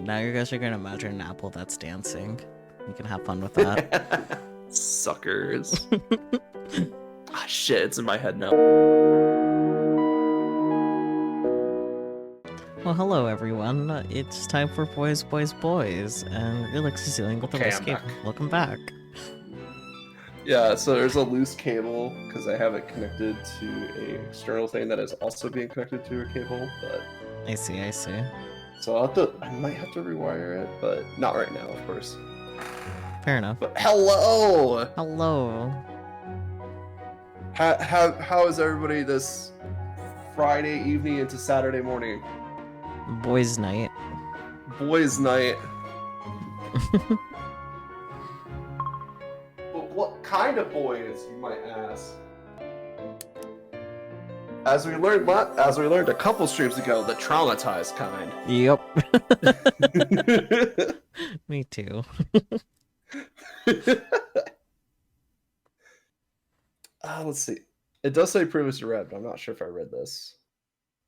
Now you guys are gonna imagine an apple that's dancing. You can have fun with that. Suckers. Ah, shit, it's in my head now. Well, hello everyone. It's time for Boys, Boys, Boys, and Relix is dealing with the Okay, I'm escape. back. Welcome back. Yeah, so there's a loose cable because I have it connected to a external thing that is also being connected to a cable, but I see. so I might have to rewire it, but not right now, of course. Fair enough. But hello! Hello. How is everybody this Friday evening into Saturday morning? Boys' night. Boys' night. But what kind of boys, you might ask? As we learned a couple streams ago, the traumatized kind. Yep. Me too. Let's see. It does say previously read, but I'm not sure if I read this.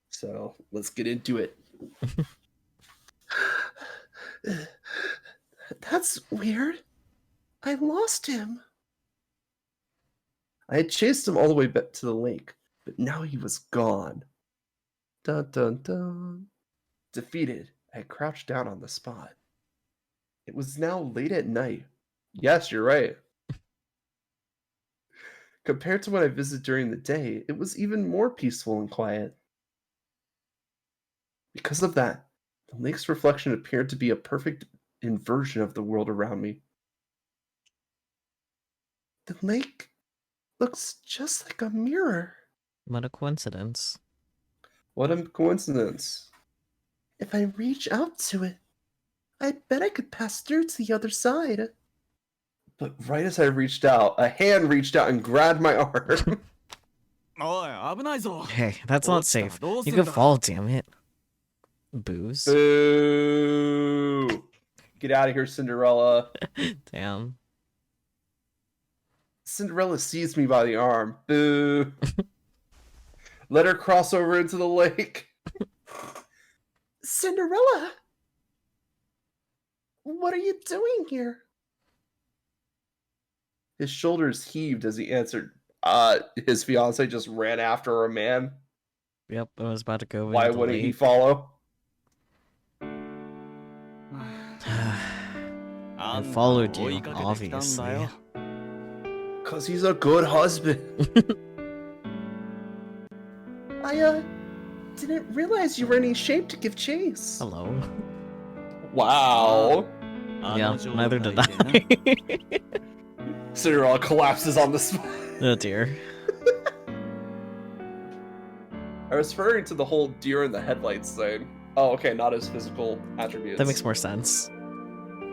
So let's get into it. That's weird. I lost him. I had chased him all the way back to the lake, but now he was gone. Dun dun dun. Defeated, I crouched down on the spot. It was now late at night. Yes, you're right. Compared to when I visited during the day, it was even more peaceful and quiet. Because of that, the lake's reflection appeared to be a perfect inversion of the world around me. The lake looks just like a mirror. What a coincidence. What a coincidence. If I reach out to it, I bet I could pass through to the other side. But right as I reached out, a hand reached out and grabbed my arm. Hey, that's not safe. You can fall, damn it. Booze. Boo! Get out of here, Cinderella. Damn. Cinderella seized me by the arm. Boo! Let her cross over into the lake. Cinderella! What are you doing here? His shoulders heaved as he answered. His fiance just ran after a man. Yep, I was about to go Why into the wouldn't he lake. follow? I followed you, obviously. Cause he's a good husband. I didn't realize you were in any shape to give chase. Hello. Wow. Yeah, neither did I. Cinderella collapses on the spot. Oh dear. I was referring to the whole deer in the headlights thing. Oh, okay, not his physical attributes. That makes more sense.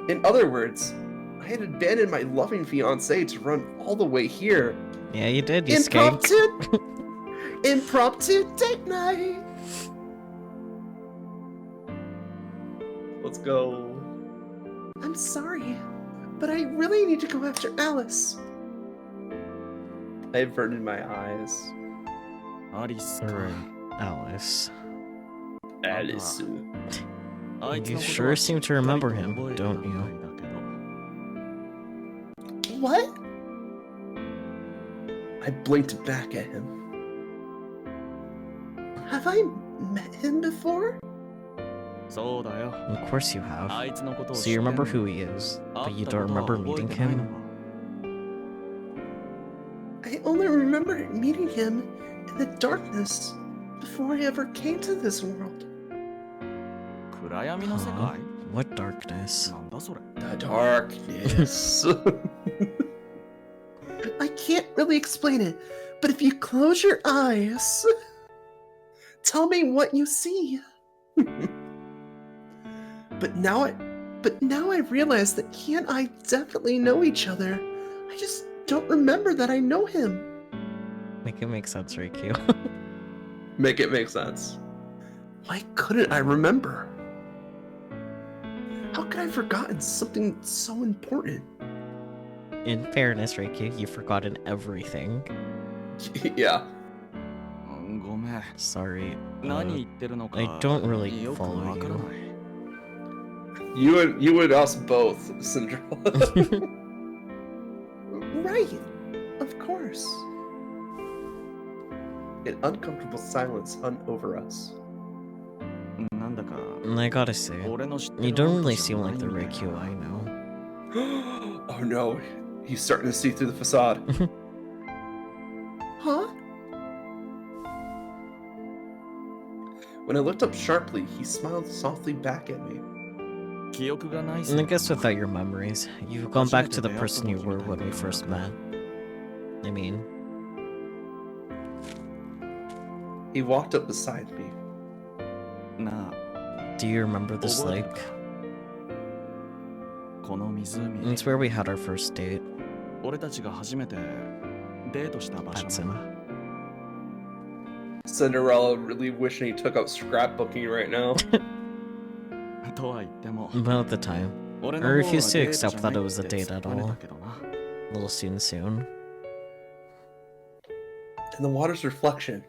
In other words, I had abandoned my loving fiancé to run all the way here. Yeah, you did, you skank. Impromptu date night. Let's go. I'm sorry, but I really need to go after Alice. I averted my eyes. Alice. Arisuu. You sure seem to remember him, don't you? What? I blinked back at him. Have I met him before? Of course you have. So you remember who he is, but you don't remember meeting him? I only remember meeting him in the darkness before I ever came to this world. What darkness? The darkness. I can't really explain it, but if you close your eyes, tell me what you see. But now I realize that he and I definitely know each other. I just don't remember that I know him. Make it make sense, Riku. Make it make sense. Why couldn't I remember? How could I have forgotten something so important? In fairness, Riku, you've forgotten everything. Yeah. Sorry. I don't really follow you. You and us both, Cinderella. Right, of course. An uncomfortable silence hung over us. I gotta say, you don't really seem like the Reikyu I know. Oh no, he's starting to see through the facade. Huh? When I looked up sharply, he smiled softly back at me. I guess without your memories, you've gone back to the person you were when we first met. I mean... He walked up beside me. Do you remember this lake? It's where we had our first date. That's him. Cinderella really wishing he took up scrapbooking right now. But at the time, I refused to accept that it was a date at all. A little soon. In the water's reflection,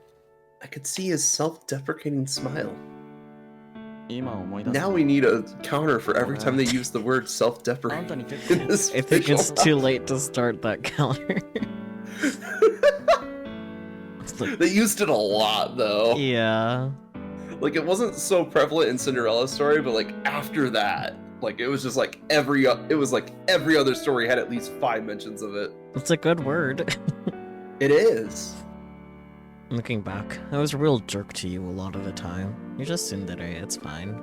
I could see his self-deprecating smile. Now we need a counter for every time they use the word self-deprecating. I think it's too late to start that counter. They used it a lot, though. Yeah. Like, it wasn't so prevalent in Cinderella's story, but, like, after that, like, it was just, like, every other story had at least 5 mentions of it. It's a good word. It is. Looking back, I was a real jerk to you a lot of the time. You're just tsundere, it's fine.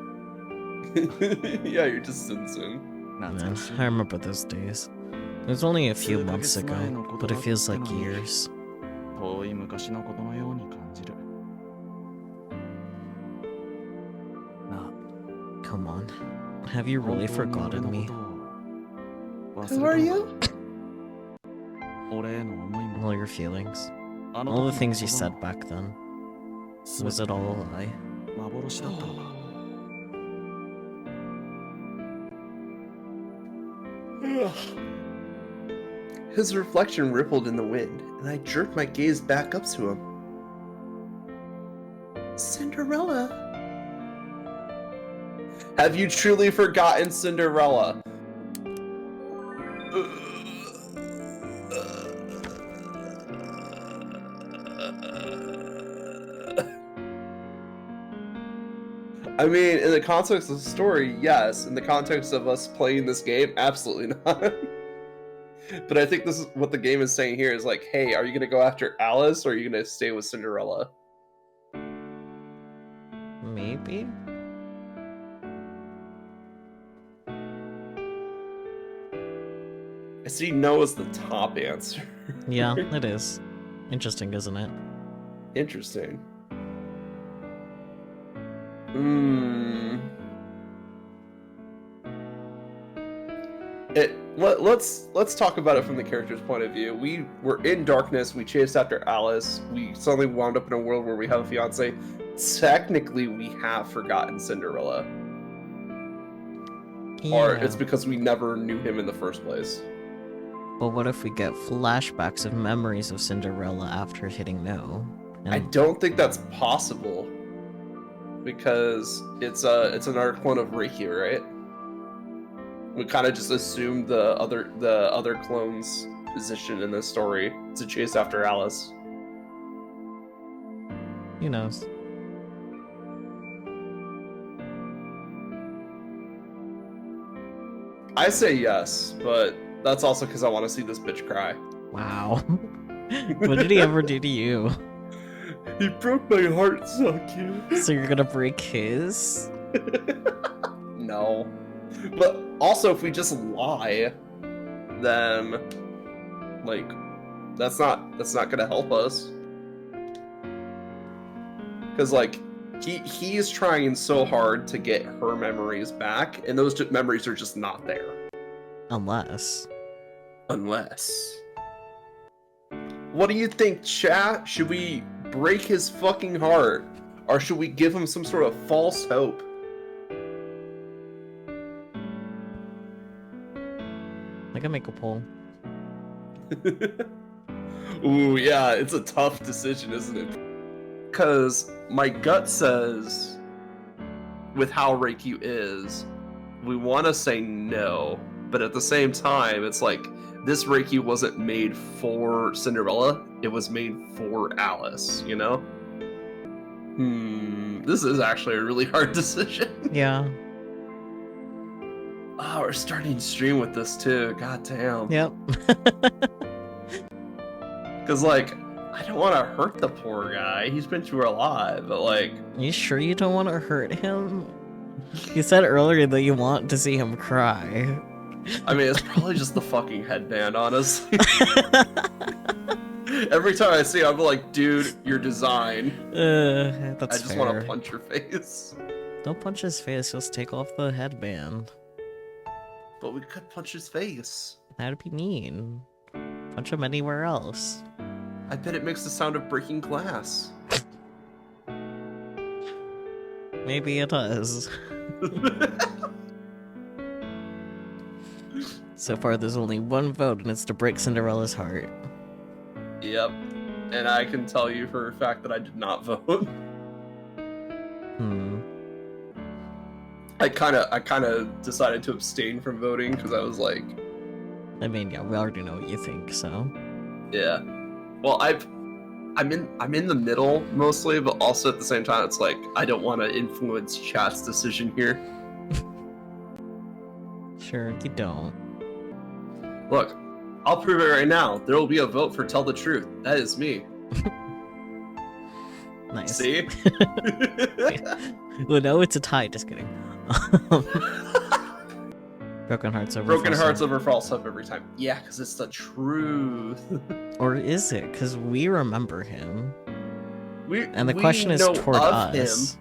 Yeah, you're just Sun. Man, I remember those days. It was only a few months ago, but it feels like years. Come on. Have you really forgotten me? Who are you? All your feelings. All the things you said back then. Was it all a lie? His reflection rippled in the wind, and I jerked my gaze back up to him. Cinderella? Have you truly forgotten Cinderella? I mean, in the context of the story, yes. In the context of us playing this game, absolutely not. But I think this is what the game is saying here is like, hey, are you going to go after Alice or are you going to stay with Cinderella? Maybe? I see no as the top answer. Yeah, it is. Interesting, isn't it? Interesting. Let's talk about it from the character's point of view. We were in darkness, we chased after Alice, we suddenly wound up in a world where we have a fiance. Technically, we have forgotten Cinderella. Yeah. Or it's because we never knew him in the first place. But what if we get flashbacks of memories of Cinderella after hitting no? I don't think that's possible. Because it's an arc one of Reiki, right? We kind of just assumed the other clone's position in this story to chase after Alice. Who knows? I say yes, but that's also because I want to see this bitch cry. Wow. What did he ever do to you? He broke my heart, so cute. So you're gonna break his? No. But also, if we just lie, then, like, that's not gonna help us. Because, like, he is trying so hard to get her memories back, and those memories are just not there. Unless. What do you think, chat? Should we break his fucking heart? Or should we give him some sort of false hope? I can make a poll. Ooh, yeah, it's a tough decision, isn't it? Because my gut says, with how Reikyu is, we want to say no, but at the same time, it's like this Reiki wasn't made for Cinderella. It was made for Alice, you know? This is actually a really hard decision. Yeah. Oh, we're starting to stream with this too. God damn. Yep. Because, like, I don't want to hurt the poor guy. He's been through a lot, but, like... You sure you don't want to hurt him? You said earlier that you want to see him cry. I mean, it's probably just the fucking headband, honestly. Every time I see it, I'm like, dude, your design. That's I just want to punch your face. Don't punch his face, just take off the headband. But we could punch his face. That'd be mean. Punch him anywhere else. I bet it makes the sound of breaking glass. Maybe it does. So far, there's only one vote, and it's to break Cinderella's heart. Yep. And I can tell you for a fact that I did not vote. I kind of decided to abstain from voting because I was like... I mean, yeah, we already know what you think, so... Yeah. Well, I'm in the middle mostly, but also at the same time, it's like I don't want to influence chat's decision here. Sure, you don't. Look, I'll prove it right now. There will be a vote for Tell the Truth. That is me. Nice. See? Well, no, it's a tie. Just kidding. Broken hearts over Broken false hearts hope. over false hope every time. Yeah, because it's the truth. Or is it? Because we remember him. And the we question is know toward of us. Him.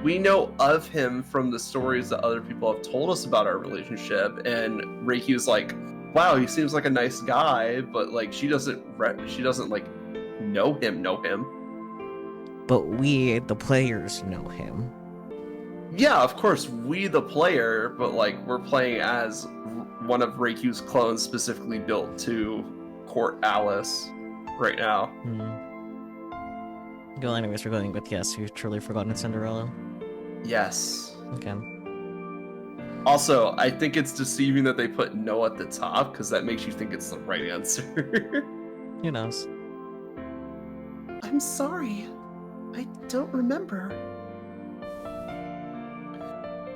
We know of him from the stories that other people have told us about our relationship, and Reiki was like, "Wow, he seems like a nice guy," but like she doesn't like know him. But we, the players, know him. Yeah, of course, we the player, but like we're playing as one of Reiku's clones specifically built to court Alice right now. Well, anyways, we're going with yes, you've truly forgotten Cinderella. Yes. Okay. Also, I think it's deceiving that they put no at the top, because that makes you think it's the right answer. Who knows? I'm sorry. I don't remember.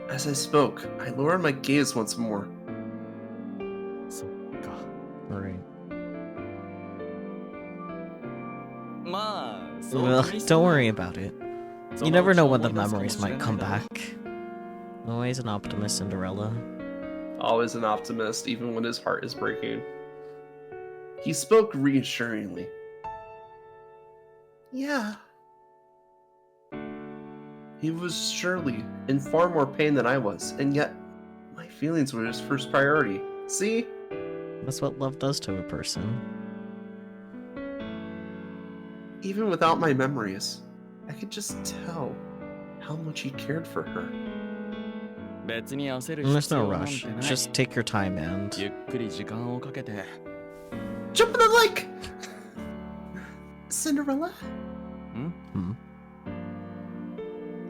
As I spoke, I lowered my gaze once more. Right. Well, don't worry about it. You never know when the memories might come back. Always an optimist, Cinderella. Always an optimist, even when his heart is breaking. He spoke reassuringly. Yeah. He was surely in far more pain than I was, and yet my feelings were his first priority. See? That's what love does to a person. Even without my memories, I could just tell how much he cared for her. And there's no rush. Just take your time and... Jump in the lake! Cinderella?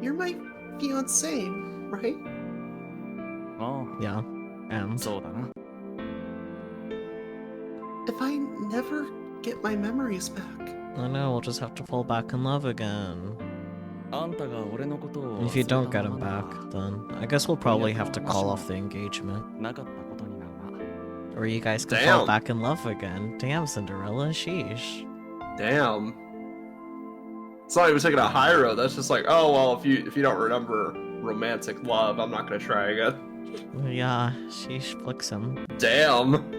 You're my fiancé, right? Yeah, and... If I never get my memories back... I know, we'll just have to fall back in love again. And if you don't get him back, then I guess we'll probably have to call off the engagement. Or you guys can fall back in love again. Damn, Cinderella, sheesh. Damn. It's not even taking a high road. That's just like, oh well, if you don't remember romantic love, I'm not gonna try again. Yeah, sheesh, flicks him. Damn.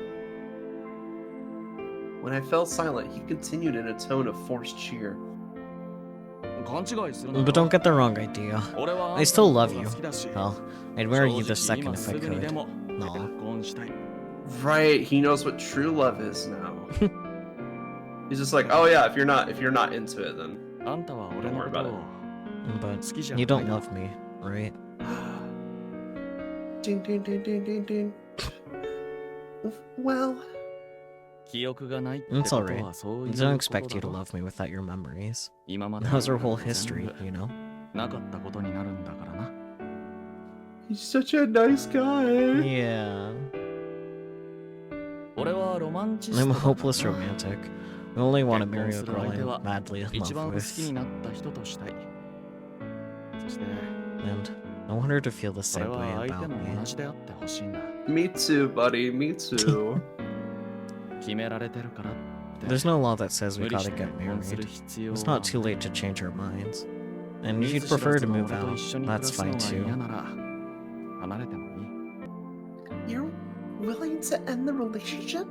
When I fell silent, he continued in a tone of forced cheer. But don't get the wrong idea. I still love you. Hell, I'd marry you this second if I could. No. Right, he knows what true love is now. He's just like, oh yeah, if you're not into it, then don't worry about it. But you don't love me, right? Ding ding ding ding ding ding. Well, it's alright. I don't expect you to love me without your memories. That was our whole history, you know? He's such a nice guy. Yeah. I'm a hopeless romantic. I only want to marry a girl I'm madly in love with. And I want her to feel the same way about me. Me too, buddy. Me too. There's no law that says we gotta get married. It's not too late to change our minds. And if you'd prefer to move out, that's fine too. You're willing to end the relationship?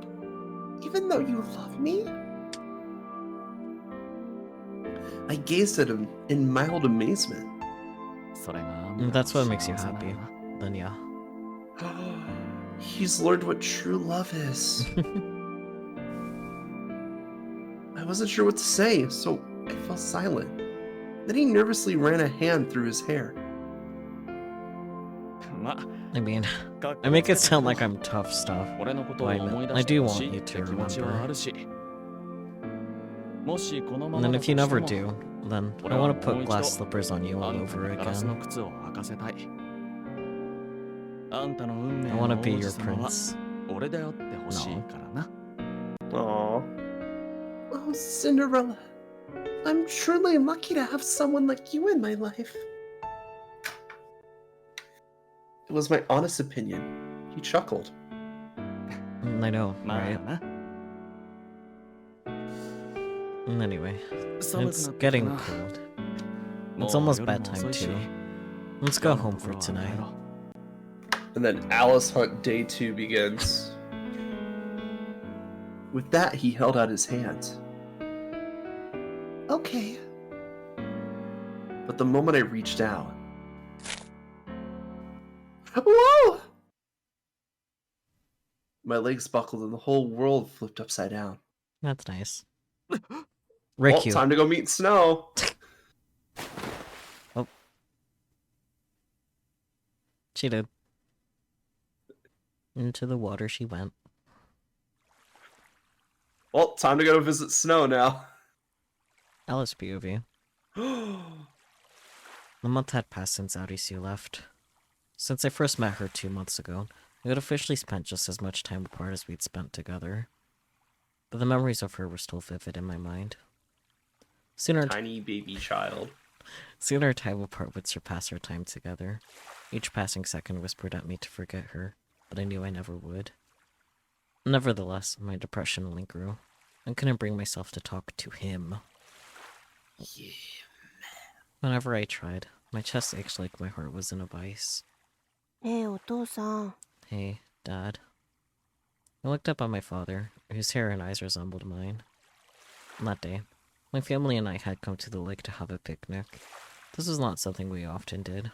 Even though you love me? I gazed at him in mild amazement. That's what makes you happy. Then yeah. He's learned what true love is. I wasn't sure what to say, so I fell silent. Then he nervously ran a hand through his hair. I mean, I make it sound like I'm tough stuff. I do want you to remember. And then if you never do, then I want to put glass slippers on you all over again. I want to be your prince. No. Aww. Oh, Cinderella. I'm truly lucky to have someone like you in my life. It was my honest opinion. He chuckled. I know, right? Anyway, it's getting cold. It's almost bedtime too. Let's go home for tonight. And then Alice Hunt Day 2 begins. With that, he held out his hand. Okay. But the moment I reached out... Whoa! My legs buckled and the whole world flipped upside down. That's nice. Well, time to go meet Snow. Oh. She did. Into the water she went. Well, time to go visit Snow now. Alice POV. The month had passed since arisuu left. Since I first met her 2 months ago, we had officially spent just as much time apart as we'd spent together. But the memories of her were still vivid in my mind. Tiny baby child. Soon our time apart would surpass our time together. Each passing second whispered at me to forget her, but I knew I never would. Nevertheless, my depression only grew. I couldn't bring myself to talk to him. Yeah. Whenever I tried, my chest ached like my heart was in a vice. Hey, お父さん. Hey, Dad. I looked up at my father, whose hair and eyes resembled mine. That day, my family and I had come to the lake to have a picnic. This was not something we often did.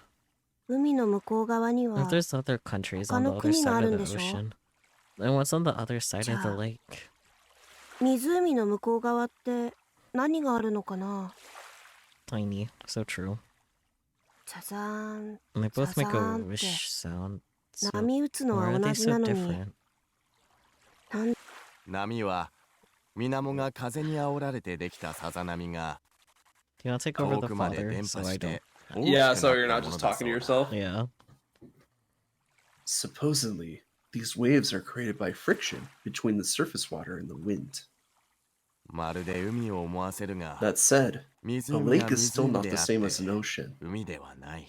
海の向こう側には If there's other countries on the other side of the ocean, then what's on the other side of the lake? 湖の向こう側って何があるのかな? Tiny, so true. ザザーン And they both make a wish sound. So, 波打つの why は are 同 they じな so のに different? 波は水面が風に煽られてできたさざ波が Do you want to take over 遠 the くまで father 伝 so 播 I し don't? て Yeah, so you're not just talking to yourself? Yeah. Supposedly, these waves are created by friction between the surface water and the wind. まるで海を思わせるが That said, a 湖 lake が is still 湖 not で the あっ same as て an ocean. 海ではない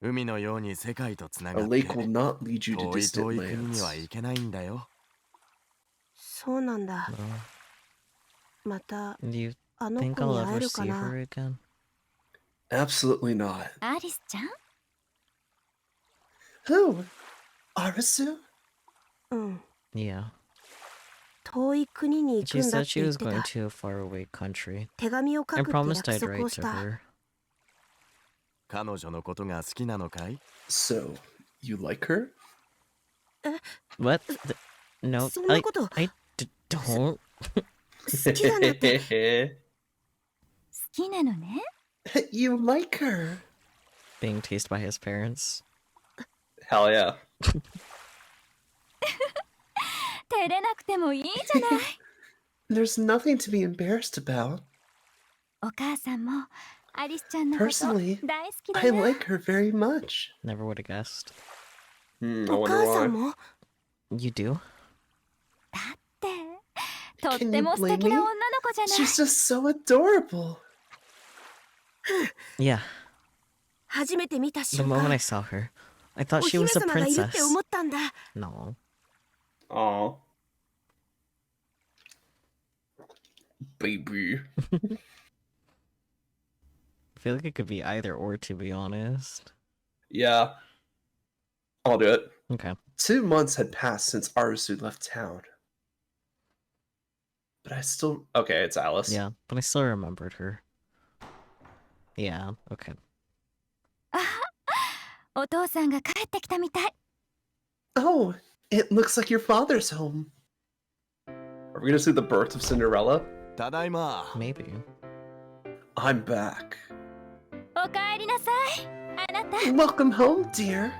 海のように世界とつな A がって lake will not lead you to 遠い distant 遠い国に lands. は行けないんだよそうなんだ No. また Do you あの think 子に I'll 会え ever るか see な her again? Absolutely not. アリスちゃん Who? Arisuu? うん Yeah. 遠い国に行 She くんだっ said て she 言っ was て going た to a faraway country. 手紙を書 I くって promised 約 I'd 束 write をし to た her. 彼女のことが好きなのかい So, you like her? What? No, そんなこと don't. 好きだなって 好きなのね You like her? Being teased by his parents. Hell yeah. 照れなくてもいいじゃない There's nothing to be embarrassed about. お母さんもアリスちゃんのこと Personally, 大好きだ I な。 like her very much. Never would have guessed. I お wonder 母さ why. んも You do? だってとっ Can て you も素 blame 敵な me? 女の子じゃない。 She's just so adorable. Yeah. 初めて見た The 瞬 moment 間 I saw her, I thought お she 姫 was a 様がいるっ princess. て思ったんだ。 No. Aw. Baby. I feel like it could be either or, to be honest. Yeah. I'll do it. Okay. 2 months had passed since Arisuu left town. But I still... Okay, it's Alice. Yeah, but I still remembered her. Yeah, okay. あお父さんが帰ってきたみたい。 Oh, it looks like your father's home. Are we gonna see the birth of Cinderella? ただいま。 Maybe. I'm back. おかえりなさい。あなた Welcome home, dear.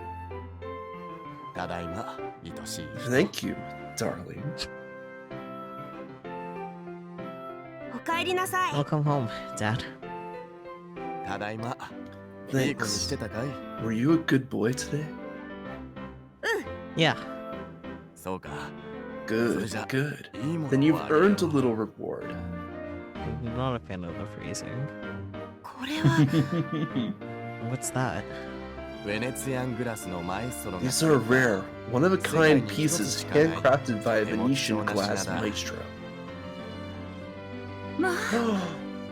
ただいま、愛しい。 Thank you, darling. おかえりなさい。 Welcome home, Dad. ただいま。いい子にし Thanks. てたかい？ Were you a good boy today? Yeah. そうか。 Good, So- good. いいもの Then you've はあるよ earned a little reward. I'm not a fan of the phrasing. これは What's that? ウェネツィアングラスのマエストロが These are rare, one-of-a-kind pieces handcrafted by a Venetian glass maestro. まあ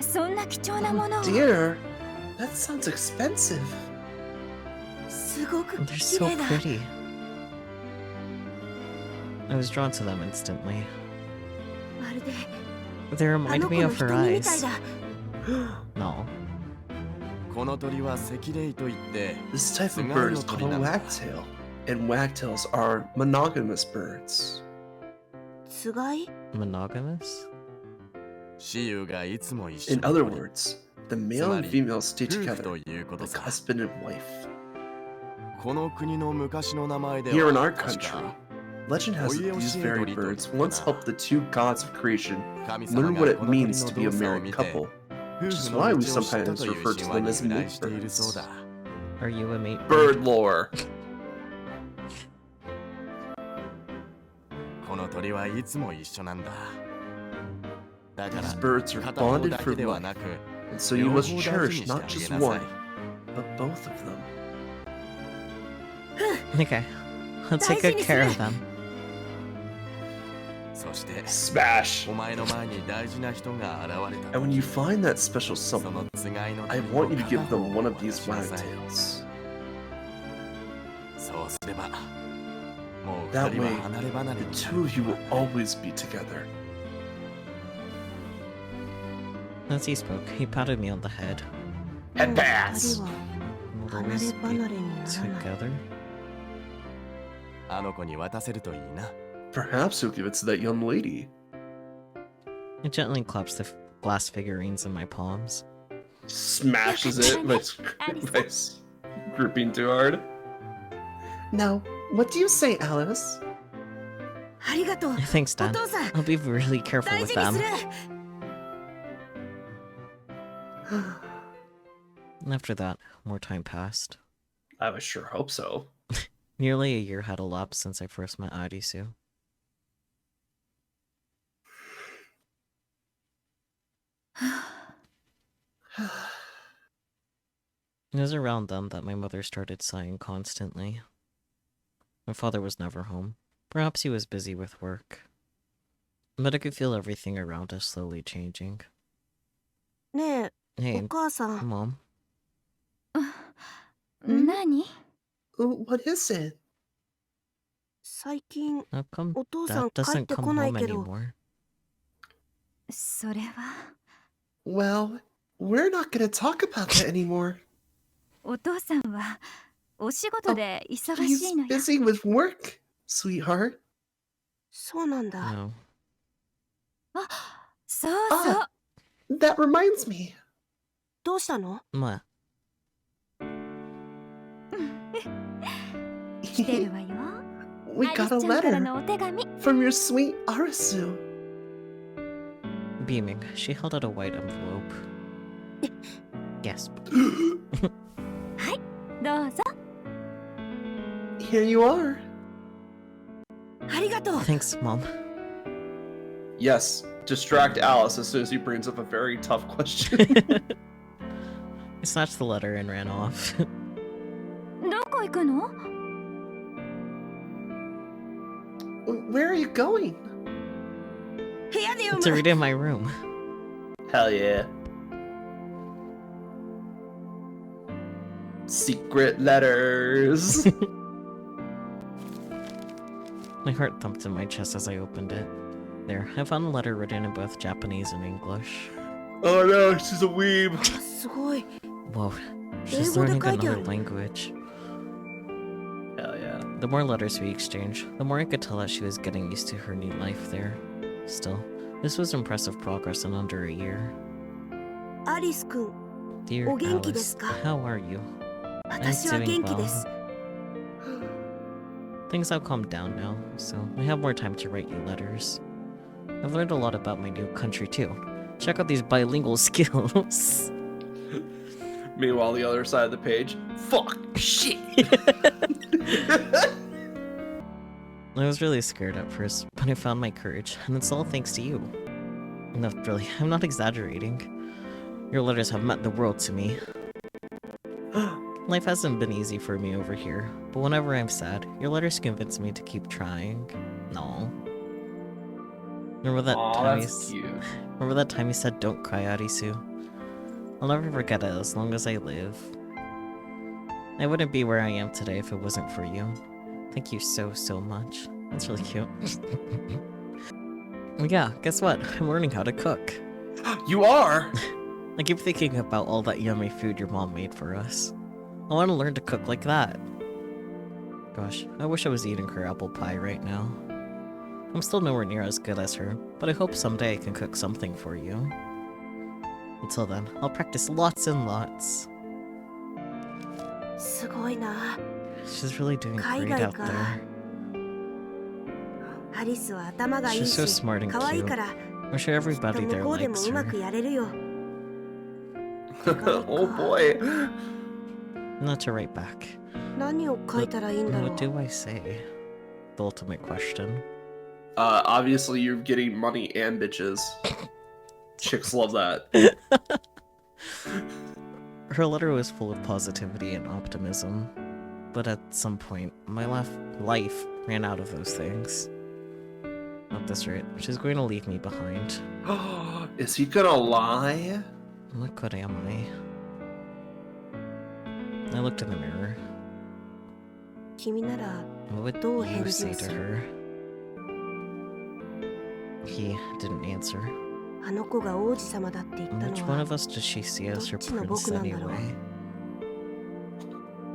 そんな貴重なものを Dear, that sounds expensive. すごく They're 綺 so 麗だ。 pretty. I was drawn to them instantly. まるで They あ remind の子 me の of her 瞳みたい eyes. だ。 No. この鳥は赤霊といって This type of bird is called a wagtail, and wagtails are monogamous birds. つがい Monogamous? 雌雄がいつも一緒 In に other おり words, the male and female stay 夫婦 together ということ like さ。 husband and wife. この国の昔の名前では Here in our 確 country, か legend has it these very birds once helped the two gods of creation 神様 learn が what it この鳥 means の to be a 動作を married 見て couple. 夫 which is 婦 why の we 道を知った sometimes という refer to 神話 them に as 由来 mate しているそう birds. だ。 Are you a mate? Bird lore. この鳥はいつも一緒なんだ。だから These birds are 片方 bonded だ for けでは life, なく、 and so you must 両方大事 cherish にしてあ not げ just なさ one, い。 but both of them. Okay. I'll take good care of them. そして Smash! お前の前に大事な人が現れた And when you find that special そ someone, のつがいの I 鳥の want you to give 片方 them を one of 渡 these しなさい。 wagtails. そうすれば、もう That 二人は way, 離れ離れ the に two of you will always be together. As he spoke, he patted me on the head. もう Head 二 pass! 人は We'll 離れ always be 離れにならない。 together. あの子に渡せるといいな。 Perhaps you'll give it to that young lady. He gently claps the glass figurines in my palms. Smashes it by, by gripping too hard. Now, what do you say, Alice? ありがとう。 Thanks, お Dad. 父さん、 I'll be really careful 大 with 事に them. する。 After that, more time passed. I would sure hope so. Nearly a year had elapsed since I first met Arisuu. It was around then that my mother started sighing constantly. My father was never home. Perhaps he was busy with work. But I could feel everything around us slowly changing. ねえ、 Hey, お母さん、 Mom. 何 What is it? 最近 How come お父さん Dad 帰っ doesn't て come こない home けど、 anymore? それは Well, we're not gonna talk about that anymore. お父さんはお仕事で忙し He's いのよ。 busy with work, sweetheart. そうなんだ。 No. そうそう。 Ah, that reminds me. どうしたの？ What? 来てるわよ。 We アリ got ス a ちゃんから letter のお手紙。 from your sweet Arisuu. Beaming, she held out a white envelope. Gasp. どうぞ。 Here you are. ありがとう。 Thanks, Mom. Yes, distract Alice as soon as he brings up a very tough question. I snatched the letter and ran off. どこ行くの？ Where are you going? 部屋で読 To む。 read in my room. Hell yeah. Secret letters. My heart thumped in my chest as I opened it. There, I found a letter written in both Japanese and English. Oh no, she's a weeb. すごい。 Whoa, she's Hey, what learning the guy another doing? language. Hell yeah. The more letters we exchanged, the more I could tell that she was getting used to her new life there. Still, this was impressive progress in under a year. アリスくん、 Dear お元気で Alice, すか？ how are you? 私は元気です。 Things have calmed down now, so I have more time to write you letters. I've learned a lot about my new country too. Check out these bilingual skills. Meanwhile, the other side of the page. Fuck. Shit. I was really scared at first, but I found my courage, and it's all thanks to you. No, really, I'm not exaggerating. Your letters have meant the world to me. Life hasn't been easy for me over here, but whenever I'm sad, your letters convince me to keep trying. No. Remember that Aw, time that's cute. Remember that time you said don't cry, Arisuu? I'll never forget it as long as I live. I wouldn't be where I am today if it wasn't for you. Thank you so, so much. That's really cute. Yeah, guess what? I'm learning how to cook. You are? I keep thinking about all that yummy food your mom made for us. I want to learn to cook like that. Gosh, I wish I was eating her apple pie right now. I'm still nowhere near as good as her, but I hope someday I can cook something for you. Until then, I'll practice lots and lots. すごいな。 She's really doing great 海外 out か。 there. アリスは頭がいい She's し so smart and 可愛い cute. から、 I'm sure きっと everybody 向 there こうでも likes うまく her. やれるよ。 Oh boy. Not to write back. 何を書いたらいいんだろ What う。 do I say? The ultimate question. Obviously you're getting money and bitches. Chicks love that. Her letter was full of positivity and optimism, but at some point, my life ran out of those things. At this rate, she's going to leave me behind. Is he gonna lie? What good am I? I looked in the mirror. 君なら What would どう you 返事 say を to する？ her? He didn't answer. あの子が王子様だって言った Which の one は of us does she see as her どっちの prince 僕なんだろう？ anyway?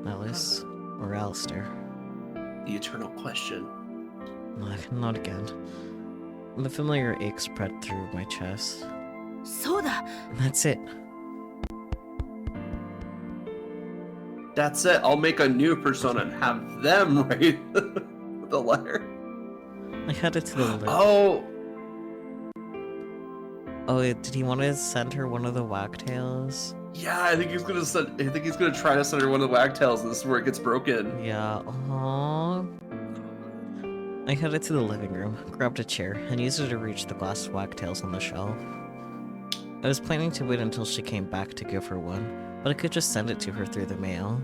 Alice or Alistair? The eternal question. Not again. The familiar ache spread through my chest. そうだ。 That's it. That's it. I'll make a new persona and have them write the letter. I headed to the living. Oh, Oh, did he want to send her one of the wagtails? yeah. I think he's gonna send. I think he's gonna try to send her one of the wagtails, and this is where it gets broken. Yeah, aww. I headed to the living room, grabbed a chair, and used it to reach the glass wagtails on the shelf. I was planning to wait until she came back to give her one, but I could just send it to her through the mail.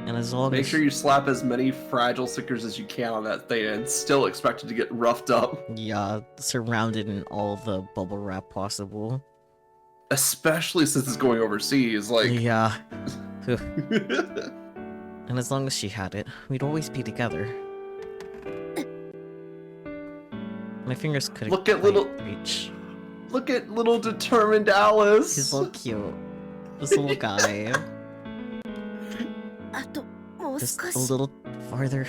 And as long Make as sure you slap as many fragile stickers as you can on that thing, and still expect it to get roughed up. yeah, surrounded in all the bubble wrap possible. Especially since it's going overseas. Like, Yeah. And as long as she had it, we'd always be together. My fingers couldn't Look at quite little- reach. look at little determined Alice. He's so cute. This little guy. あともう Just 少 a し。 little farther.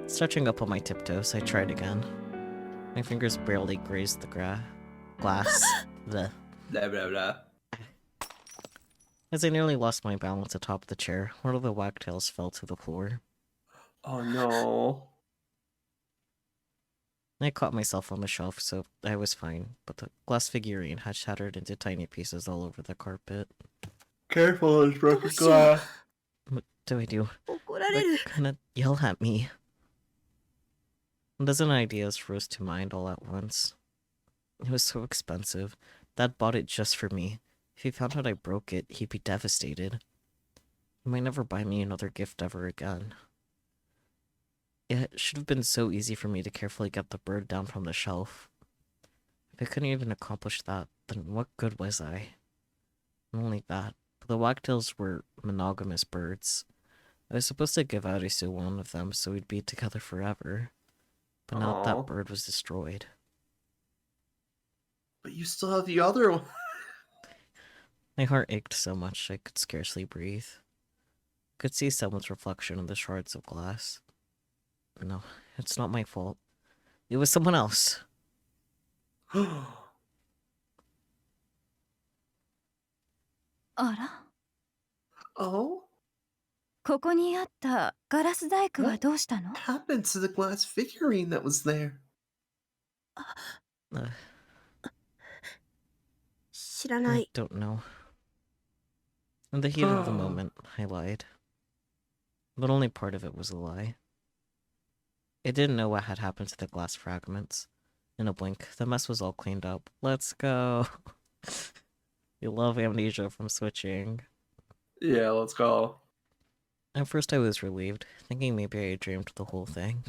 Stretching up on my tiptoes, I tried again. My fingers barely grazed the glass. Bleh. Blah, blah, blah. As I nearly lost my balance atop the chair, one of the wagtails fell to the floor. Oh no. I caught myself on the shelf, so I was fine, but the glass figurine had shattered into tiny pieces all over the carpet. Careful, it's broken Taisho. glass. What do I do? 怒られる。 Kinda yell at me. A dozen ideas rose to mind all at once. It was so expensive. Dad bought it just for me. If he found out I broke it, he'd be devastated. He might never buy me another gift ever again. It should have been so easy for me to carefully get the bird down from the shelf. If I couldn't even accomplish that, then what good was I? Not only that, but the wagtails were monogamous birds. I was supposed to give Arisuu one of them so we'd be together forever. But now Aw. that bird was destroyed. But you still have the other one. My heart ached so much I could scarcely breathe. I could see someone's reflection in the shards of glass. No, it's not my fault. It was someone else. あら、 Oh? ここにあったガラス細工は What どうしたの？ happened to the glass figurine that was there? Uh, 知らな I い。 don't know. In the heat of the moment, I lied. But only part of it was a lie. I didn't know what had happened to the glass fragments. In a blink, the mess was all cleaned up. Let's go! You love amnesia from switching. Yeah, let's go. At first I was relieved, thinking maybe I had dreamed the whole thing.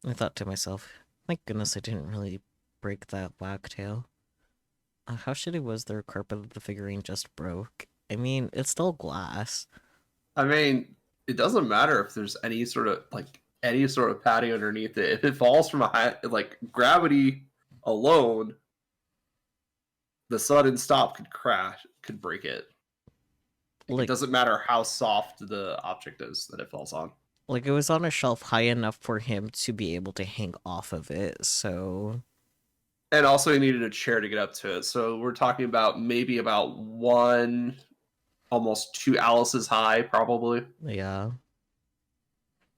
I thought to myself, thank goodness I didn't really break that wagtail. How shitty was their carpet that the figurine just broke? I mean, it's still glass. I mean, it doesn't matter if there's any sort of padding underneath it. If it falls from a high, like gravity alone, the sudden stop could break it. Like, It doesn't matter how soft the object is that it falls on. like it was on a shelf high enough for him to be able to hang off of it, so... And also, he needed a chair to get up to it. So we're talking about maybe about one, almost 2 Alice's high, probably. Yeah.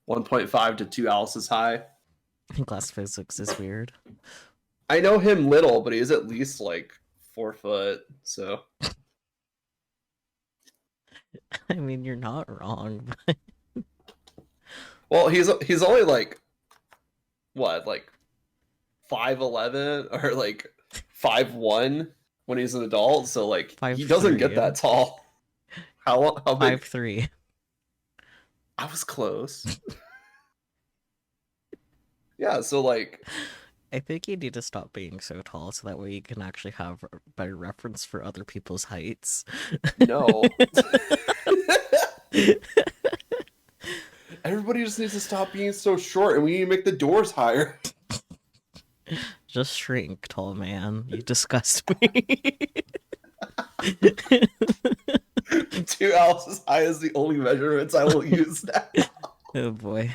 1.5 to 2 Alice's high. Glass physics is weird. I know him little, but he's at least like 4 foot. So I mean, you're not wrong, but... well, he's only like what, like 5'11" or like 5'1" when he's an adult. So like he doesn't 5'3", get that tall. How big? 5'3". I was close. Yeah, so like I think you need to stop being so tall so that way you can actually have a better reference for other people's heights. no. Everybody just needs to stop being so short, and we need to make the doors higher. Just shrink, tall man. You disgust me. 2 Alice's high is the only measurements I will use now. Oh boy.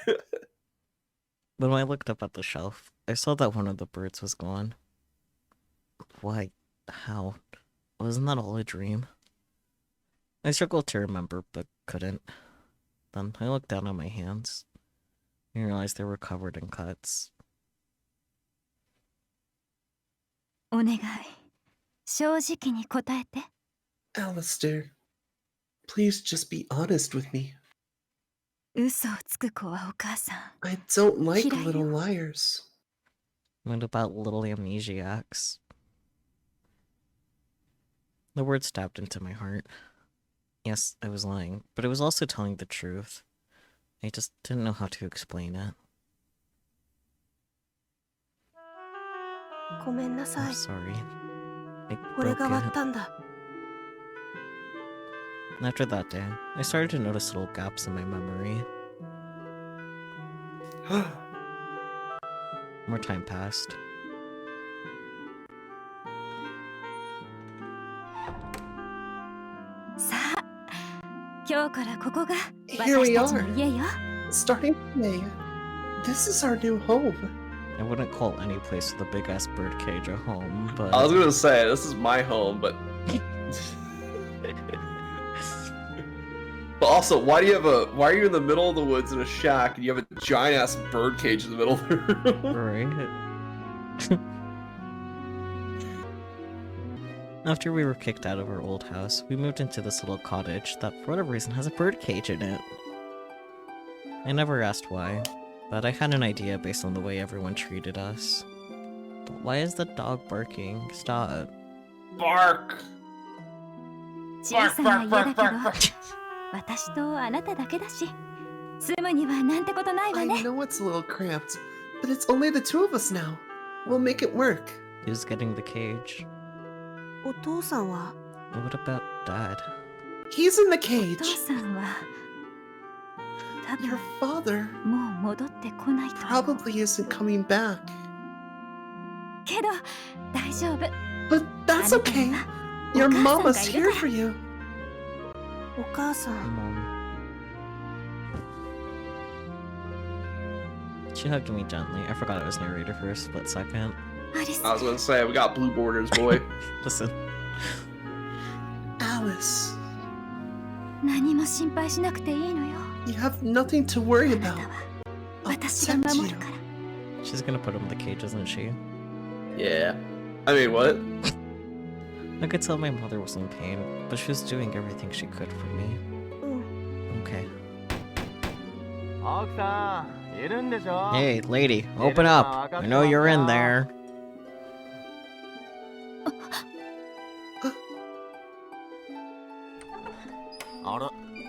But when I looked up at the shelf, I saw that one of the birds was gone. Why? How? Wasn't that all a dream? I struggled to remember, but couldn't. Then I looked down at my hands and realized they were covered in cuts. お願い、正直に答えて。 Alistair, please just be honest with me. 嘘をつく子はお母さん。 I don't like Kirayo. little liars. What about little amnesiacs? The word stabbed into my heart. Yes, I was lying, but it was also telling the truth. I just didn't know how to explain it. ごめんなさ I'm い。 sorry. I これ broke が割っ it. たんだ。 After that day, I started to notice little gaps in my memory. More time passed. さあ、今日からここが Here we 私たちの are. 家よ。 Starting today, this is our new home. I wouldn't call any place with a big ass bird cage a home, but I was gonna say, this is my home, but... but also, why are you in the middle of the woods in a shack and you have a giant ass bird cage in the middle of the room? Right. After we were kicked out of our old house, we moved into this little cottage that for whatever reason has a bird cage in it. I never asked why, but I had an idea based on the way everyone treated us. But why is the dog barking? Stop. Bark! 小さな家だけど、私とあなただけだし、住むにはなんてことないわ I ね。 know it's a little cramped, but it's only the two of us now. We'll make it work. Who's getting the cage? お父さんは What about Dad? He's in the お cage. 父さんは多 Your 分 father もう戻ってこないと思う。 probably isn't coming back. けど大丈夫。 But that's okay. Your mama's here for you. お母さん Mom. She hugged me gently. I forgot I was narrator for a split second. アリス、 I was gonna say, we got blue borders, boy. Listen. Alice, 何も心配しなくていいのよ。 you have nothing to worry あな about. たは I'll 私が protect 守 you. るから。 She's gonna put him in the cage, isn't she? Yeah. I mean, what? I could tell my mother was in pain, but she was doing everything she could for me. うん Okay. 奥さんいるんでしょ Hey, lady, open up. I know you're in there.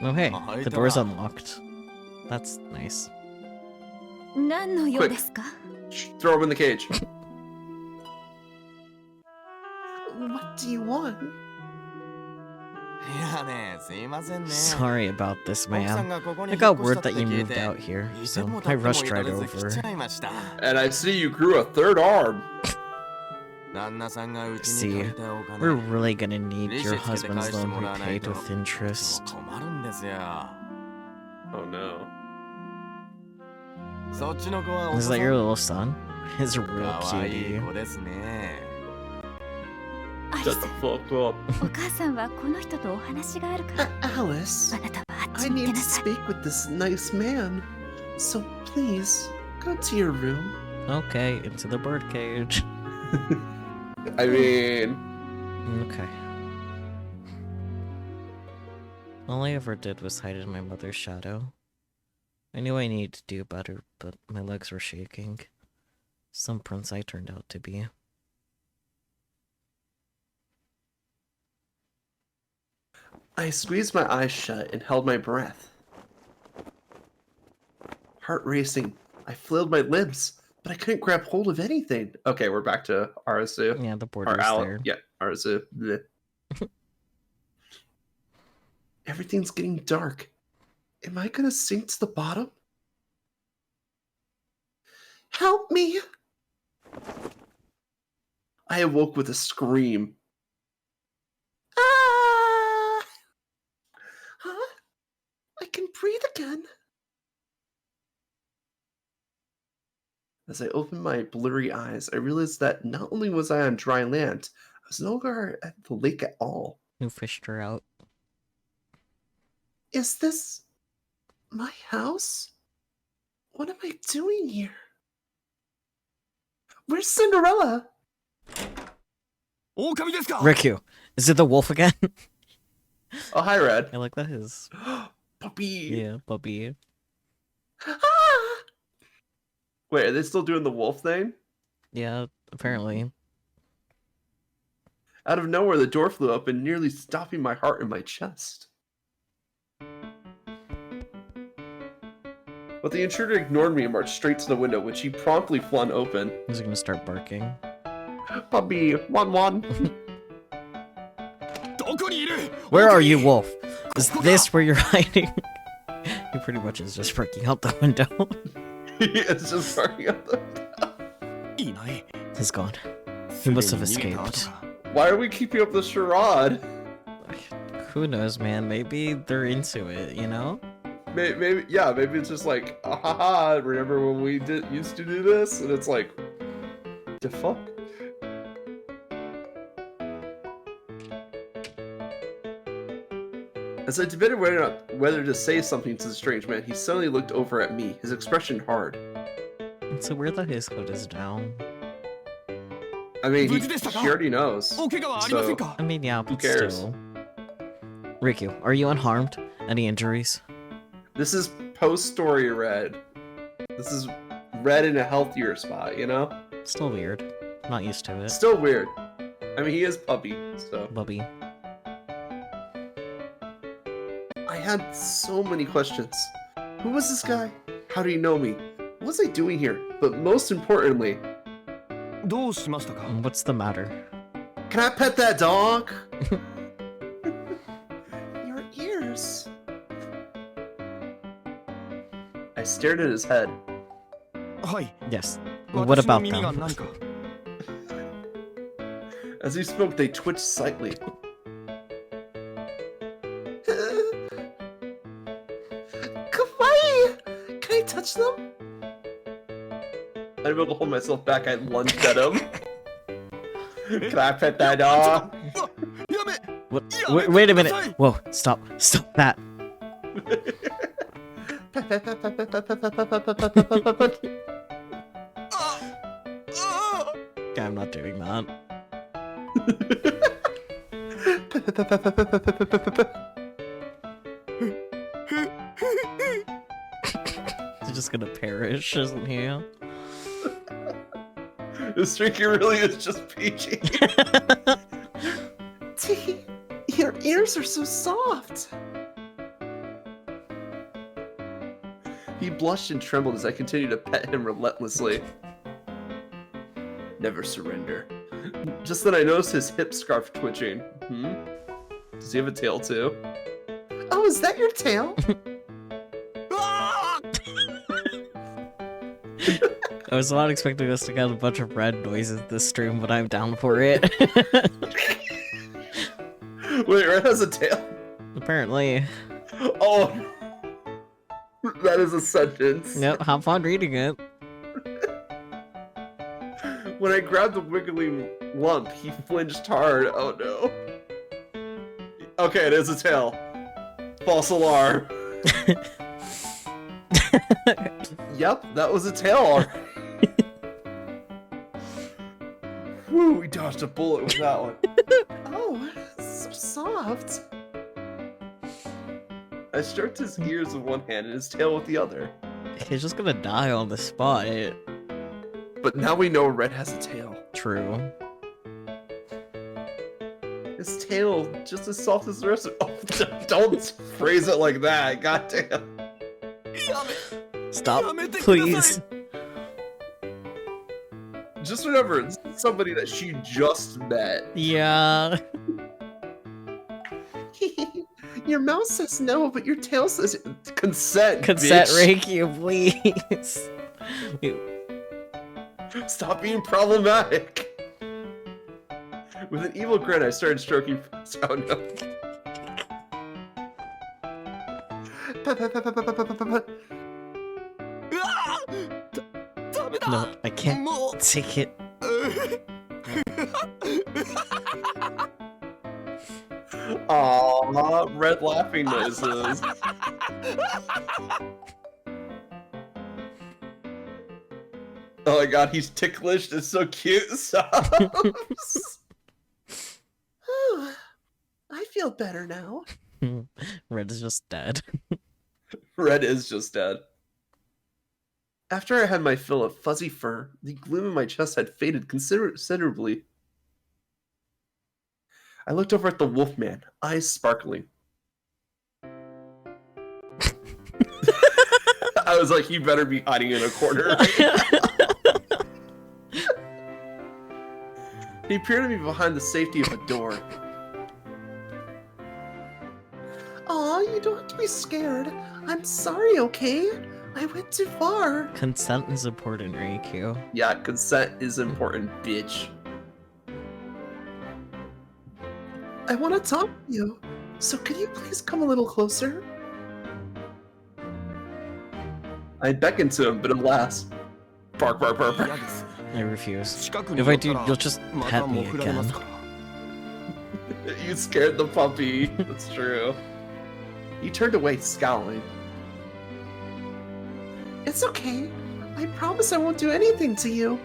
Oh, hey, the door's unlocked. That's nice. 何の用ですか？ Throw him in the cage. What do you want? いやねすいませんね Sorry about this, 奥さん ma'am. がここに I 引っ got 越した word って that you 聞い moved て out here, いて so も I 立っても rushed いら right れず来 over. ちゃいました And I see you grew a third arm. 旦那さんがうち See, に借りたお we're 金 really gonna need 利子 your つけて husband's 返して loan もらわない repaid と with いつも interest. 困るんですよ Oh no. そっちの子はお子 Is さ that ん your little son? He's a real かわいい cutie. 子ですねアリ Shut ス、 the fuck up. お母さんはこの人とお話があるから。 Alice, あなたはあっ I ちに行 need って to なさい。 speak with this nice man. So please, go to your room. Okay, into the bird cage. I mean, Okay. All I ever did was hide in my mother's shadow. I knew I needed to do better, but my legs were shaking. Some prince I turned out to be. I squeezed my eyes shut and held my breath. Heart racing. I flailed my limbs, but I couldn't grab hold of anything. Okay, we're back to Arisuu. Yeah, the Or border's there. Yeah, Arisuu. Bleh. Everything's getting dark. Am I gonna sink to the bottom? Help me! I awoke with a scream. Ah! Huh? I can breathe again. As I opened my blurry eyes, I realized that not only was I on dry land, I was no longer at the lake at all. Who fished her out? Is this my house? What am I doing here? Where's Cinderella? 狼ですか Riku! Is it the wolf again? Oh, hi, Red. I like that his... Puppy. Yeah, puppy. Ah! Wait, are they still doing the wolf thing? Yeah, apparently. Out of nowhere, the door flew open, nearly stopping my heart in my chest. But the intruder ignored me and marched straight to the window, which he promptly flung open. He's gonna start barking. Puppy, one. どこにいる Where are you, wolf? Is this where you're hiding? He pretty much is just breaking out the window. It's just barking up the... いない He's gone. He must have すでに逃げた escaped. 後か Why are we keeping up the charade? Who knows, man? Maybe they're into it, you know? Maybe it's just like, ah, ha, ha, remember when we used to do this? And it's like, the fuck? As I debated whether to say something to the strange man, he suddenly looked over at me, his expression hard. It's so weird that his hood is down. I mean, she already knows. So, I mean, yeah, but cares? still. Riku, are you unharmed? Any injuries? this is post-story Red. This is Red in a healthier spot, you know? Still weird. Not used to it. Still weird. I mean, he is puppy, so... Bubby. I had so many questions. Who was this guy? How did he know me? What was I doing here? But most importantly, What's the matter? can I pet that dog? Your ears. I stared at his head. Yes. What about them? As he spoke, they twitched slightly. Kawaii! Can I touch them? Unable to hold myself back, I lunged at him. Can I pet that dog? What? Wait a minute. Whoa, stop. Stop that. Yeah, I'm not doing that. He's just gonna perish, isn't he? This drinking really is just peachy. Your ears are so soft. He blushed and trembled as I continued to pet him relentlessly. Never surrender. Just then I noticed his hip scarf twitching. Does he have a tail too? Oh, is that your tail? I was not expecting us to get a bunch of red noises this stream, but I'm down for it. Wait, Red has a tail? Apparently. Oh, that is a sentence. Yep, have fun reading it. When I grabbed the wiggly lump, he flinched hard. Oh no. Okay, it is a tail. False alarm. Yep, that was a tail already. Whew, we dodged a bullet with that one. Oh, so soft. I stroked his ears with one hand and his tail with the other. He's just gonna die on the spot. But now we know Red has a tail. True. His tail just as soft as the rest of it. Don't phrase it like that. Goddamn. Stop, please. Just remember, it's somebody that she just met. Yeah. Your mouth says no, but your tail says consent. Consent, bitch. Reiki, please. Stop being problematic. With an evil grin, I started stroking. Oh no. No, I can't take it. Aww, Red laughing noises. Oh my god, he's ticklish. It's so cute. I feel better now. Red is just dead. Red is just dead. After I had my fill of fuzzy fur, the gloom in my chest had faded considerably. I looked over at the wolfman, eyes sparkling. I was like, he better be hiding in a corner right now. He appeared to be behind the safety of a door. Aw, you don't have to be scared. I'm sorry, okay? I went too far. Consent is important, Reiki. Yeah, consent is important, bitch. I want to talk to you, so could you please come a little closer? I beckoned to him, but alas. Bark, bark, bark, bark. I refuse. If I do, you'll just pet me again. You scared the puppy. That's true. He turned away, scowling. It's okay. I promise I won't do anything to you.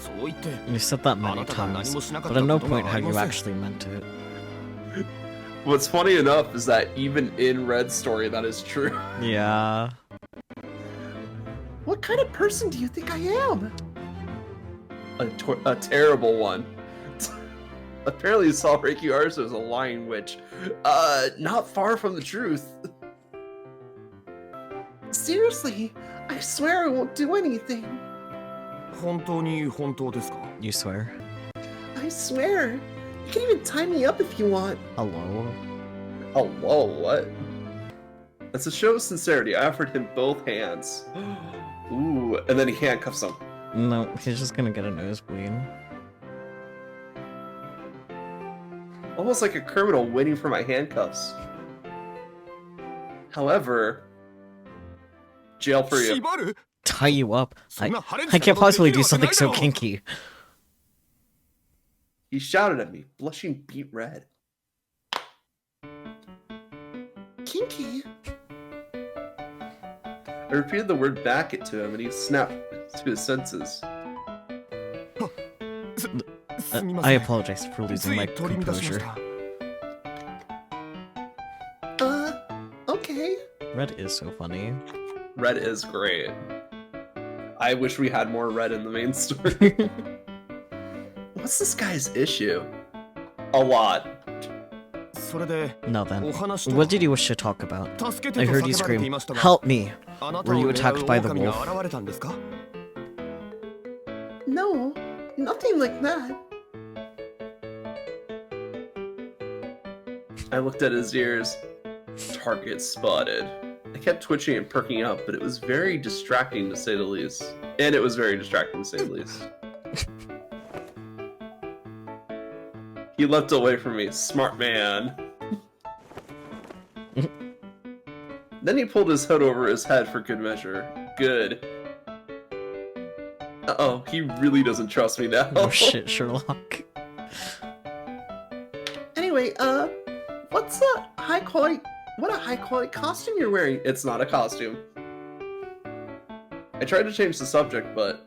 そう言って You said that many あなたが何 times, もしなかっ but た at no ことが point あり have you ません actually meant it. What's funny enough is that even in Red's story, that is true. Yeah. What kind of person do you think I am? A terrible one. Apparently, you saw Reiki Arzu as a lying witch. Not far from the truth. Seriously, I swear I won't do anything. 本当に本当ですか You swear? I swear. You can even tie me up if you want. Hello? Hello, what? As a show of sincerity, I offered him both hands. Ooh, and then he handcuffs him. No, he's just gonna get a nosebleed. Almost like a criminal waiting for my handcuffs. However, jail for you. 縛る Tie you up? そんな破裂 I した can't ことで possibly きる do わけない something だ so ろ kinky. He shouted at me, blushing beet red. Kinky? I repeated the word back it to him, and he snapped to his senses. すみま I せん apologize for つ losing い my 取り乱しまし composure. た Okay. Red is so funny. Red is great. I wish we had more Red in the main story. What's this guy's issue? A lot. それで Now then, お話と what did you wish to talk about? 助けて I と heard you 叫ばれてい scream, ましたが "Help me!" あなた Were を you 狙 attacked う by the 狼が wolf? 現れたんですか No, nothing like that. I looked at his ears. Target spotted. I kept twitching and perking up, but it was very distracting to say the least. And it was very distracting to say the least. He leapt away from me. Smart man. Then he pulled his hood over his head for good measure. Good. Uh-oh, he really doesn't trust me now. Oh shit, Sherlock. Anyway, what's a high quality... What a high quality costume you're wearing. It's not a costume. I tried to change the subject, but...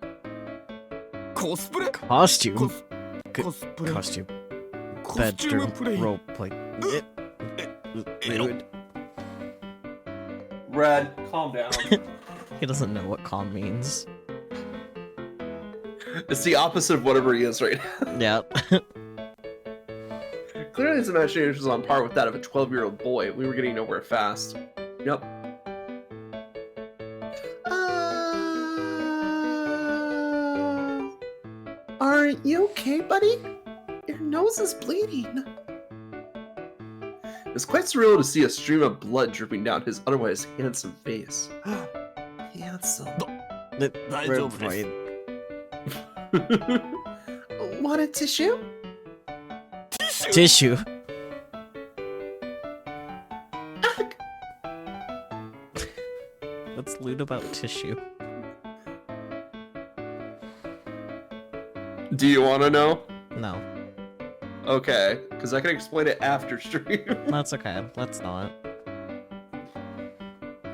コスプレ Costume? コス Good コスプレ costume. コスチューム Bedroom プレイ roleplay. Ew. Red, calm down. He doesn't know what calm means. It's the opposite of whatever he is right now. Yeah. Clearly his imagination was on par with that of a 12-year-old boy. We were getting nowhere fast. Yep. Are you okay, buddy? Your nose is bleeding. It was quite surreal to see a stream of blood dripping down his otherwise handsome face. Handsome. The 大丈夫 red です void. Want a tissue? Tissue. What's lewd about tissue? Do you want to know? No. Okay, because I can explain it after stream. That's okay. Let's not.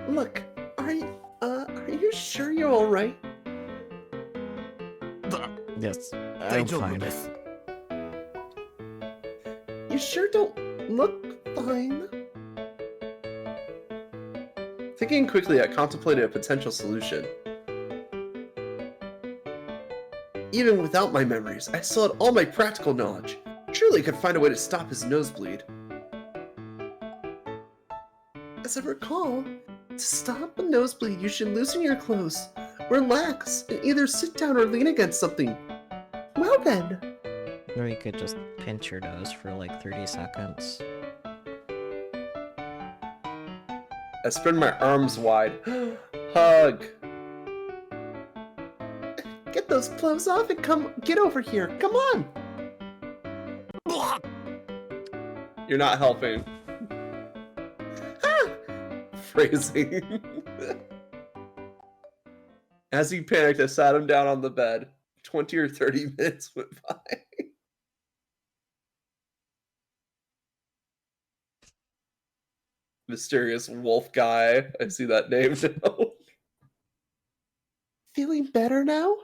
Look, are you sure you're all right? Yes. 大 I'm 丈夫 fine. です You sure don't look fine. Thinking quickly, I contemplated a potential solution. Even without my memories, I still had all my practical knowledge. Surely I could find a way to stop his nosebleed. As I recall, to stop a nosebleed, you should loosen your clothes, relax, and either sit down or lean against something. Well then. Or you could just pinch your nose for like 30 seconds. I spread my arms wide. Hug. Get those clothes off and get over here. Come on. You're not helping. Ah! Phrasing. As he panicked, I sat him down on the bed. 20 or 30 minutes went by. mysterious wolf guy. I see that name now. Feeling better now?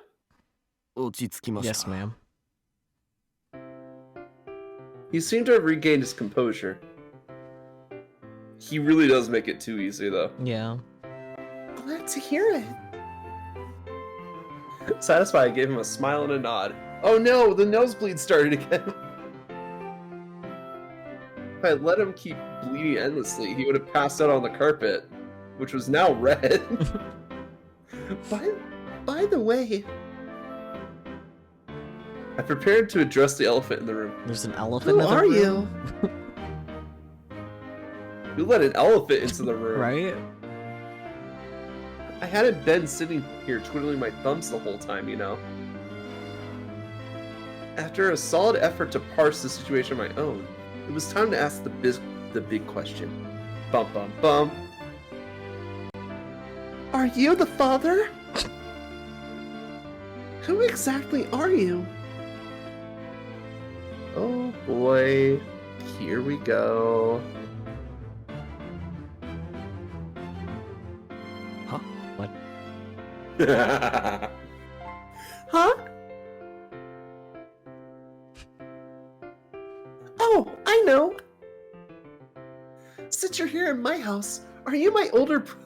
落ち着きました。 Yes, ma'am. He seemed to have regained his composure. He really does make it too easy, though. Yeah. Glad to hear it. Satisfied, I gave him a smile and a nod. Oh no, the nosebleed started again. If I had let him keep bleeding endlessly, he would have passed out on the carpet, which was now red. By the way, I prepared to address the elephant in the room. There's an elephant in the Who are room. you? Who let an elephant into the room? Right? I hadn't been sitting here twiddling my thumbs the whole time, you know. After a solid effort to parse the situation on my own, it was time to ask the big question. Bum bum bum. Are you the father? Who exactly are you? Oh boy, here we go. Huh? What? Huh? Oh, I know. Since you're here in my house, are you my older brother?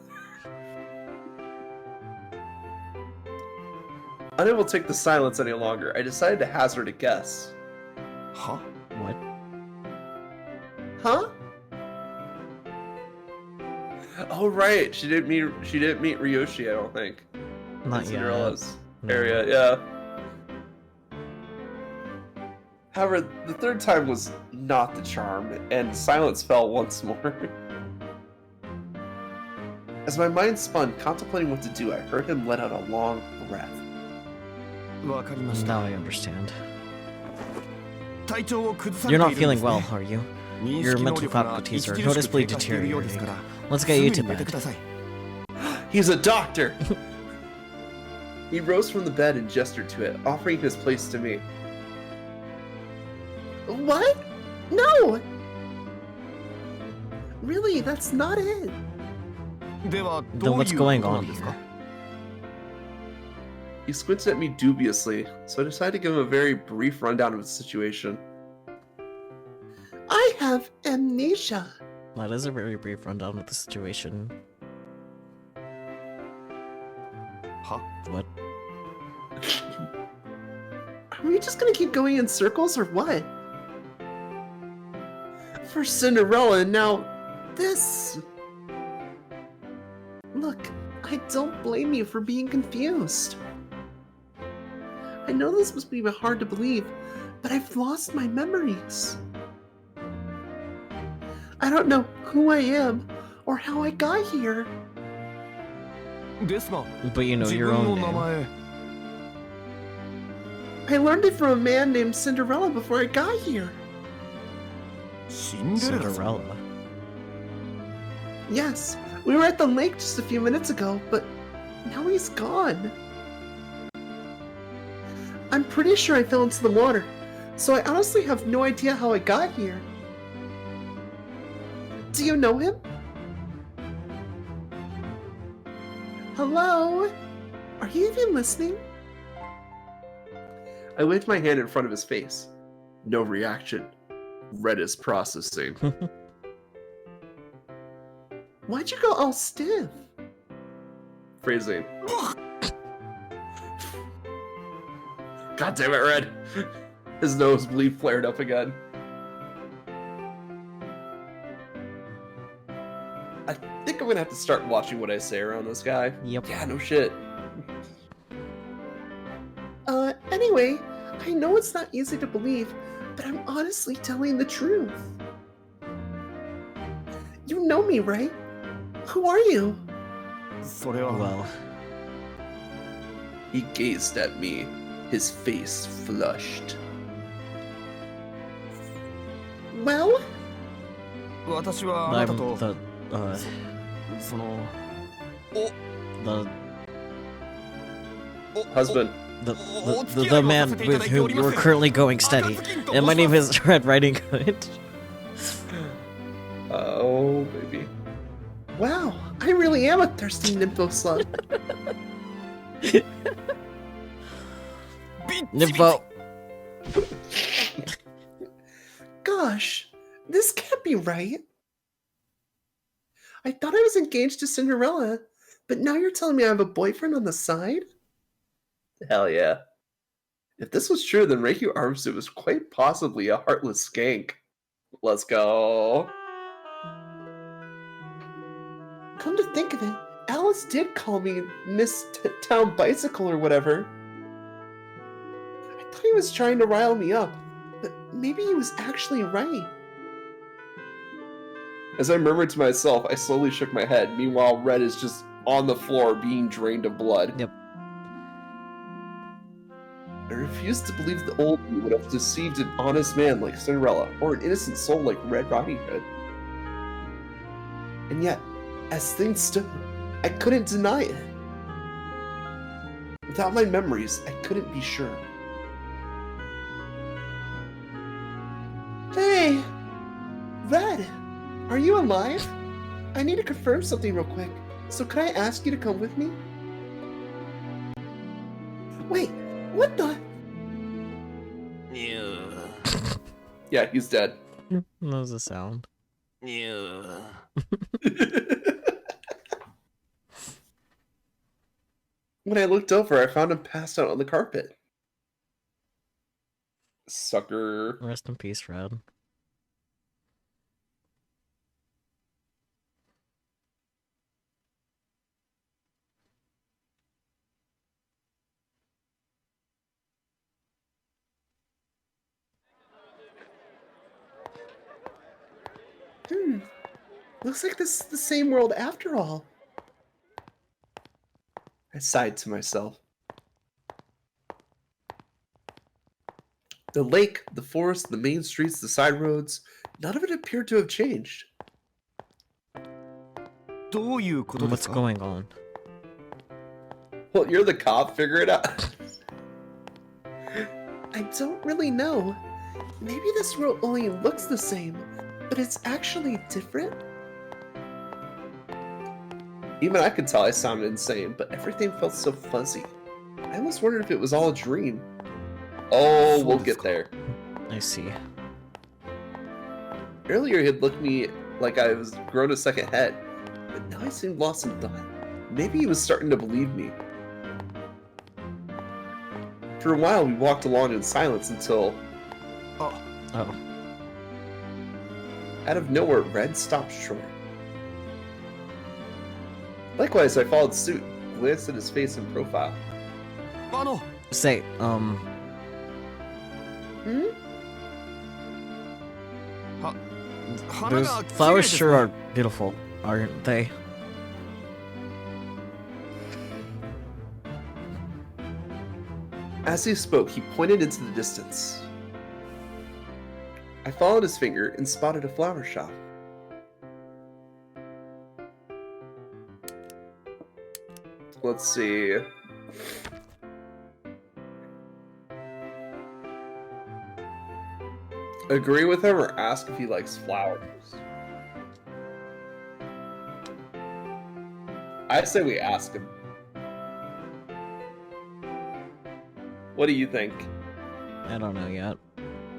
Unable to take the silence any longer, I decided to hazard a guess. は What? Huh? Oh right, she didn't meet Ryoshi, I don't think. Not In yet. Cinderella's No. area, yeah. However, the third time was not the charm, and silence fell once more. As my mind spun, contemplating what to do, I heard him let out a long breath. わかりまし Now た。 I understand. 体調を崩さ You're れて not いるん feeling です well, ね。 are you? 認 Your 識能 mental 力が faculties are 著しく noticeably 低下しているようですから deteriorating. Let's get you す to ぐに寝て bed. ください。 He's a doctor! He rose from the bed and gestured to it, offering his place to me. What? No! Really, that's not it. では Then どう what's いうこ going とな on んですか here? He squinted at me dubiously, so I decided to give him a very brief rundown of the situation. I have amnesia. That is a very brief rundown of the situation. は What? Are we just gonna keep going in circles or what? First Cinderella and now this. Look, I don't blame you for being confused. I know this must be hard to believe, but I've lost my memories. I don't know who I am or how I got here. ですが But you know 自 your 分の own 名 name. 前 I learned it from a man named Cinderella before I got here. シンデレラさん Cinderella. Yes, we were at the lake just a few minutes ago, but now he's gone. I'm pretty sure I fell into the water, so I honestly have no idea how I got here. Do you know him? Hello? Are you even listening? I waved my hand in front of his face. No reaction. Red is processing. Why'd you go all stiff? Phrasing. God damn it, Red! His nosebleed flared up again. I think I'm gonna have to start watching what I say around this guy. Yep. Yeah, no shit. Anyway, I know it's not easy to believe, but I'm honestly telling the truth. You know me, right? Who are you? それは Well, He gazed at me, his face flushed. Well, 私はあなた I'm と the, その the, husband. the man with whom you are currently going steady. And my name is Red Riding Hood. Oh, baby. Wow, I really am a thirsty nympho slut. Nympho! Gosh, this can't be right. I thought I was engaged to Cinderella, but now you're telling me I have a boyfriend on the side? Hell yeah. If this was true, then Reiki Arisuu was quite possibly a heartless skank. Let's go. Come to think of it, Alice did call me Miss Town Bicycle or whatever. I thought he was trying to rile me up, but maybe he was actually right. As I murmured to myself, I slowly shook my head. Meanwhile, Red is just on the floor being drained of blood. Yep. I refused to believe the old me would have deceived an honest man like Cinderella, or an innocent soul like Red Riding Hood. And yet, as things stood, I couldn't deny it. Without my memories, I couldn't be sure. Hey! Red! Are you alive? I need to confirm something real quick, so could I ask you to come with me? Wait, what the? Yeah, he's dead. That was a sound. When I looked over, I found him passed out on the carpet. Sucker. Rest in peace, Red. Looks like this is the same world after all. I sighed to myself. The lake, the forest, the main streets, the side roads, none of it appeared to have changed. What's going on? Well, you're the cop, figure it out. I don't really know. Maybe this world only looks the same, but it's actually different. Even I could tell I sounded insane, but everything felt so fuzzy. I almost wondered if it was all a dream. Oh, we'll get there. I see. Earlier he had looked at me like I was grown a second head, but now he seemed lost in thought. Maybe he was starting to believe me. For a while we walked along in silence until... Oh. Out of nowhere, Red stopped short. Likewise, I followed suit, glanced at his face and profile. Say, those flowers sure are beautiful, aren't they? As he spoke, he pointed into the distance. I followed his finger and spotted a flower shop. Let's see. Agree with him or ask if he likes flowers? I say we ask him. What do you think? I don't know yet.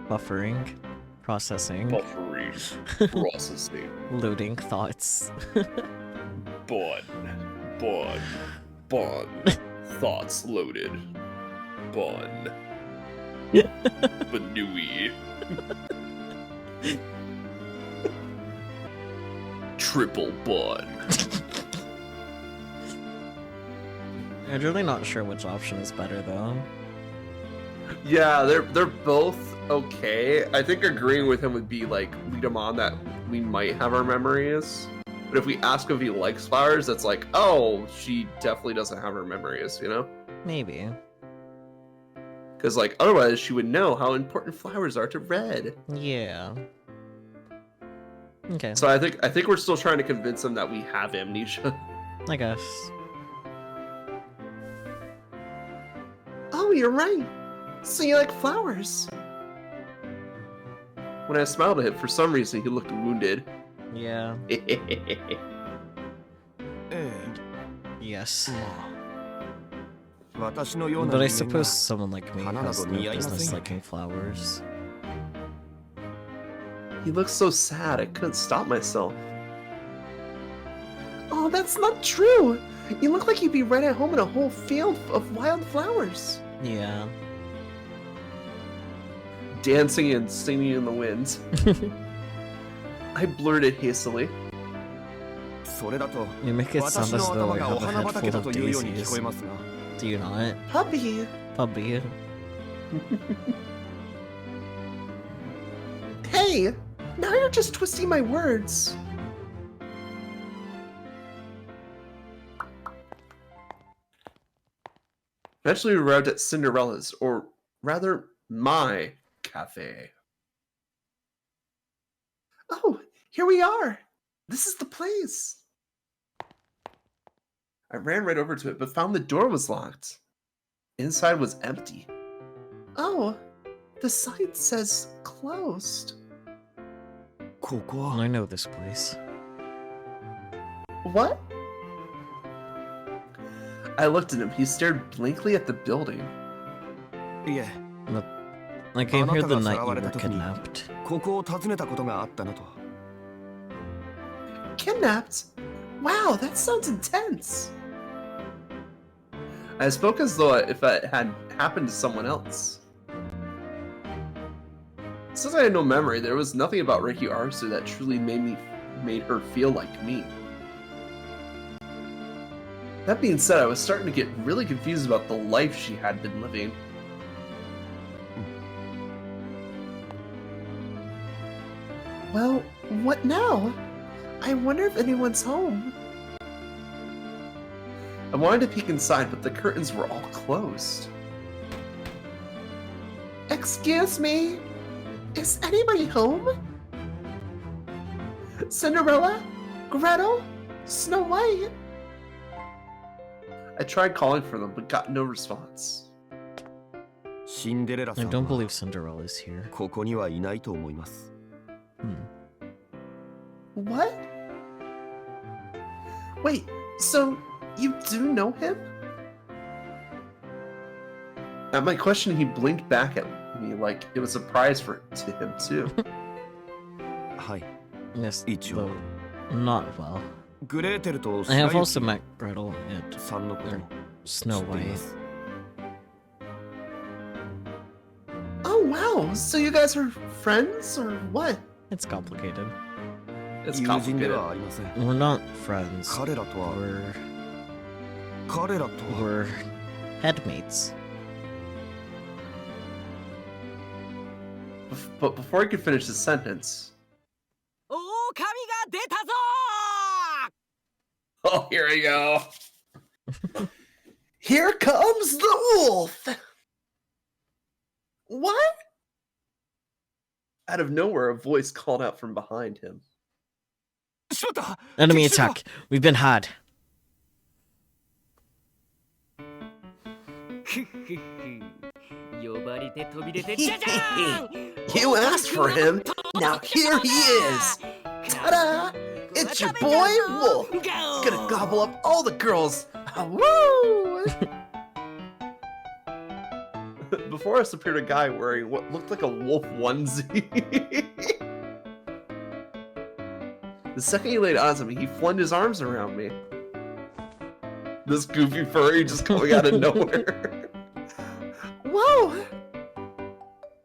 Buffering. Processing. Buffering. Processing. Loading thoughts. Bun. Thoughts loaded. Bun. Banui. Triple bun. I'm really not sure which option is better though. Yeah, they're both okay. I think agreeing with him would be like lead him on that we might have our memories. But if we ask if he likes flowers, that's like, oh, she definitely doesn't have her memories, you know? Maybe. Because like otherwise she would know how important flowers are to Red. Yeah. Okay. So I think we're still trying to convince him that we have amnesia. I guess. Oh, you're right. So you like flowers? When I smiled at him, for some reason he looked wounded. Yeah. え Yes. え、まあ私のような But I 人間が suppose someone like me 花な has ど no 似合いま business せんよ liking flowers. He looks so sad, I couldn't stop myself. Oh, that's not true! You look like you'd be right at home in a whole field of wild flowers. Yeah. Dancing and singing in the wind. I blurted hastily. それだと You make it sound 私 as の though 頭 I が have お a 花 head 畑 full だ of というように聞 daisies. こえますが Do you not? Puppy! Puppy. Hey! Now you're just twisting my words. Eventually, we arrived at Cinderella's, or rather, my cafe. Oh, here we are! This is the place! I ran right over to it, but found the door was locked. Inside was empty. Oh, the sign says closed. ここは I know this place. What? I looked at him. He stared blankly at the building. いえ I came here the あなたが night さ you らわれ were た時に kidnapped. ここを訪ねたことがあったのと Kidnapped? Wow, that sounds intense. I spoke as though if it had happened to someone else. Since I had no memory, there was nothing about Reiki Arisu that truly made her feel like me. That being said, I was starting to get really confused about the life she had been living. Well, what now? I wonder if anyone's home. I wanted to peek inside, but the curtains were all closed. Excuse me? Is anybody home? Cinderella? Gretel? Snow White? I tried calling for them, but got no response. シンデレラ I さん don't は believe Cinderella's here. ここにはいないと思います What? Wait, so you do know him? At my question, he blinked back at me like it was a surprise to him too. はい Yes, Ichigo. though not well. グレーテルと I have 白 also 雪 met Gretel and さんのことも Snow 知っていま White. す Oh wow, so you guys are friends or what? It's complicated. It's 友人で complicated. はありません We're not friends. 彼らとは We're 彼らとは we're headmates. But before I could finish the sentence, 狼が出たぞ oh, here we go. Here comes the wolf. What? Out of nowhere, a voice called out from behind him. しまった Enemy 敵だ attack. We've been had. 呼ばれて飛び出てじゃじゃーん You asked for him. Now here he is. Ta-da! It's your boy Wolf. Gonna gobble up all the girls. Ah, woo! Before us appeared a guy wearing what looked like a wolf onesie. The second he laid eyes on me, he flung his arms around me. This goofy furry just coming out of nowhere. Whoa!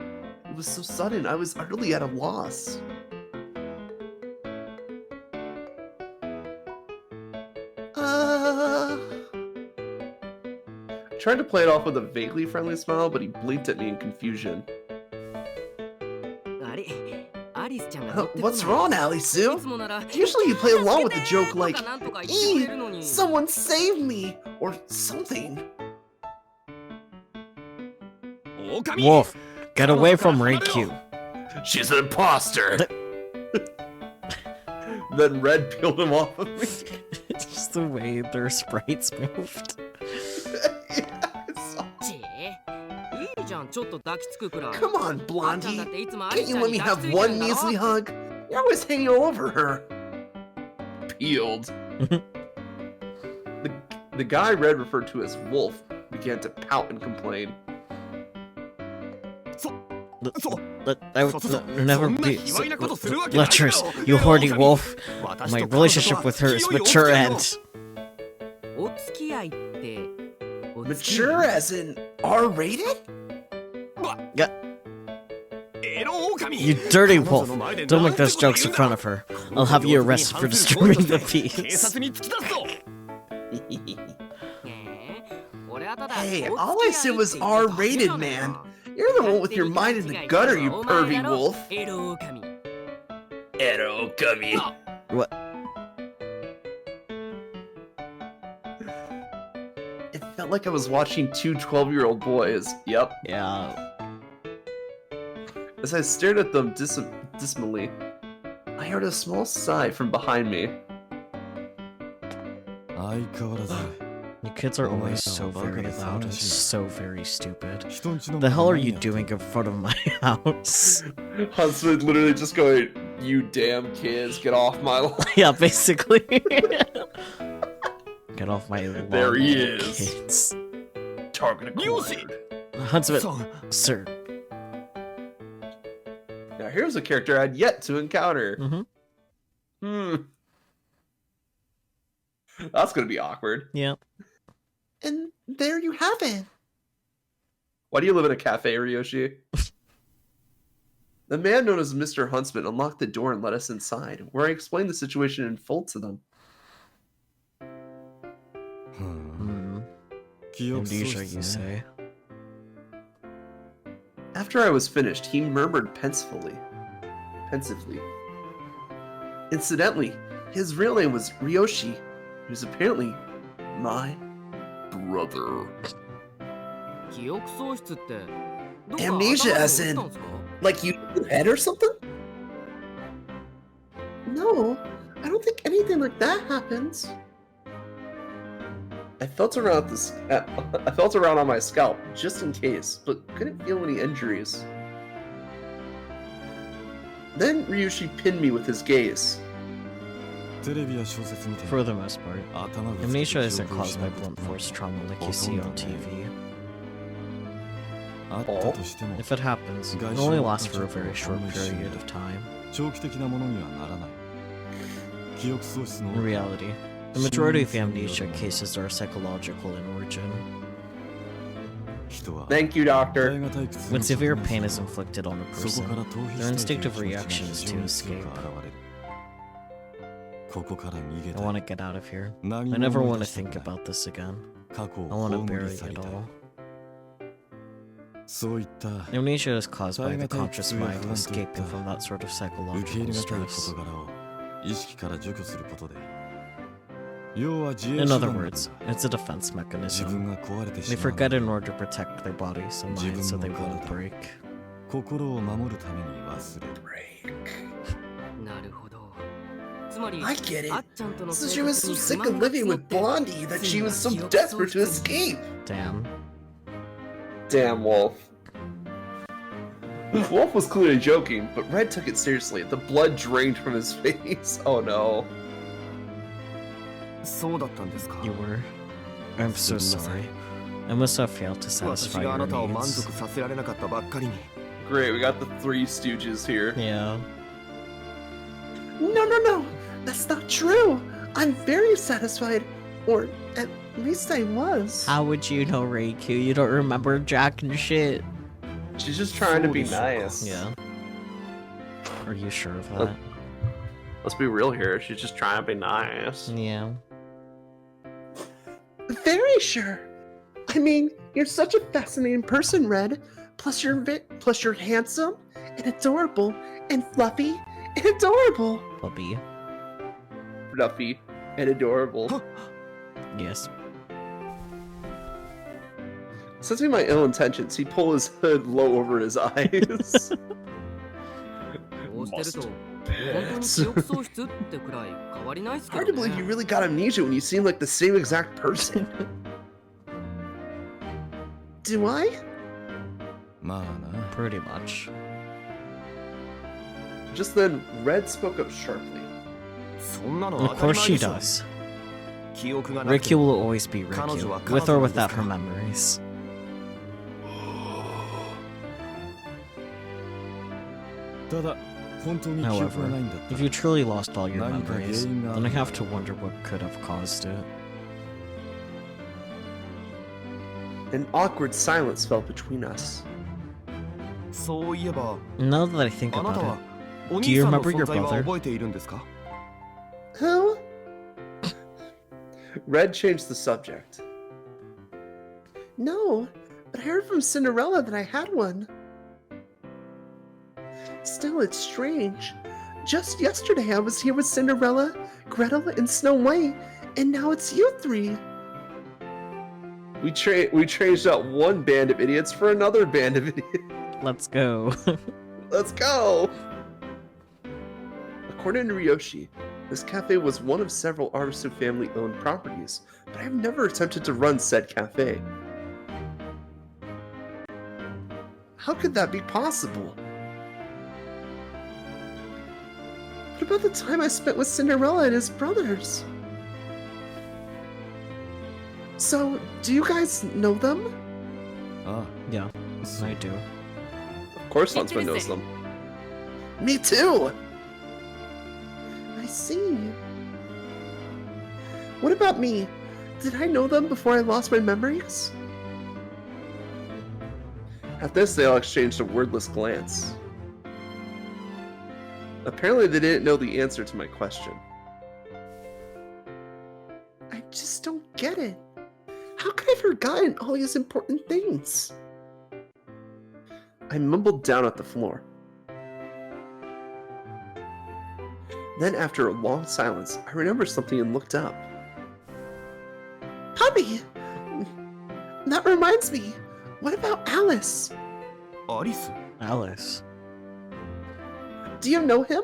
It was so sudden, I was utterly at a loss. I tried to play it off with a vaguely friendly smile, but he blinked at me in confusion. あれアリスちゃんが乗ってこない What's wrong, Arisuu? いつもなら Usually you play along with the joke like, なんとか言ってくれ "Ee, るのに someone save me!" or something. 狼 Wolf, get away from Riku. She's an imposter! Then Red peeled him off of me. It's just the way their sprites moved. Yeah, I saw- ちいいじゃんちょっと抱きつくくらい Come on, あんちゃんだ Blondie. っていつもアリ Can't スち you ゃん let に me 抱 have きついてる one んだろ measly hug? You're always hanging all over her. Peeled. The guy Red referred to as Wolf began to pout and complain. I would never be lecherous, you horny wolf. My relationship with her is mature and... お付き合いってお付き Mature as in R-rated? You dirty wolf. Don't make those jokes in front of her. I'll have you arrested for disturbing the peace. Hey, all I said was R-rated, man. You're the one with your mind in the gutter, you pervy wolf. Ero kami. What? It felt like I was watching two 12-year-old boys. Yep. Yeah. As I stared at them dismally, I heard a small sigh from behind me. You kids are always so very loud and so very stupid. The hell are you doing in front of my house? Huntsman literally just going, "You damn kids, get off my lawn." Yeah, basically. Get off my lawn, There he is. kids. Target acquired. Huntsman, sir. Now here's a character I'd yet to encounter. Mm-hmm. That's gonna be awkward. Yep. And there you have it. Why do you live in a cafe, Ryoshi? The man known as Mr. Huntsman unlocked the door and let us inside, where I explained the situation in full to them. Amnesia, you say? After I was finished, he murmured pensively. Incidentally, his real name was Ryoshi. He was apparently my brother. 記憶喪失ってどっか Amnesia 頭 as に in 打ったんすか like you in the head or something? No, I don't think anything like that happens. I felt around on my scalp just in case, but couldn't feel any injuries. Then Ryushi pinned me with his gaze. For the most part, amnesia isn't caused by blunt force trauma like you see on TV. If it happens, it only lasts for a very short period of time. In reality, the majority of amnesia cases are psychological in origin. Thank you, doctor. When severe pain is inflicted on a person, their instinctive reaction is to escape. I want to get out of here. I never want to think about this again. I want to bury it all. Amnesia is caused by the conscious mind escaping from that sort of psychological stress. In other words, it's a defense mechanism. They forget in order to protect their bodies and minds so they won't break. なるほどつまり I get it. あっちゃんとの So 生 she was 活 so に sick 不 of 満が living 募 with って Blondie that she was so desperate to escape. Damn. Damn, Wolf. Wolf was clearly joking, but Red took it seriously. The blood drained from his face. Oh no. そうだったんですか。 You were. I'm so sorry. I must have failed to 私 satisfy があ your なたを満 needs. 足させられなかったばっかりに。 Great, we got the Three Stooges here. Yeah. No. That's not true. I'm very satisfied. Or at least I was. How would you know, Reikyu? You don't remember Jack and shit. She's just trying to be nice. Yeah. Are you sure of that? Let's be real here. She's just trying to be nice. Yeah. Very sure. I mean, you're such a fascinating person, Red. Plus you're handsome and adorable and fluffy and adorable. Puppy. Fluffy and adorable. Yes. Sensing my ill intentions, he pulled his hood low over his eyes. こうしてると本当に記憶喪失ってくらい変わりないっすけ Hard ど to believe ね you really got amnesia when you seem like the same exact person. Do I? まあな。 Pretty much. Just then, Red spoke up sharply. そんなの Of 当たり course 前 she でしょ。 does. 記憶がなくて Ricky will always be Ricky, 彼女は with 彼 or 女なんです without から her memories. ただ本当に記憶がないんだった If ら you truly lost all your 何か原 memories, 因があ then る I have to wonder what could have caused it. An awkward silence fell between us. そういえば Now that I think あなた about は it, お Do 兄 you さんの remember 存 your 在は brother? 覚えているんですか Who? Red changed the subject. No, but I heard from Cinderella that I had one. Still, it's strange. Just yesterday I was here with Cinderella, Gretel, and Snow White, and now it's you three. We changed out one band of idiots for another band of idiots. let's go. Let's go! According to Ryoshi, this cafe was one of several Arisuu family-owned properties, but I've never attempted to run said cafe. How could that be possible? What about the time I spent with Cinderella and his brothers? So, do you guys know them? あ Yeah, あ I do. Of course Huntsman knows them. Me too! I see. What about me? Did I know them before I lost my memories? At this, they all exchanged a wordless glance. Apparently, they didn't know the answer to my question. I just don't get it. How could I have forgotten all these important things? I mumbled down at the floor. Then, after a long silence, I remembered something and looked up. Puppy! That reminds me. What about Alice? アリス Alice. Do you know him?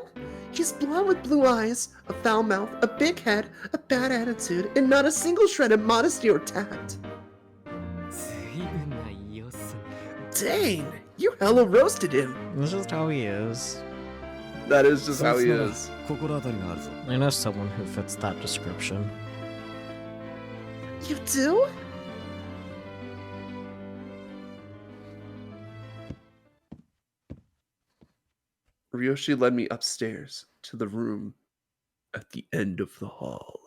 He's blonde with blue eyes, a foul mouth, a big head, a bad attitude, and not a single shred of modesty or tact. 随分な様子。 Dang! You hella roasted him! This is how he is. That is just そい how つ he なら is. 心当たりがあるぞ I know someone who fits that description. You do? Ryoshi led me upstairs to the room at the end of the hall.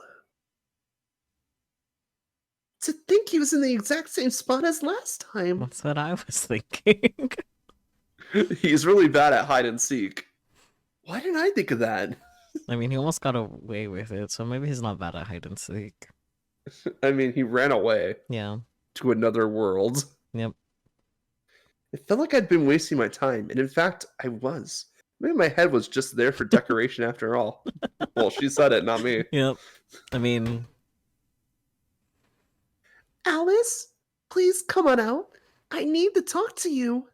To think he was in the exact same spot as last time. That's what I was thinking. He's really bad at hide and seek. Why didn't I think of that? I mean, he almost got away with it, so maybe he's not bad at hide and seek. I mean, he ran away Yeah. to another world. Yep. It felt like I'd been wasting my time, and in fact, I was. Maybe my head was just there for decoration after all. Well, she said it, not me. Yep. I mean, Alice, please come on out. I need to talk to you.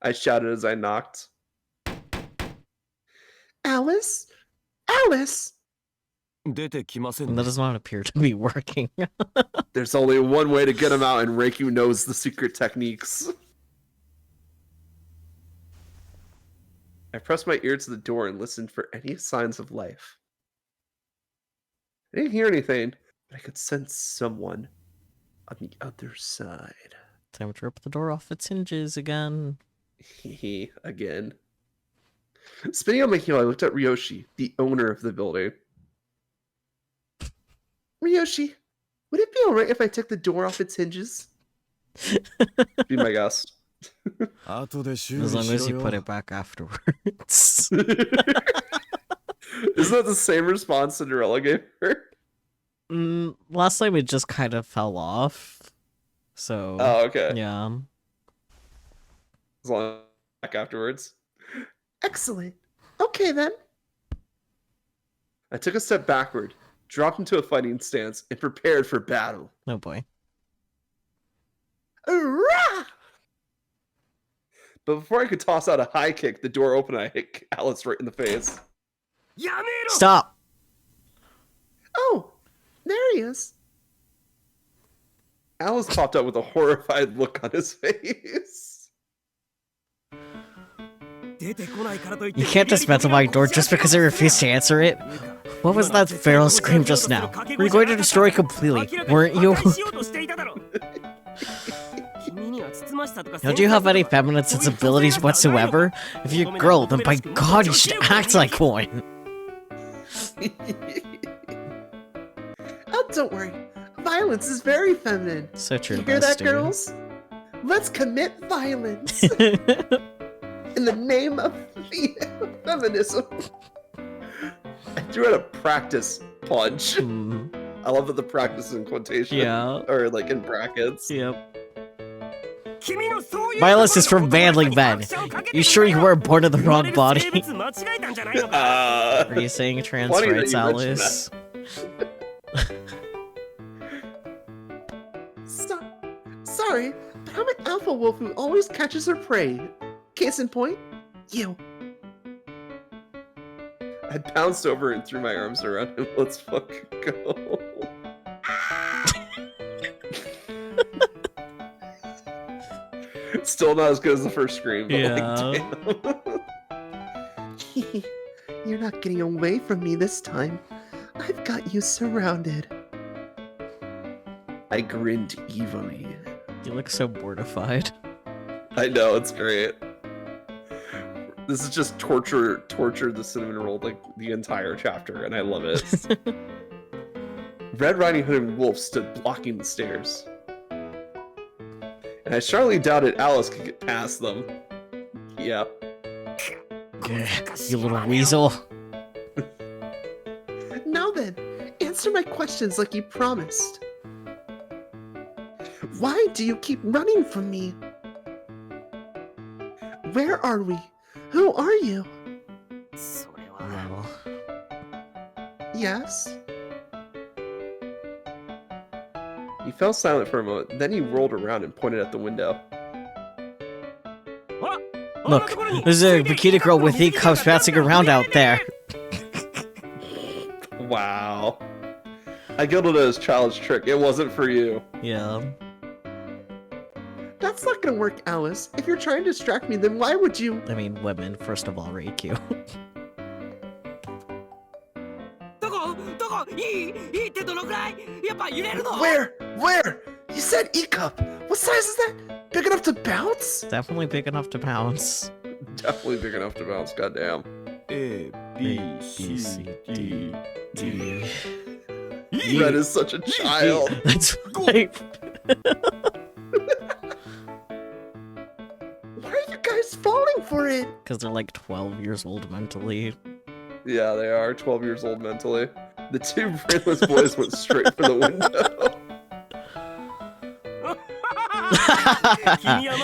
I shouted as I knocked. Alice? Alice! 出てきません that ね does not appear to be working. There's only one way to get him out, and Reiku knows the secret techniques. I pressed my ear to the door and listened for any signs of life. I didn't hear anything, but I could sense someone on the other side. Time to rip the door off its hinges again. Hehe, again. Spinning on my heel, I looked at Ryoshi, the owner of the building. Ryoshi, would it be alright if I took the door off its hinges? Be my guest. 後で修理 As long し as ろ you put よ it back afterwards. Isn't that the same response Cinderella gave her? Last time it just kind of fell off. So, Oh, okay. yeah. As long as back afterwards. Excellent. Okay, then. I took a step backward, dropped into a fighting stance, and prepared for battle. Oh boy. Hurrah! But before I could toss out a high kick, the door opened and I hit Alice right in the face. やめろ Stop! Oh, there he is. Alice popped up with a horrified look on his face. You can't dismantle my door just because I refuse to answer it. What was that feral scream just now? Were you going to destroy it completely, weren't you? Don't you have any feminine sensibilities whatsoever? If you're a girl, then by God, you should act like one. Oh, don't worry. Violence is very feminine. So true, You hear that, bestie. girls? Let's commit violence in the name of feminism. I threw out a practice punch. I love that the practice is in quotation. Yeah. Or like in brackets. Yep. Violence is for manly men. You sure you weren't born in the wrong body? Are you saying trans funny that rights, you mentioned Alice? Sorry, but I'm an alpha wolf who always catches her prey. Case in point, you. I bounced over and threw my arms around him. Let's fucking go. Still not as good as the first scream, but like, damn. You're not getting away from me this time. I've got you surrounded. I grinned evilly. You look so mortified. I know, it's great. This is just torture the cinnamon roll like the entire chapter, and I love it. Red Riding Hood and Wolf stood blocking the stairs. And I strongly doubted Alice could get past them. Yeah. You little weasel. Now then, answer my questions like you promised. Why do you keep running from me? Where are we? Who are you? Well, Yes? He fell silent for a moment, then he rolled around and pointed at the window. look, there's a bikini girl with E-cups bouncing around out there. Wow. I gilded it as child's trick. It wasn't for you. Yeah. That's not gonna work, Alice. If you're trying to distract me, then why would you? I mean, women, first of all, Reikyu. Where? Where? You said E-cup. What size is that? Big enough to bounce? Definitely big enough to bounce. Definitely big enough to bounce, goddamn. A, B, C, D, D. Red is such a child. That's right. Why are you guys falling for it? Because they're like 12 years old mentally. Yeah, they are 12 years old mentally. The two brainless boys went straight for the window.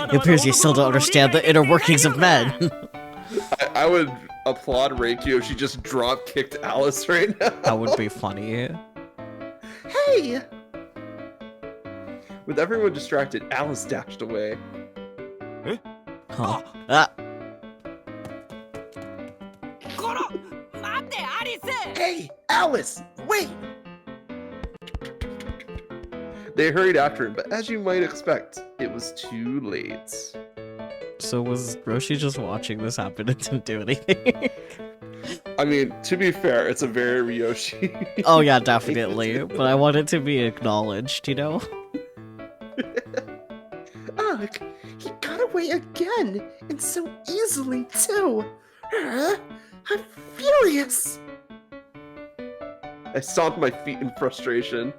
It appears you still don't understand the inner workings of men. I would applaud Reikyu if she just drop kicked Alice right now. That would be funny. Hey! With everyone distracted, Alice dashed away. Huh. Ah. Hey, Alice! Wait! They hurried after him, but as you might expect, it was too late. So was Roshi just watching this happen and didn't do anything? I mean, to be fair, it's a very Ryoshi. Oh yeah, definitely. But I want it to be acknowledged, you know? Ugh, he got away again, and so easily too. I'm furious. I stomped my feet in frustration.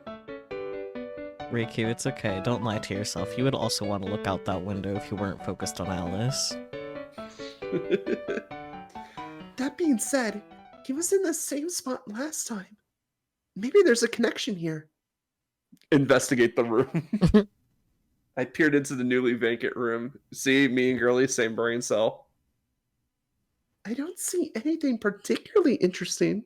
Reikyu, it's okay. Don't lie to yourself. You would also want to look out that window if you weren't focused on Alice. That being said, he was in the same spot last time. Maybe there's a connection here. Investigate the room. I peered into the newly vacant room. See, me and Girly, same brain cell. I don't see anything particularly interesting.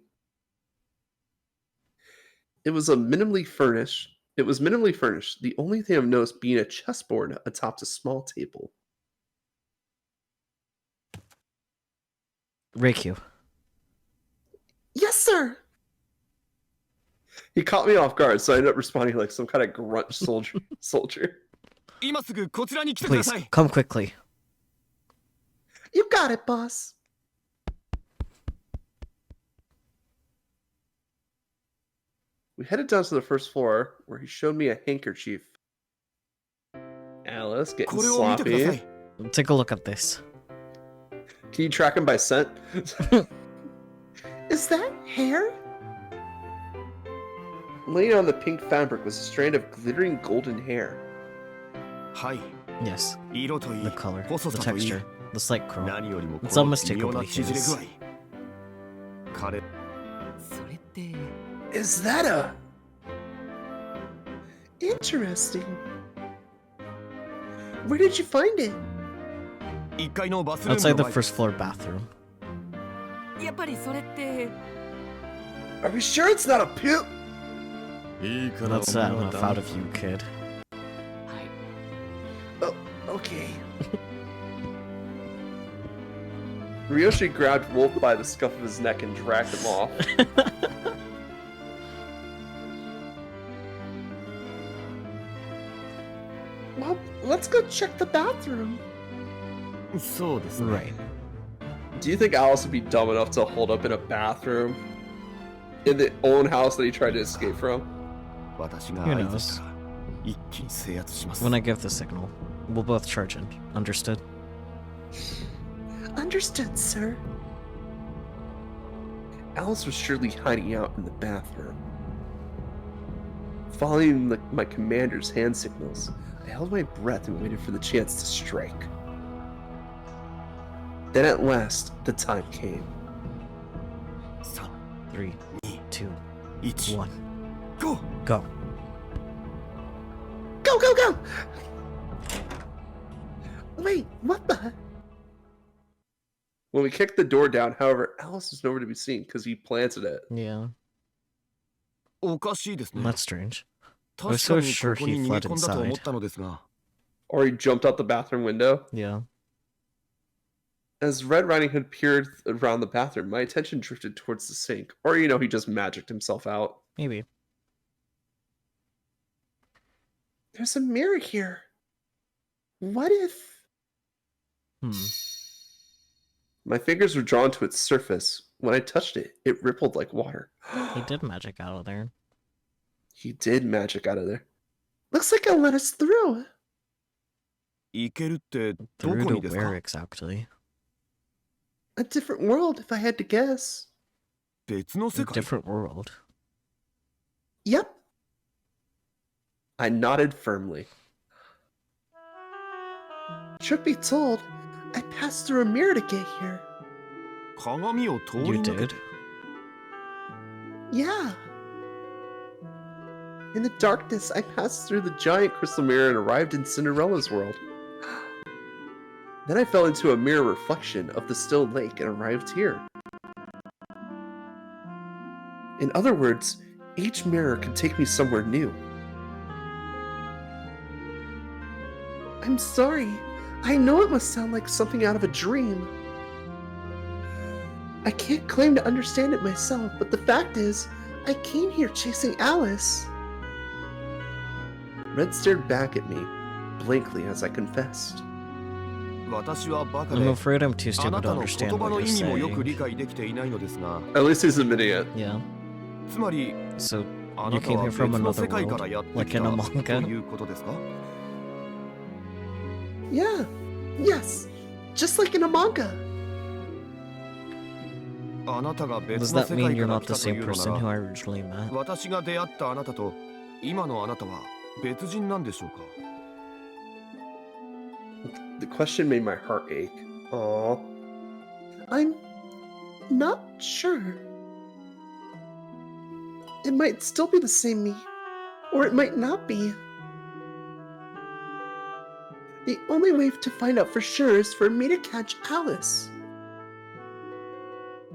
It was minimally furnished. The only thing I've noticed being a chessboard atop a small table. Reikyu. Yes, sir. He caught me off guard, so I ended up responding like some kind of grunt soldier. Soldier. Please, come quickly. You got it, boss. We headed down to the first floor, where he showed me a handkerchief. Alice getting これを見てくださ sloppy. い Take a look at this. Can you track him by scent? Is that hair? Laying on the pink fabric was a strand of glittering golden hair. はい Yes, 色といい the color, 細 the さといい texture, the slight curl. 何よりもこ It's の微妙 unmistakably な縮れ his. 具合彼それって Is that a... Interesting. Where did you find it? 1階のバスルーム Outside の the 前 first floor bathroom. やっぱりそれって Are we sure it's not a pimp? いいから That's お前は enough 黙 out of you, kid. はい Oh, okay. Ryoshi grabbed Wolf by the scuff of his neck and dragged him off. Well, let's go check the bathroom. そうですね Right. Do you think Alice would be dumb enough to hold up in a bathroom in the own house that he tried to escape from? 私が Who 合図した knows? ら一気に制圧します When I give the signal, we'll both charge in. Understood? Understood, sir. Alice was surely hiding out in the bathroom. Following my commander's hand signals, I held my breath and waited for the chance to strike. Then at last, the time came. 3 3, 2, 1 1. GO! Go. Go, go, go! Wait, what the? When we kicked the door down, however, Alice was nowhere to be seen because he planted it. Yeah, おかしいですね that's strange. I 確 was か so に sure ここに he 逃げ fled 込んだと思っ inside. たのですが Or he jumped out the bathroom window. Yeah. As Red Riding Hood peered around the bathroom, my attention drifted towards the sink. Or, he just magicked himself out. Maybe. There's a mirror here. What if... My fingers were drawn to its surface. When I touched it, it rippled like water. He did magic out of there. He did magic out of there. Looks like it'll let us through. 行けるってど Through こ to にです where か exactly? A different world, if I had to guess. 別の世 A 界 different world. Yep. I nodded firmly. Truth be told, I passed through a mirror to get here. 鏡を通り You 抜け did? て Yeah. In the darkness, I passed through the giant crystal mirror and arrived in Cinderella's world. Then I fell into a mirror reflection of the still lake and arrived here. In other words, each mirror could take me somewhere new. I'm sorry. I know it must sound like something out of a dream. I can't claim to understand it myself, but the fact is, I came here chasing Alice. Red stared back at me, blankly as I confessed. 私はバカ I'm で afraid I'm too あ stupid な to たの言 understand 葉 what の you're 意味もよく理 saying. 解できていないのですが At least he's admitting it. Yeah. つまり So あ you なた came は here 別 from の another 世界から world, やってき like た in a と manga. いうことですか Yeah, yes, just like in a manga. あなたが Does 別の that 世 mean 界 you're から not 来 the たとい same うの person who な I ら originally met? 私が出会ったあなたと今のあなたは別人なんでしょうか The question made my heart ache. Aww. I'm not sure. It might still be the same me, or it might not be. The only way to find out for sure is for me to catch Alice.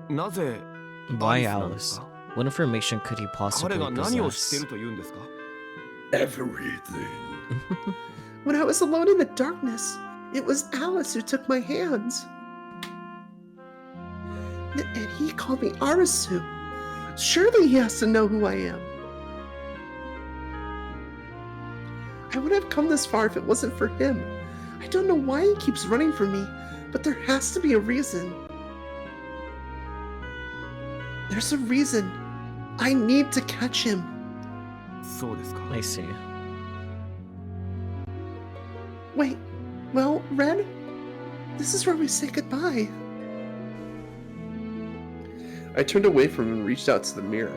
なぜ Why アリスなんです Alice? か What information could he 彼 possibly が何を知って possess? るというんですか Everything. When I was alone in the darkness, it was Alice who took my hands. And he called me Arisuu. Surely he has to know who I am. I wouldn't have come this far if it wasn't for him. I don't know why he keeps running from me, But there has to be a reason. There's a reason. I need to catch him. そうですか。 I see. Wait, well, Red, this is where we say goodbye. I turned away from him and reached out to the mirror.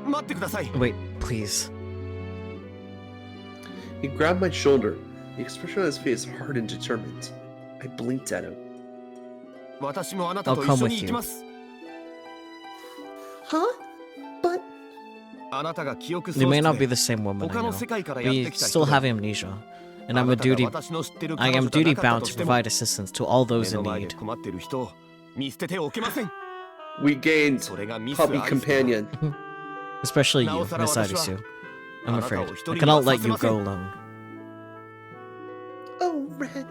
待ってください。 Wait, please. He grabbed my shoulder. The expression on his face hard and determined. I blinked at him. 私もあなたと I'll 一 come 緒 with に行 you. きます。 Huh? But あなたが記憶喪 You may 失 not be で the same woman I 他の know. 世界から But やっ you てきた still 人 have で amnesia. And あ I'm な a たが duty 私の知ってる I 彼 am 女じゃな duty かった bound と to しても provide assistance to all 目 those の in 前で need. 困っている人を見捨てておけません。 we gained それがミス puppy アリスだ。 companion. Especially you, Now, Sarah, Miss 私は Arisu. I'm あなたを afraid. 一人 I に cannot は let させ you ません。 go alone. Oh, Red.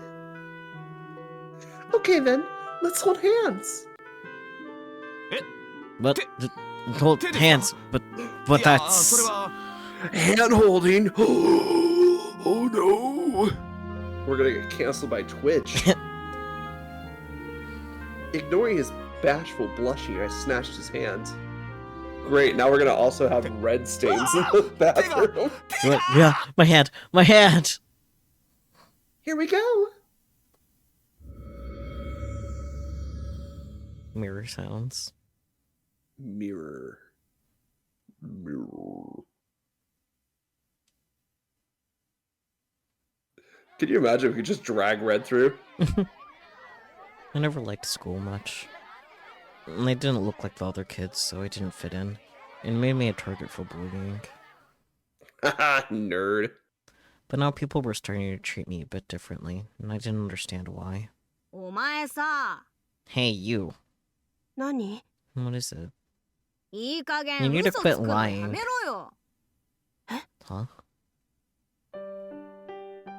Okay then, let's hold hands. But Te- hold te- hands, but いやそれ that's は Hand holding. Oh no. We're gonna get canceled by Twitch. Ignoring his bashful blushing, I snatched his hand. Great, now we're gonna also have red stains in the bathroom. what? Yeah, my hand, my hand. Here we go. Mirror sounds. Mirror. Mirror. Can you imagine if we could just drag Red through? I never liked school much. And they didn't look like the other kids, so I didn't fit in. It made me a target for bullying. Haha, nerd. But now people were starting to treat me a bit differently, and I didn't understand why. お前さ、 Hey, you. 何？ What is it? いい加 You 減 need to 嘘つ quit くの lying. やめろよ。 Huh?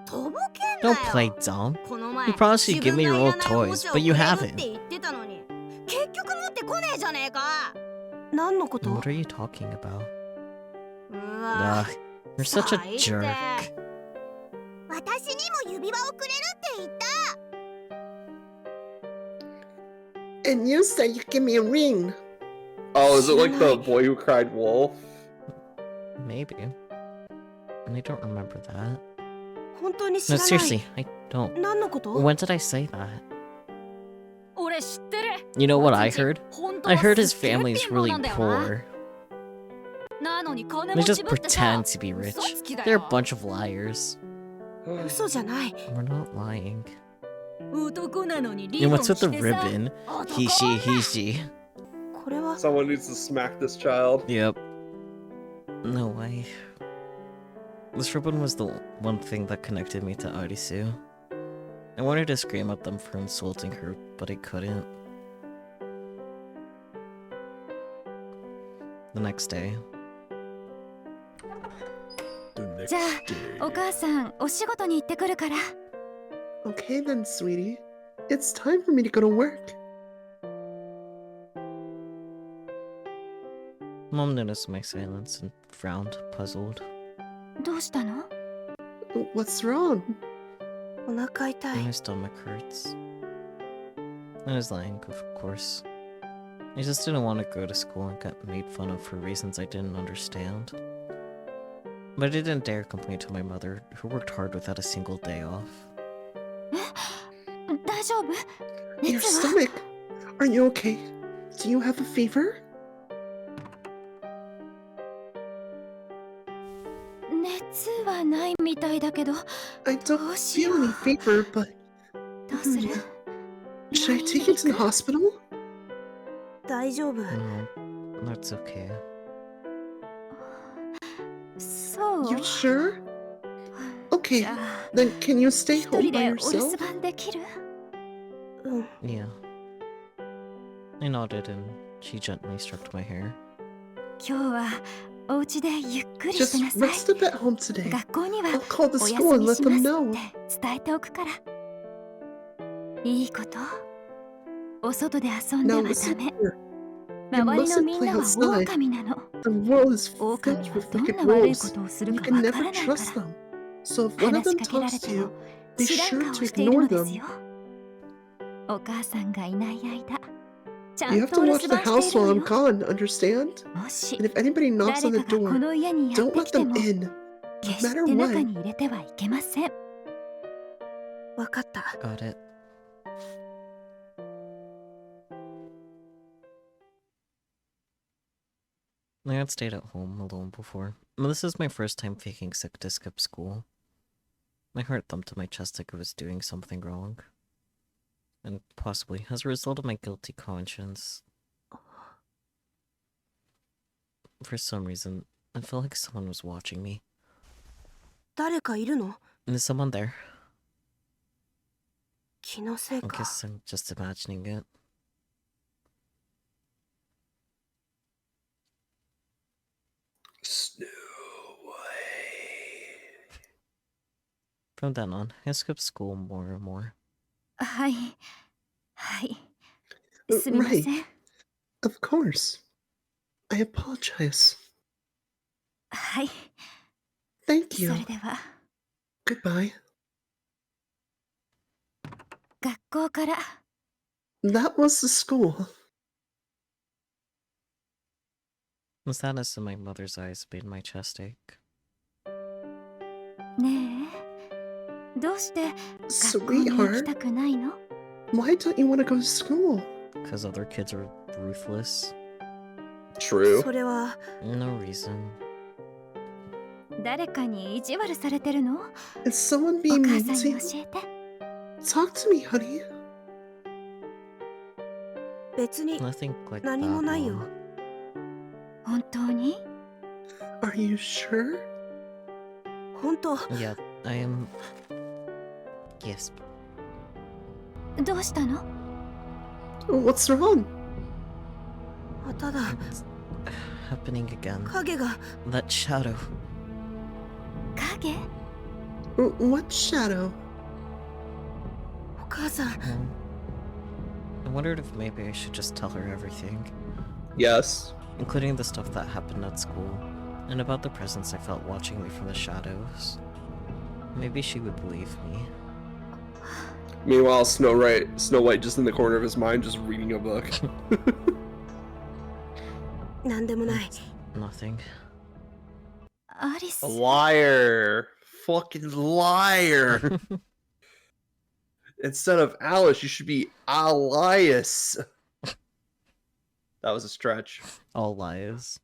とぼけんなよ。 Don't play dumb. この前 You promised you'd give me your 自分 old がいらないおも toys, ちゃを but you くれる haven't. って言ってたのに、結局持ってこねえじゃねえか。何のこと？ What are you talking about? うわ、 Ugh, you're such a 最低。 jerk. 私にも指輪をくれるって言った。And you said you give me a ring. Oh, is it like the boy who cried wolf? Maybe. I don't remember that. 本当に知 No, らない。 seriously, I don't. 何のこと？ When did I say that? 俺知ってる。 You know what I heard? 本当 I は heard す his っげえ family's 貧乏 really なんだよな。 poor. なのに金 They 持 just ちぶってさ pretend to be rich. 嘘つきだ They're a よ。 bunch of liars. 嘘じゃない。 We're not lying. 男なのにリ And ボン what's し with て the さ。 ribbon? 男 He, she. これは Someone needs to smack this child. Yep. No way. This ribbon was the one thing that connected me to Arisuu. I wanted to scream at them for insulting her, but I couldn't. The next day. じゃあお母さんお仕事に行ってくるから。 Okay then, sweetie. It's time for me to go to work. Mom noticed my silence and frowned, puzzled. どうしたの？ What's wrong? お腹痛 My い。 stomach hurts. I was lying, of course. I just didn't want to go to school and get made fun of for reasons I didn't understand. But I didn't dare complain to my mother, who worked hard without a single day off. 大丈夫？ Your 熱は？ stomach. Are you okay? Do you have a fever? 熱はないみたいだけど、 I don't どうし feel よう。 any fever, but どうする？ should I take you to the hospital? 大丈夫。 No, that's okay. そう。 You sure? Okay, じゃあ then can you stay 一 home 人 by でお留 yourself? 守番できる？うん。 Yeah. I nodded and she gently stroked my hair. 今日はお家でゆっくりし Just なさい。 rest up at home today. 学校には I'll call the お school 休 and み let し them ます know. って伝えておくから。いいこと。お外で遊んで Now はダ listen メ。 here. 周りの mustn't みんな play は outside. 狼なの。 The world is 狼 filled は with どん wicked な悪いこ wolves. とをする You か can わ never からないか trust ら。 them. So if one of 話し them かけられ talks て to you, も be 知らん sure 顔 to している ignore のです them. よ。お母さんがいない間ちゃ You ん have と to お留 watch 守 the 番して house いる while の I'm よ。 gone, understand? もし And if anybody knocks on 誰 the かがこ door, の家にやっ don't て let きて them も in, no 決し matter て中 what. に入れてはいけません。わかった。 Got it. I had stayed at home alone before. This is my first time faking sick to skip school. My heart thumped in my chest like I was doing something wrong. And possibly as a result of my guilty conscience. For some reason, I felt like someone was watching me. 誰かいるの？ There's someone there. 気のせい I か。 guess I'm just imagining it. Snow White. From then on, I skipped school more and more. はいはい、すみません。 Right, of course. I apologize. はい、 Thank そ you. れでは Goodbye. 学校から That was the school. The sadness in my mother's eyes made my chest ache. ねえ、どうして学校に行き Sweetheart, たくないの？ why don't you want to go to school? Because other kids are ruthless. True. それは No reason. 誰かに意地悪されてるの？ Is someone お being 母 mean さん to に you? 教えて。 Talk to me, honey. 別に Nothing like that, 何もないよ。 Mom. 本当に？ Are you sure? 本当。 Yeah, I am... Yes. どうしたの？ What's wrong? ただ It's happening again. 影が That shadow. 影？ What shadow? お母さん I wondered if maybe I should just tell her everything, Yes. including the stuff that happened at school, and about the presence I felt watching me from the shadows. Maybe she would believe me. Meanwhile, Snow White just in the corner of his mind, just reading a book. なんでもない。 Nothing. アリス。 liar. Fucking liar. Instead of Alice, you should be Elias. That was a stretch. All lies.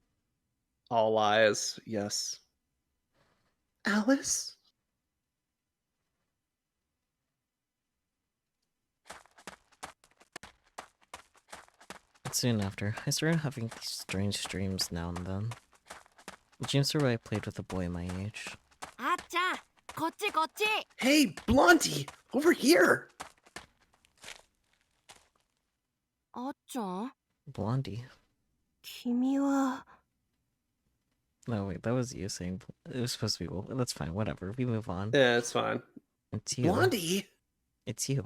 All lies, yes. Alice? Soon after, I started having these strange dreams now and then. The dreams were where I played with a boy my age. あっちゃん、こっちこっち。 Hey, Blondie! Over here! あっちゃん Blondie. 君は No, wait, that was you saying... It was supposed to be... Well, that's fine, whatever. We move on. Yeah, it's fine. It's you. Blondie? It's you.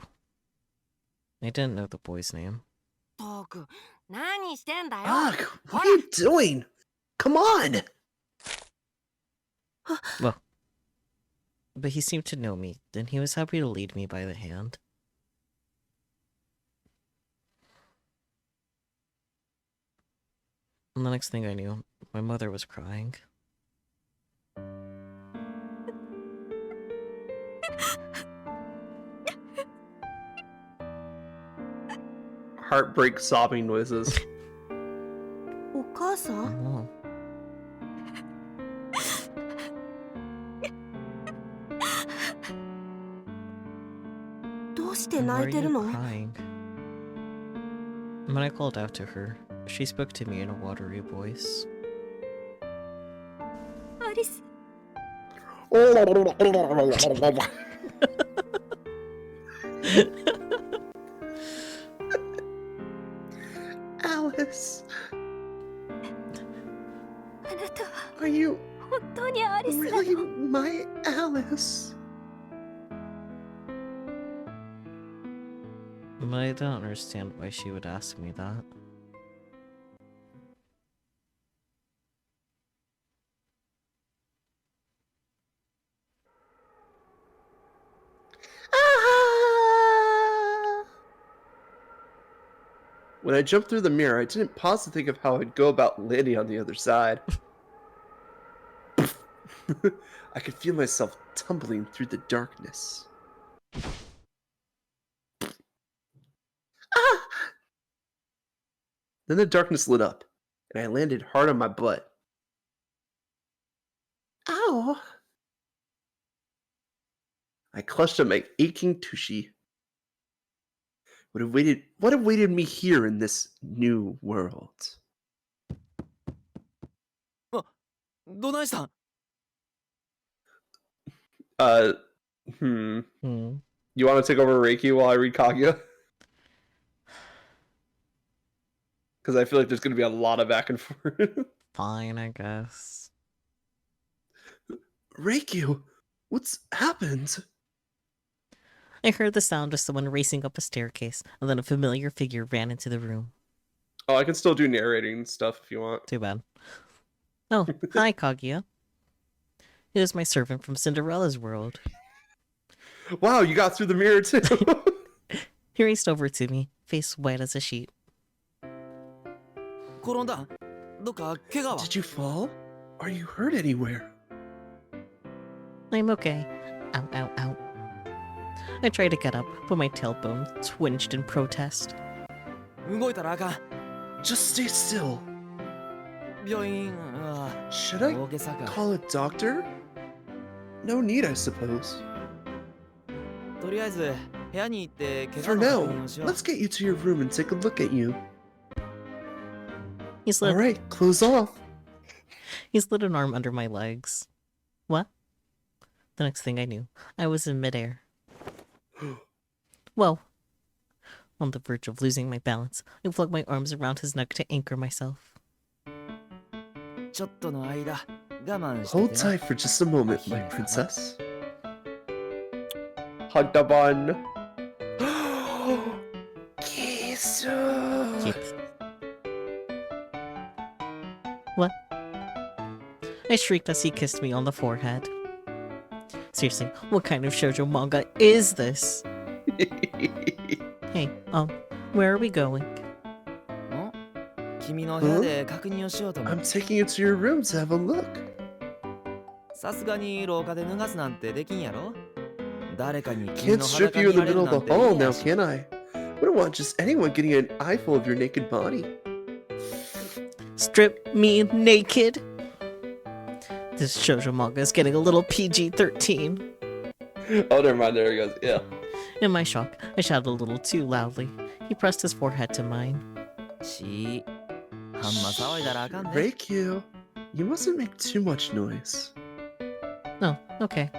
I didn't know the boy's name. トーク、何してんだよ。 Ugh, what are you doing? Come on! Well, but he seemed to know me, and he was happy to lead me by the hand. And the next thing I knew, my mother was crying. Heartbreak sobbing noises. お母さん Oh, どうして why 泣 are いてる you の crying? When I called out to her, she spoke to me in a watery voice. アリス。 Alice, あなたは are you 本当にアリスな really の？ my Alice? But I don't understand why she would ask me that. Ah! When I jumped through the mirror, I didn't pause to think of how I'd go about landing on the other side. I could feel myself tumbling through the darkness. Ah! Then the darkness lit up, and I landed hard on my butt. Ow! I clutched at my aching tushy. What awaited me here in this new world? どないしたん Hmm. You want to take over Reiki while I read Kaguya? Because I feel like there's going to be a lot of back and forth. Fine, I guess. Reiki, what's happened? I heard the sound of someone racing up a staircase, and then a familiar figure ran into the room. Oh, I can still do narrating stuff if you want. Too bad. Oh, hi, Kaguya. It is my servant from Cinderella's world. Wow, you got through the mirror too. He raced over to me, face white as a sheet. 転んだどっか怪我は Did you fall? Are you hurt anywhere? I'm okay. Ow, ow, ow. I tried to get up, but my tailbone twinged in protest. 動いたらあかん Just stay still. 病院 Should I 大げさか call a doctor? No need, I suppose. とりあえず部屋に行って怪 For 我の now, 確認をしよう let's get you to your room and take a look at you. He slid, Alright, close off. he slid an arm under my legs. What? The next thing I knew, I was in midair. Whoa. On the verge of losing my balance, I flung my arms around his neck to anchor myself. ちょっとの間我慢して Hold てな tight for just a moment, my princess. Hug the bun. Kisu. Keith. What? I shrieked as he kissed me on the forehead. Seriously, what kind of shoujo manga is this? Hey, where are we going? ん君の部屋で確認をしようと思う I'm taking you to your room to have a look. さすがに廊下で脱がすなんてできんやろ誰かに君 Can't の strip 裸 you 見 in ら the れる middle な of ん the て hall 嫌 now, やし can I? Wouldn't want just anyone getting an eyeful of your naked body. Strip me naked? This shoujo manga is getting a little PG-13. Oh, never mind. There he goes. Yeah. In my shock, I shouted a little too loudly. He pressed his forehead to mine. しあんま騒いだらあかんで Reiki, you mustn't make too much noise. Oh, okay.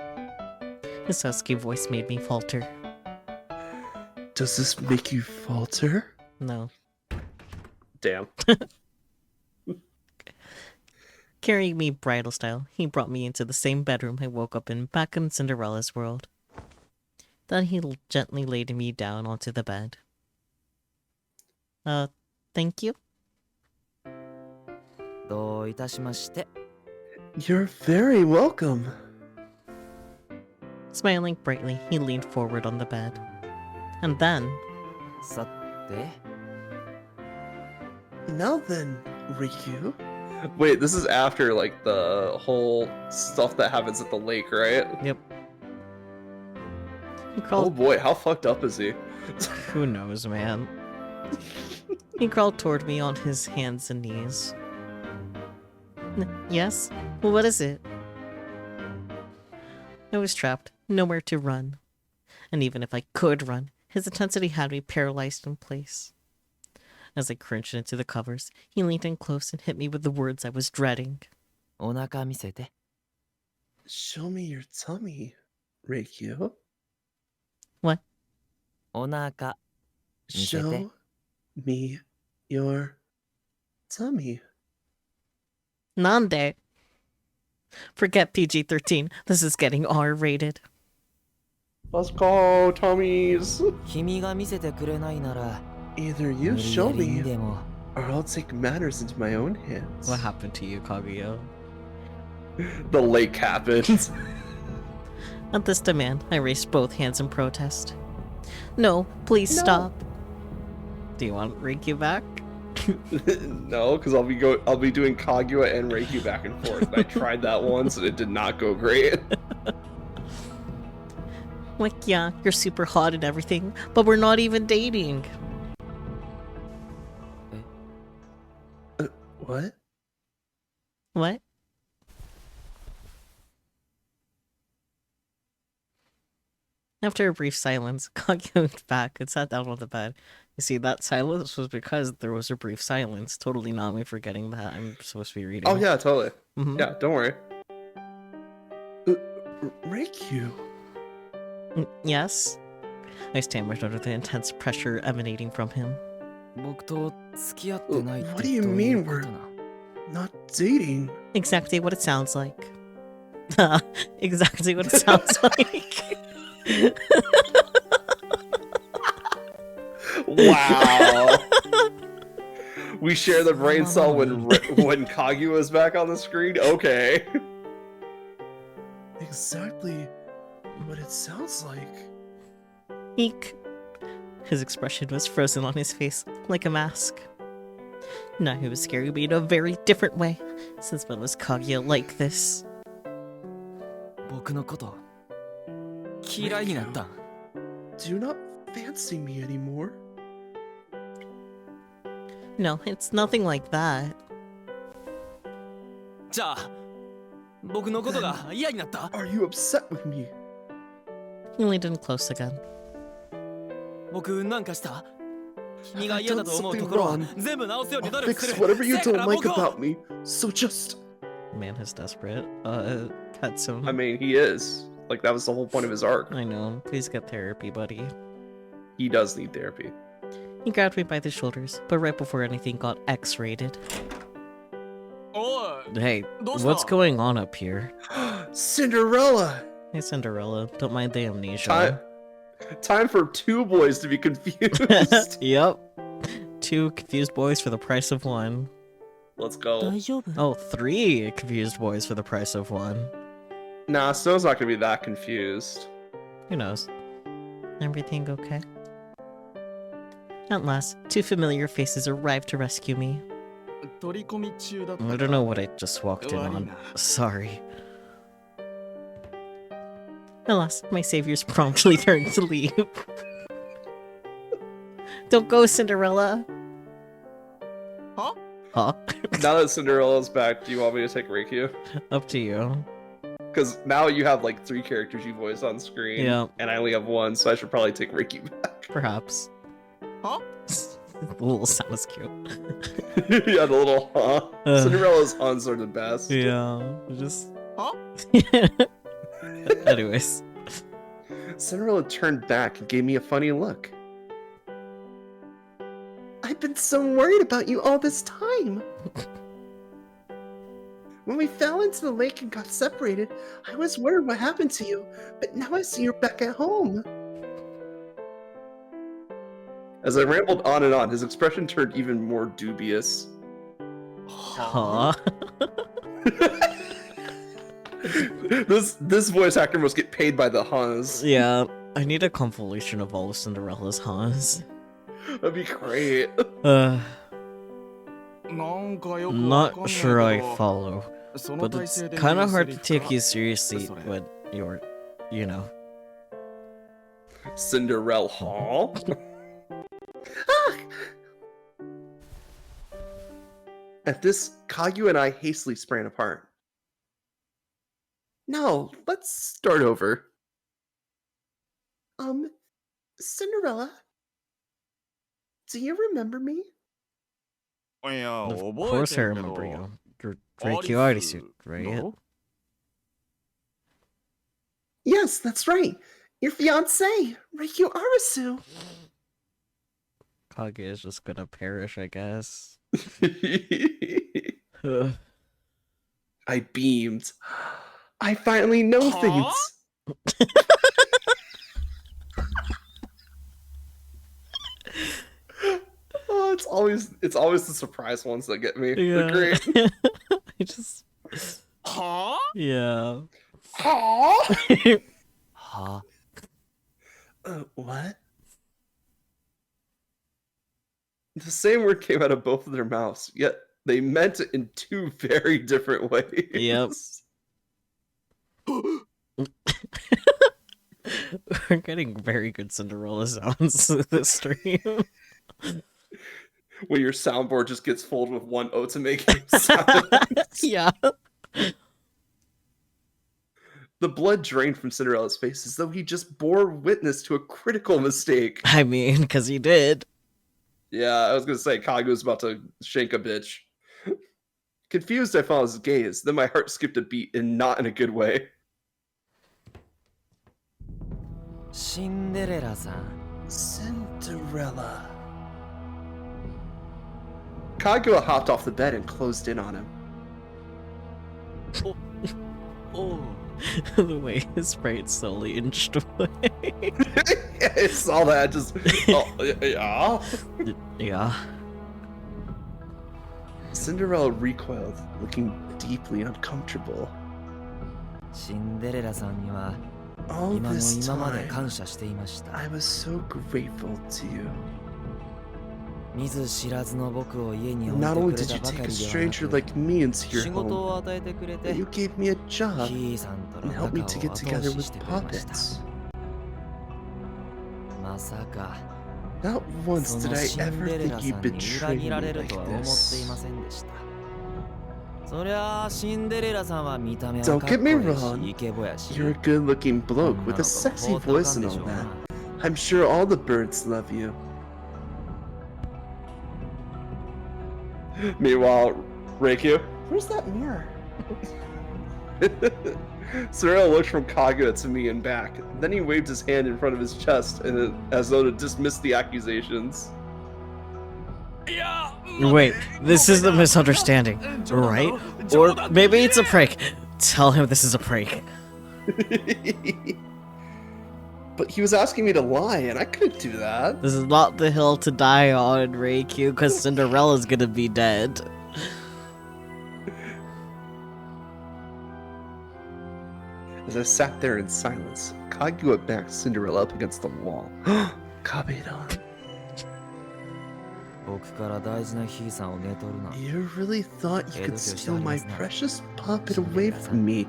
His husky voice made me falter. Does this make you falter? No. Damn. Carrying me bridal style, he brought me into the same bedroom I woke up in back in Cinderella's world. Then he gently laid me down onto the bed. Thank you? どういたしまして You're very welcome. Smiling brightly, he leaned forward on the bed. And then, さて Now then, Riku. Wait, this is after like the whole stuff that happens at the lake, right? yep. He Oh crawled. boy, how fucked up is he? Who knows, man? He crawled toward me on his hands and knees. Yes? Well, what is it? I was trapped, nowhere to run. And even if I could run, his intensity had me paralyzed in place. As I cringed into the covers, he leaned in close and hit me with the words I was dreading. お腹見せて Show me your tummy, Riku. What? お腹 Show me your tummy. Nande! Forget PG-13, this is getting R-rated. Let's go, tummies. 君が見せてくれないなら Either you 無理 show やりに me, でも or I'll take matters into my own hands. What happened to you, Kaguya? The lake happened. At this demand, I raised both hands in protest. No, please No. stop. Do you want Reiki back? No, because I'll be doing Kaguya and Reiki back and forth. And I tried that once and it did not go great. Like, yeah, you're super hot and everything, but we're not even dating. What? What? After a brief silence, Kaguya moved back and sat down on the bed. You see, that silence was because there was a brief silence. Totally not me forgetting that I'm supposed to be reading. Oh yeah, totally. Mhm. Yeah, don't worry. Reikyu. Yes? I stammered under the intense pressure emanating from him. 僕と付き合ってないって What do you どうい mean うことな Not dating. Exactly what it sounds like. Exactly what it sounds like. Wow. We share the brain cell when Kaguya is back on the screen? Okay. Exactly what it sounds like. Eek. His expression was frozen on his face, like a mask. Now he was scaring me in a very different way. Since when was Kaguya like this? 僕のこと嫌いになったん Do you not fancy me anymore? No, it's nothing like that. じゃあ僕のことが嫌になった Are you upset with me? He leaned in close again. 僕なんかした君が I've 嫌だ done と思う something ところは wrong. 全部直すように努 I'll 力す fix る whatever you せやから don't like 僕を about me. So just... Man is desperate. That's him. I mean, he is. Like, that was the whole point of his arc. I know. Please get therapy, buddy. He does need therapy. He grabbed me by the shoulders, but right before anything got X-rated. おい Hey, どうした what's going on up here? Cinderella! Hey, Cinderella, don't mind the amnesia. Time for two boys to be confused. Yep. Two confused boys for the price of one. Let's go. 大丈夫 Oh, three confused boys for the price of one. Nah, Snow's not gonna be that confused. Who knows? Everything okay? At last, two familiar faces arrived to rescue me. 取り込み中だった I don't know what I just walked in 悪い on. な Sorry. Alas, my saviors promptly turned to leave. Don't go, Cinderella! Huh? Huh? Now that Cinderella's back, do you want me to take Reikyu? Up to you. Because now you have like 3 characters you voiced on screen. Yeah. And I only have 1, so I should probably take Reikyu back. Perhaps. Huh? The little sound is cute. Yeah, the little huh. Cinderella's huns are the best. Yeah, just... Huh? Anyways. Cinderella turned back and gave me a funny look. I've been so worried about you all this time. When we fell into the lake and got separated, I was worried what happened to you, but now I see you're back at home. As I rambled on and on, his expression turned even more dubious. Huh? This voice actor must get paid by the Huns. Yeah, I need a compilation of all of Cinderella's Ha's. That'd be great. なんかよくわかん Not ない sure I けど follow, その but 体 it's 勢で kind 言 of うセ hard リ to フ take か you seriously Sorry. when you're, you know. Cinderella Hall? At this, Kagu and I hastily sprang apart. No, let's start over. Cinderella? Do you remember me? いや Of 覚 course え I てるけ remember ど you. You're アリ Reiki ス Arisu, right? だろ Yes, that's right. Your fiancé, Reikyu Arisu. Kage is just gonna perish, I guess. I beamed. I finally know Huh? things. Oh, it's always the surprise ones that get me. They're great. I just... は Yeah. Huh? は What? The same word came out of both of their mouths, yet they meant it in two very different ways. Yep. We're getting very good Cinderella sounds this stream. When your soundboard just gets filled with one O to make sound. Yeah. The blood drained from Cinderella's face as though he just bore witness to a critical mistake. I mean, because he did. Yeah, I was gonna say Kagu's about to shank a bitch. Confused, I followed his gaze. Then my heart skipped a beat, and not in a good way. シンデレラさん Cinderella. Kaguya hopped off the bed and closed in on him. Oh. The way his sprite slowly inched away. I saw that. Just yeah. Yeah. Cinderella recoiled, looking deeply uncomfortable. シンデレラさんには All 今の this 今まで time, 感謝していました I was so grateful to you. 見ず知らずの僕を家に置 Not い only て did くれ you たば take か a りで stranger はな like me into く your 仕事 home, を与えてくれ but て you gave me a job ヒーさんと and の helped me 仲 to を get 後 together 押し with してくれました puppets. まさか Not once そ did の I シン ever デレ think ラ you'd さんに裏 betray 切ら me れる like とは思ってい this. ませんでしたそりゃあシンデレラさんは見た目は Don't かっこ get me いい wrong. しイケボやし You're a good-looking bloke with 女の a 子 sexy も高 voice ん and でし all ょうな that. I'm sure all the birds love you. Meanwhile, Reikyu, where's that mirror? Cinderella looked from Kaguya to me and back. Then he waved his hand in front of his chest as though to dismiss the accusations. Wait, this is the misunderstanding, right? Or maybe it's a prank. Tell him this is a prank. But he was asking me to lie, and I couldn't do that. This is not the hill to die on, Reikyu, because Cinderella's gonna be dead. As I sat there in silence, Kaguya backed Cinderella up against the wall. Kabedan. 僕から大事なヒーさんを寝取るな You really thought you could steal my precious puppet away from me,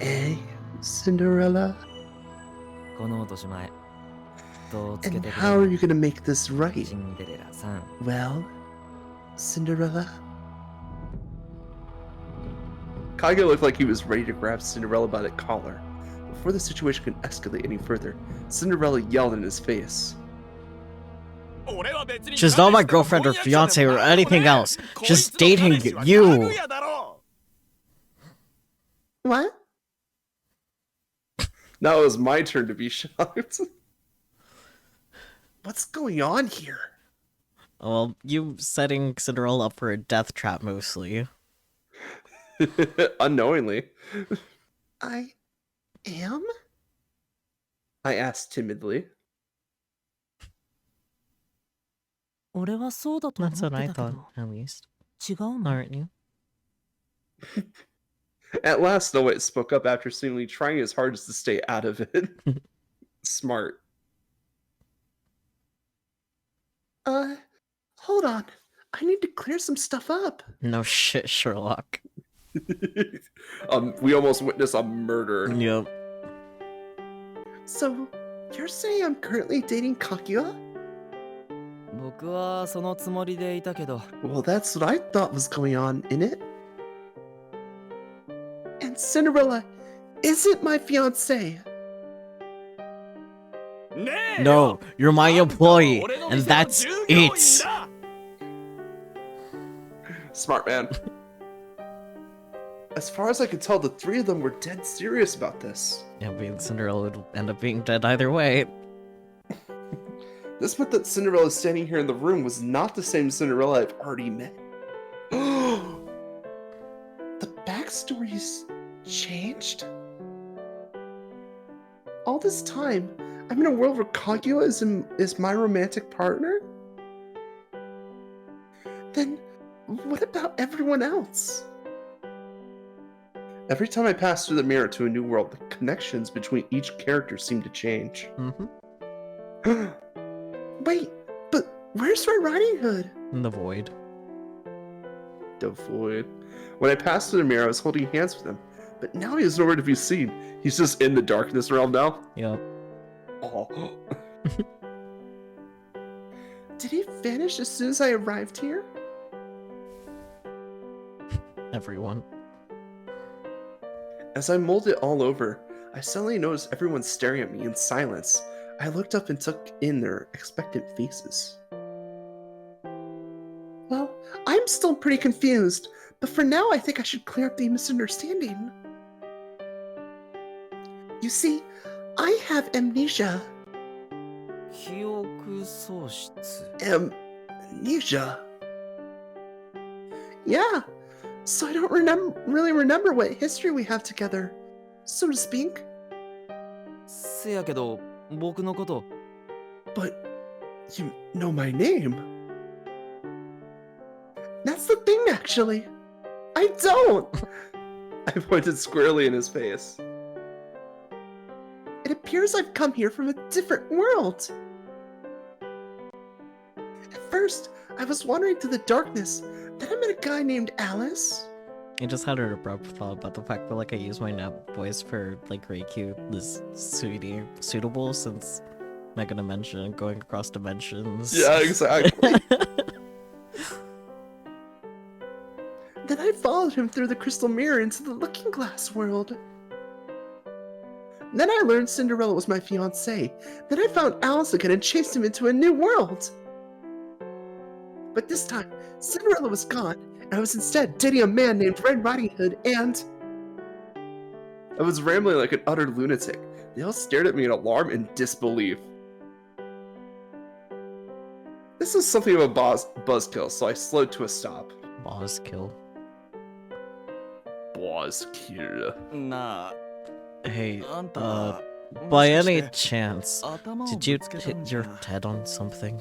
eh, Cinderella? この落とし前どうつけ And てくれ how are る you gonna make this right? シンデレラさん Well, Cinderella? Kaguya looked like he was ready to grab Cinderella by the collar. Before the situation could escalate any further, Cinderella yelled in his face. She's not my girlfriend or fiance or anything else. Just dating you. What? Now it was my turn to be shocked. What's going on here? Well, you setting Cinderella up for a death trap mostly. Unknowingly. I am? I asked timidly. 俺はそうだと思っ That's て what た I けど thought, at least. 違うの Aren't you? At last, Snow White spoke up after seemingly trying his hardest to stay out of it. Smart. Hold on. I need to clear some stuff up. No shit, Sherlock. We almost witnessed a murder. Yep. So, you're saying I'm currently dating Kaguya? 僕はそのつもりでいたけど Well, that's what I thought was going on, innit? And Cinderella isn't my fiancé. No, you're my employee, and that's it. Smart man. As far as I could tell, the three of them were dead serious about this. Yeah, me and Cinderella would end up being dead either way. This meant that Cinderella standing here in the room was not the same Cinderella I've already met. The backstory's changed? All this time, I'm in a world where Kaguya is my romantic partner? Then, what about everyone else? Every time I pass through the mirror to a new world, the connections between each character seem to change. Mm-hmm. Wait, but Where's Red Riding Hood? In the void. The void. When I passed through the mirror, I was holding hands with him, but now he is nowhere to be seen. He's just in the darkness realm now. Yep. Oh. Did he vanish as soon as I arrived here? Everyone. As I mulled it all over, I suddenly noticed everyone staring at me in silence. I looked up and took in their expectant faces. Well, I'm still pretty confused, but for now I think I should clear up the misunderstanding. You see, I have amnesia. 記憶喪失 Amnesia? Yeah, so I don't really remember what history we have together, so to speak. せやけど僕のこと But you know my name. That's the thing, actually. I don't. I pointed squarely in his face. It appears I've come here from a different world. At first, I was wandering through the darkness. Then I met a guy named Alice. I just had an abrupt thought about the fact that like I use my nap voice for like Reikyu is suitable since Mega Dimension going across dimensions. Yeah, exactly. Then I followed him through the crystal mirror into the looking glass world. Then I learned Cinderella was my fiancée. Then I found Alice again and chased him into a new world. But this time, Cinderella was gone, and I was instead dating a man named Red Riding Hood, and... I was rambling like an utter lunatic. They all stared at me in alarm and disbelief. This was something of a buzzkill, so I slowed to a stop. Boss kill. Buzzkill. な Hey, ああんたは by もしか any して chance, 頭を did you ぶつけたん hit じゃ your head on something?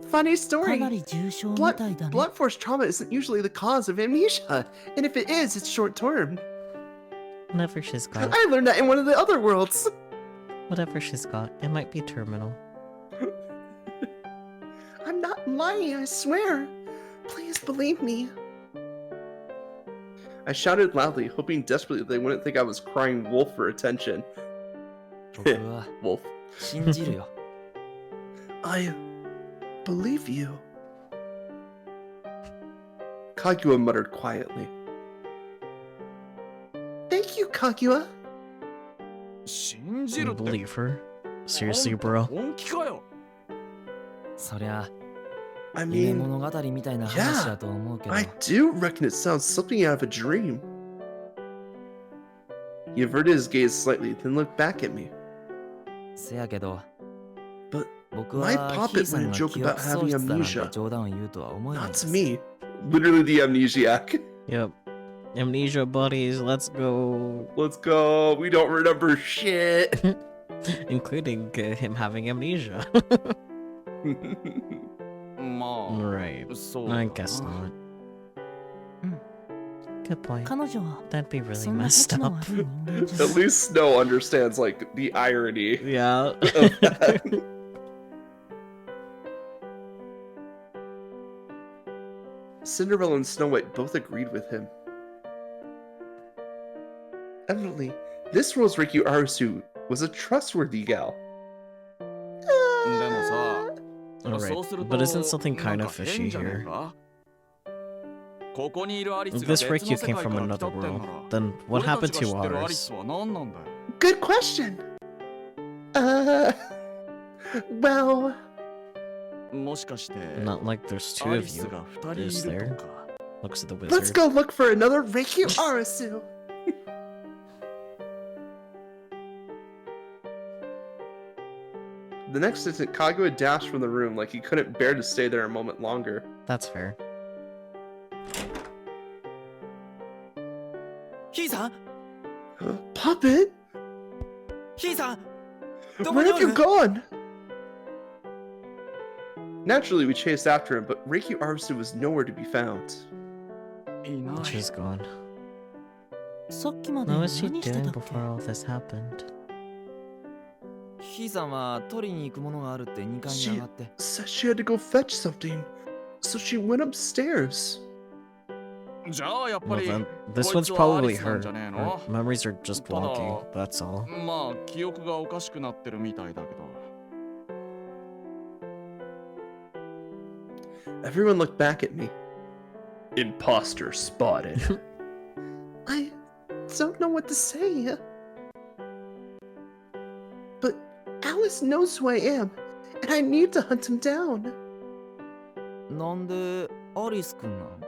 Funny story. かなり重症み Blood, たいだね。 blood force trauma isn't usually the cause of amnesia, and if it is, it's short term. Whatever she's got, I learned that in one of the other worlds. whatever she's got, it might be terminal. I'm not lying, I swear. Please believe me. I shouted loudly, hoping desperately that they wouldn't think I was crying wolf for attention. 僕は Wolf. 信じるよ I believe you. Kaguya muttered quietly. Thank you, Kaguya. 信じ You るって believe her? Seriously, bro? 本気かよそりゃ I 夢 mean, 物語みたいな話だと思うけど I do reckon it sounds something out of a dream. He averted his gaze slightly, then looked back at me. せやけど But 僕 my は puppet ヒーさん wouldn't が joke 記 about 憶喪 having 失だなんて amnesia. 冗談を言うとは思えない Not で to す me. Literally the amnesiac. Yep. Amnesia buddies, let's go. Let's go. We don't remember shit. Including him having amnesia. ま Right. あそうだ I な guess not. うん Good point. 彼女は That'd be really そんなた messed ちの up. 悪い人間じゃない At least Snow understands like the irony Yeah. of that. Cinderella and Snow White both agreed with him. Evidently, this world's Riku Arisuu was a trustworthy gal. でもさ Alright. そうすると But isn't something なん kind か of fishy 変じゃねえ here? かここにいるアリス If が this 別 Rikyu の世 came 界 from から来た another ってんな world, ら then what 俺た happened ちが to 知ってるアリ ours? スは何なんだよ Good question. Well, もしかして Not like there's two ア of リス you. が2 Is 人いる there? とか Looks at the let's wizard. go look for another Riku Arisuu. The next instant, Kaguya dashed from the room like he couldn't bear to stay there a moment longer. That's fair. ヒーさん Puppet? ヒーさんどこ Where に have お you る gone? Naturally, we chased after him, but Riku Arisuu was nowhere to be found. いない She's gone. さっきまで What 何 was she して doing たっ before all this happened? ひいさんは取りに行くものがあるって2階に上がって。 Said she had to go fetch something, so she went upstairs. じゃあやっぱ Well り then, this こい one's つはアリ probably スなん her. じゃねえ Her の？ memories are just ただ wonky, that's all. まあ記憶がおかしくなってるみたいだけど。 Everyone looked back at me. Imposter spotted. I don't know what to say. But Alice knows who I am, and I need to hunt him down. なんでアリスくんなん？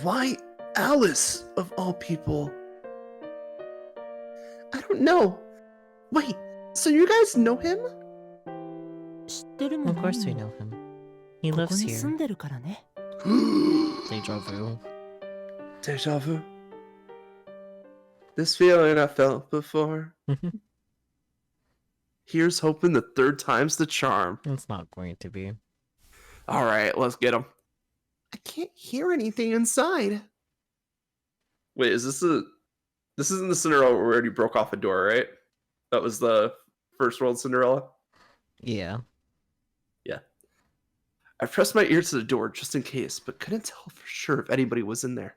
Why Alice, of all people? I don't know. Wait, so you guys know him? 知ってるも Of ん。 course we know him. He ここ lives に住 here. んでるからね。 Deja vu. Deja vu. This feeling I felt before. Here's hoping the third time's the charm. It's not going to be. All right, let's get him. I can't hear anything inside. Wait, is this a... This isn't the Cinderella where we already broke off a door, right? That was the first world Cinderella? Yeah. Yeah. I pressed my ear to the door just in case, but couldn't tell for sure if anybody was in there.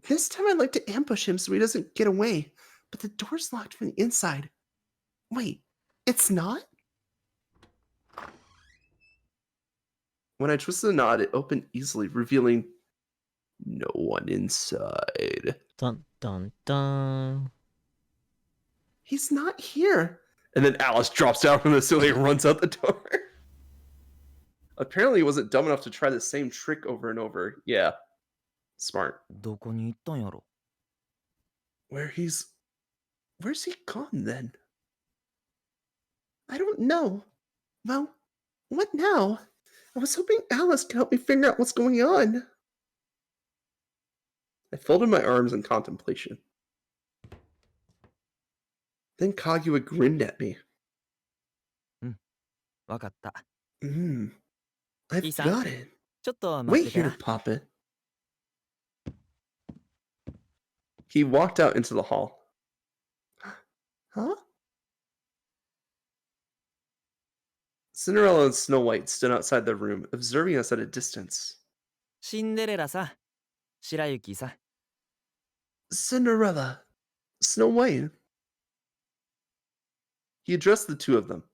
This time I'd like to ambush him so he doesn't get away, but the door's locked from the inside. Wait, it's not? When I twisted the knot, it opened easily, revealing no one inside. Dun dun dun. He's not here. And then Alice drops down from the ceiling and runs out the door. Apparently, he wasn't dumb enough to try the same trick over and over. Yeah. Smart. どこに行ったんやろ？ Where's he gone then? I don't know. Well, what now? I was hoping Alice could help me figure out what's going on. I folded my arms in contemplation. Then Kaguya grinned at me. わかった。 I've Isa? got it. ちょっと待っ Wait て here か to。pop it. He walked out into the hall. Huh? Cinderella and Snow White stood outside the room, observing us at a distance. シンデレラさ、白雪さ。 Cinderella, Snow White. He addressed the two of them.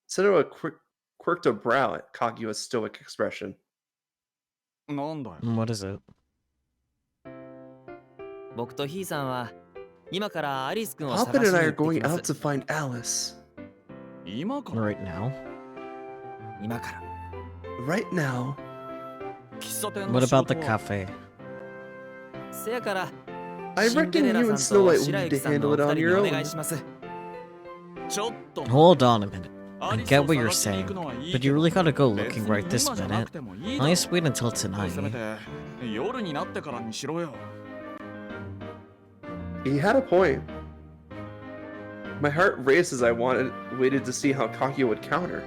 Cinderella quirked a brow at Kaguya's stoic expression. なんだよ。 What is it? 僕とひいさんは今からアリスくんを探し Papa に and I 行 are ってき going ま out to す。 find Alice. 今から Right now? 今から。 Right now. 喫茶店の What 仕 about the 事は cafe? せやから I シンデ reckon レ you ラ and さ Snow んと White will 白 need 雪 to さんの handle お it 二 on 人に your お own. 願いします。ちょっと Hold on a minute. ア I リス get を what you're 探しに saying, 行くのはいい but け you ど really gotta go 別 looking に right this 今じゃな minute. くてもいい Why だ don't ろ you wait until せめ tonight? て夜になってからにしろよ。 He had a point. My heart raced as I waited to see how Kaguya would counter.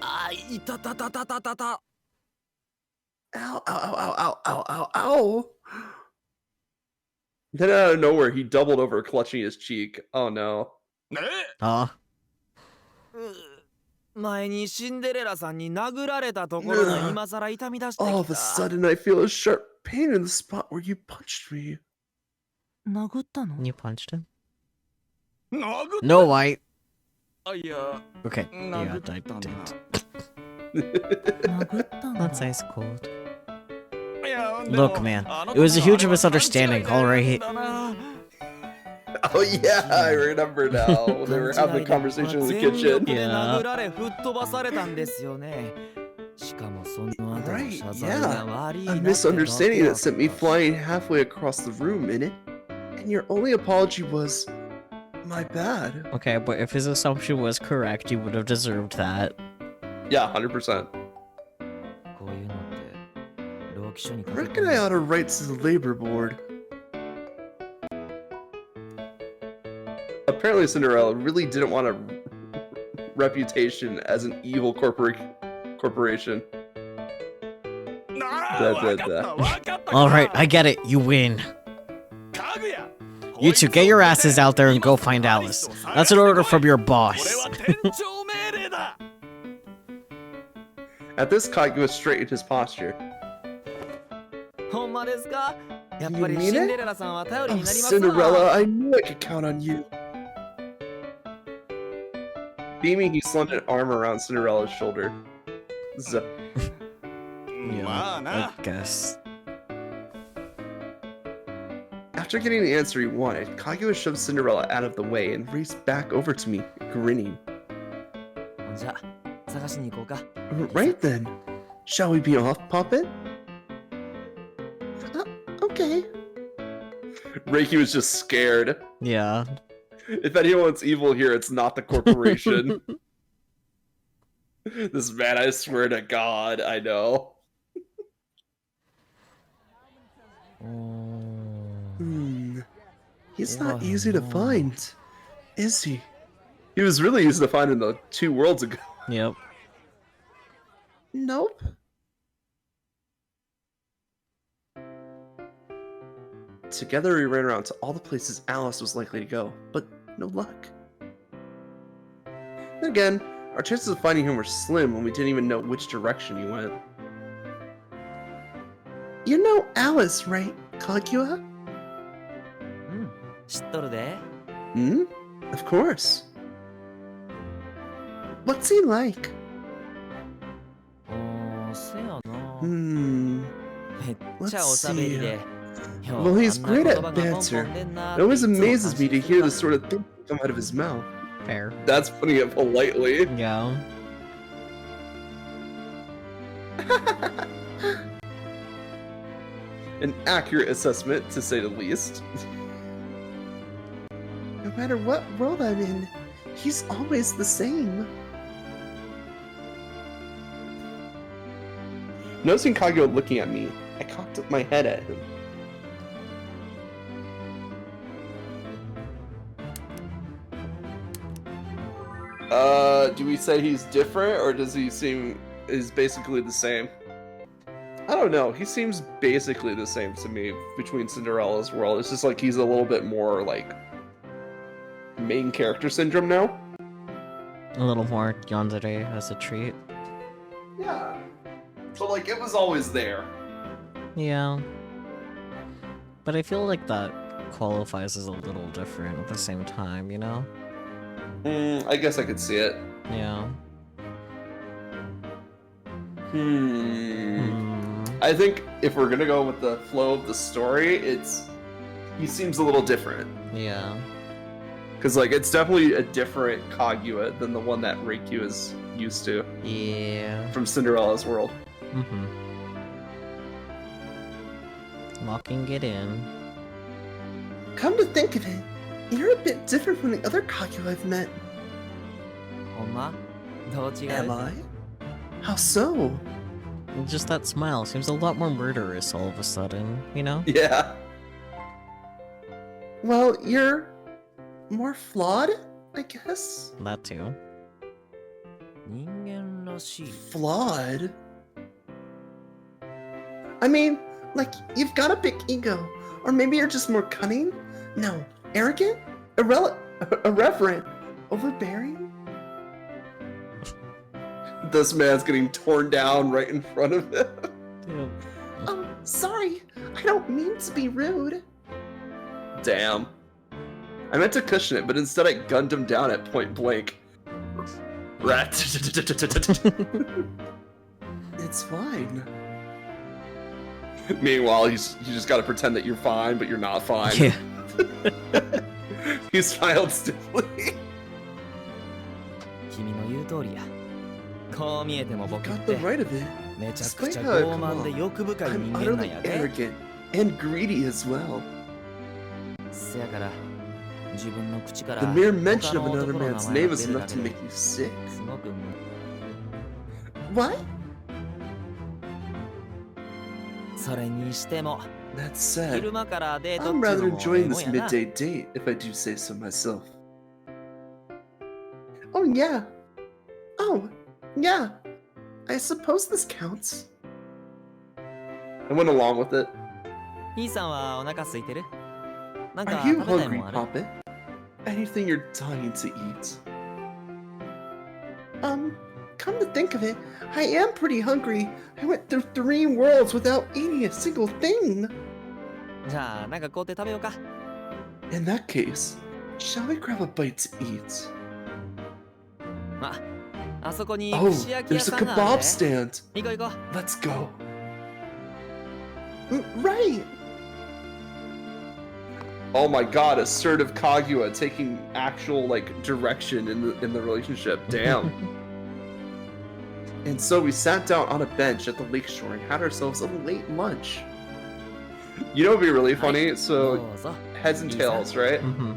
あ、いたたたたたたた。 Ow, ow, ow, ow, ow, ow, ow. Then out of nowhere, he doubled over, clutching his cheek. Oh no. ねえ Huh? 前にシンデレラさんに殴られたところが今さら痛み出して All き of a た。 sudden, I feel a sharp pain in the spot where you punched me. 殴ったの？ You punched him? 殴っ No, I. たいや Okay. Yeah, 殴っ I たんだ didn't. 殴ったの？ That's ice cold. いやで Look, も man, あの it was a 時の huge あれは勘違い misunderstanding, で alright? だな Oh yeah, I remember now. When they were having a conversation in the 全力 kitchen. で殴られ吹っ飛ばされたんですよね。しかもその後の Right, 謝罪が yeah. 悪い A なってだけ misunderstanding や that sent me flying halfway across the room, innit? And your only apology was, my bad. Okay, but if his assumption was correct, you would have deserved that. Yeah, 100%. こういうのって労基署に I 書き reckon 込 I む ought to write to the labor board. Apparently, Cinderella really didn't want a reputation as an evil corporation. なあだわかったわかった Alright, I get it. You win. かぐや You two, get your asses out there and go find Alice. That's an order from your boss. At this, Kaguya straightened his posture. ほんまですか？やっ You ぱり mean シン it? デレラさんは頼り Oh, になりますな。 Cinderella, I knew I could count on you. Beaming, he slung an arm around Cinderella's shoulder. Yeah, I guess. After getting the answer he wanted, Kaguya shoved Cinderella out of the way and raced back over to me, grinning. じゃあ探しに行こうか。 Right then. Shall we be off, Poppet? Okay. Reiki was just scared. Yeah. If anyone's evil here, it's not the corporation. This man, I swear to God, I know. He's not easy to find, is he? He was really easy to find in the 2 worlds ago. Yep. Nope. Together we ran around to all the places Alice was likely to go, but no luck. Then again, our chances of finding him were slim when we didn't even know which direction he went. You know Alice, right, Kaguya? 知っとるで。 Hmm? Of course. What's he like? せやな。 Hmm. めっちゃおしゃべりで。 Well, he's great at banter. It always amazes me to hear the sort of thing come out of his mouth. Fair. That's putting it politely. Yeah. An accurate assessment, to say the least. No matter what world I'm in, he's always the same. Noticing Kaguya looking at me, I cocked up my head at him. Do we say he's different, or does he seem is basically the same? I don't know. He seems basically the same to me between Cinderella's world. It's just like he's a little bit more like main character syndrome now. A little more yandere as a treat. Yeah. But like it was always there. Yeah. But I feel like that qualifies as a little different at the same time, you know? I guess I could see it. Yeah. I think if we're gonna go with the flow of the story, he seems a little different. Yeah. Because like it's definitely a different Kaguya than the one that Reikyu is used to. Yeah. From Cinderella's world. Mm-hmm. Locking it in. Come to think of it, you're a bit different from the other Kaguya I've met. ほんま？どう違う？ Am I? How so? Just that smile seems a lot more murderous all of a sudden, you know? Yeah. Well, you're more flawed, I guess. That too. 人間らしい。 Flawed? I mean, like, you've got a big ego. Or maybe you're just more cunning? No. Arrogant? Irreverent? Overbearing? This man's getting torn down right in front of him. Yep. Oh, sorry. I don't mean to be rude. Damn. I meant to cushion it, but instead I gunned him down at point blank. Rat. It's fine. Meanwhile, you just gotta pretend that you're fine, but you're not fine. Yeah. He smiled stiffly. 君の言う通りや。こう見えても僕っ Got the て right of it. めちゃく Despite ちゃ how I 傲 come 慢で off, 欲深い I'm 人間なん utterly やで。 arrogant and greedy as well. せやから自分の口から The mere 他 mention の of 男 another の名 man's 前 name が is 出る enough だけ to で make you sick. すごく What? それにしても That said, 昼間からデートっ I'm ていう rather のもええ enjoying も this んやな。 midday date, if I do say so myself. Oh, yeah. Oh, yeah. I suppose this counts. I went along with it. 兄さんはお腹空いてる？なん Are か you 食べたい hungry, もんある？ Poppet? Anything you're dying to eat? Come to think of it, I am pretty hungry. I went through 3 worlds without eating a single thing. じゃあなんか買うて食べようか。 In that case, shall we grab a bite to eat? あそこに Oh, 串焼き屋 there's a さんがある kebab で。 stand. 行こう行こ Let's go. Right. Oh my god, assertive Kaguya taking actual like direction in the relationship. Damn. And so we sat down on a bench at the lakeshore and had ourselves a late lunch. You know, it'd be really う。はい funny. ど So うぞ。 heads and Lisa? tails, right? Mm-hmm.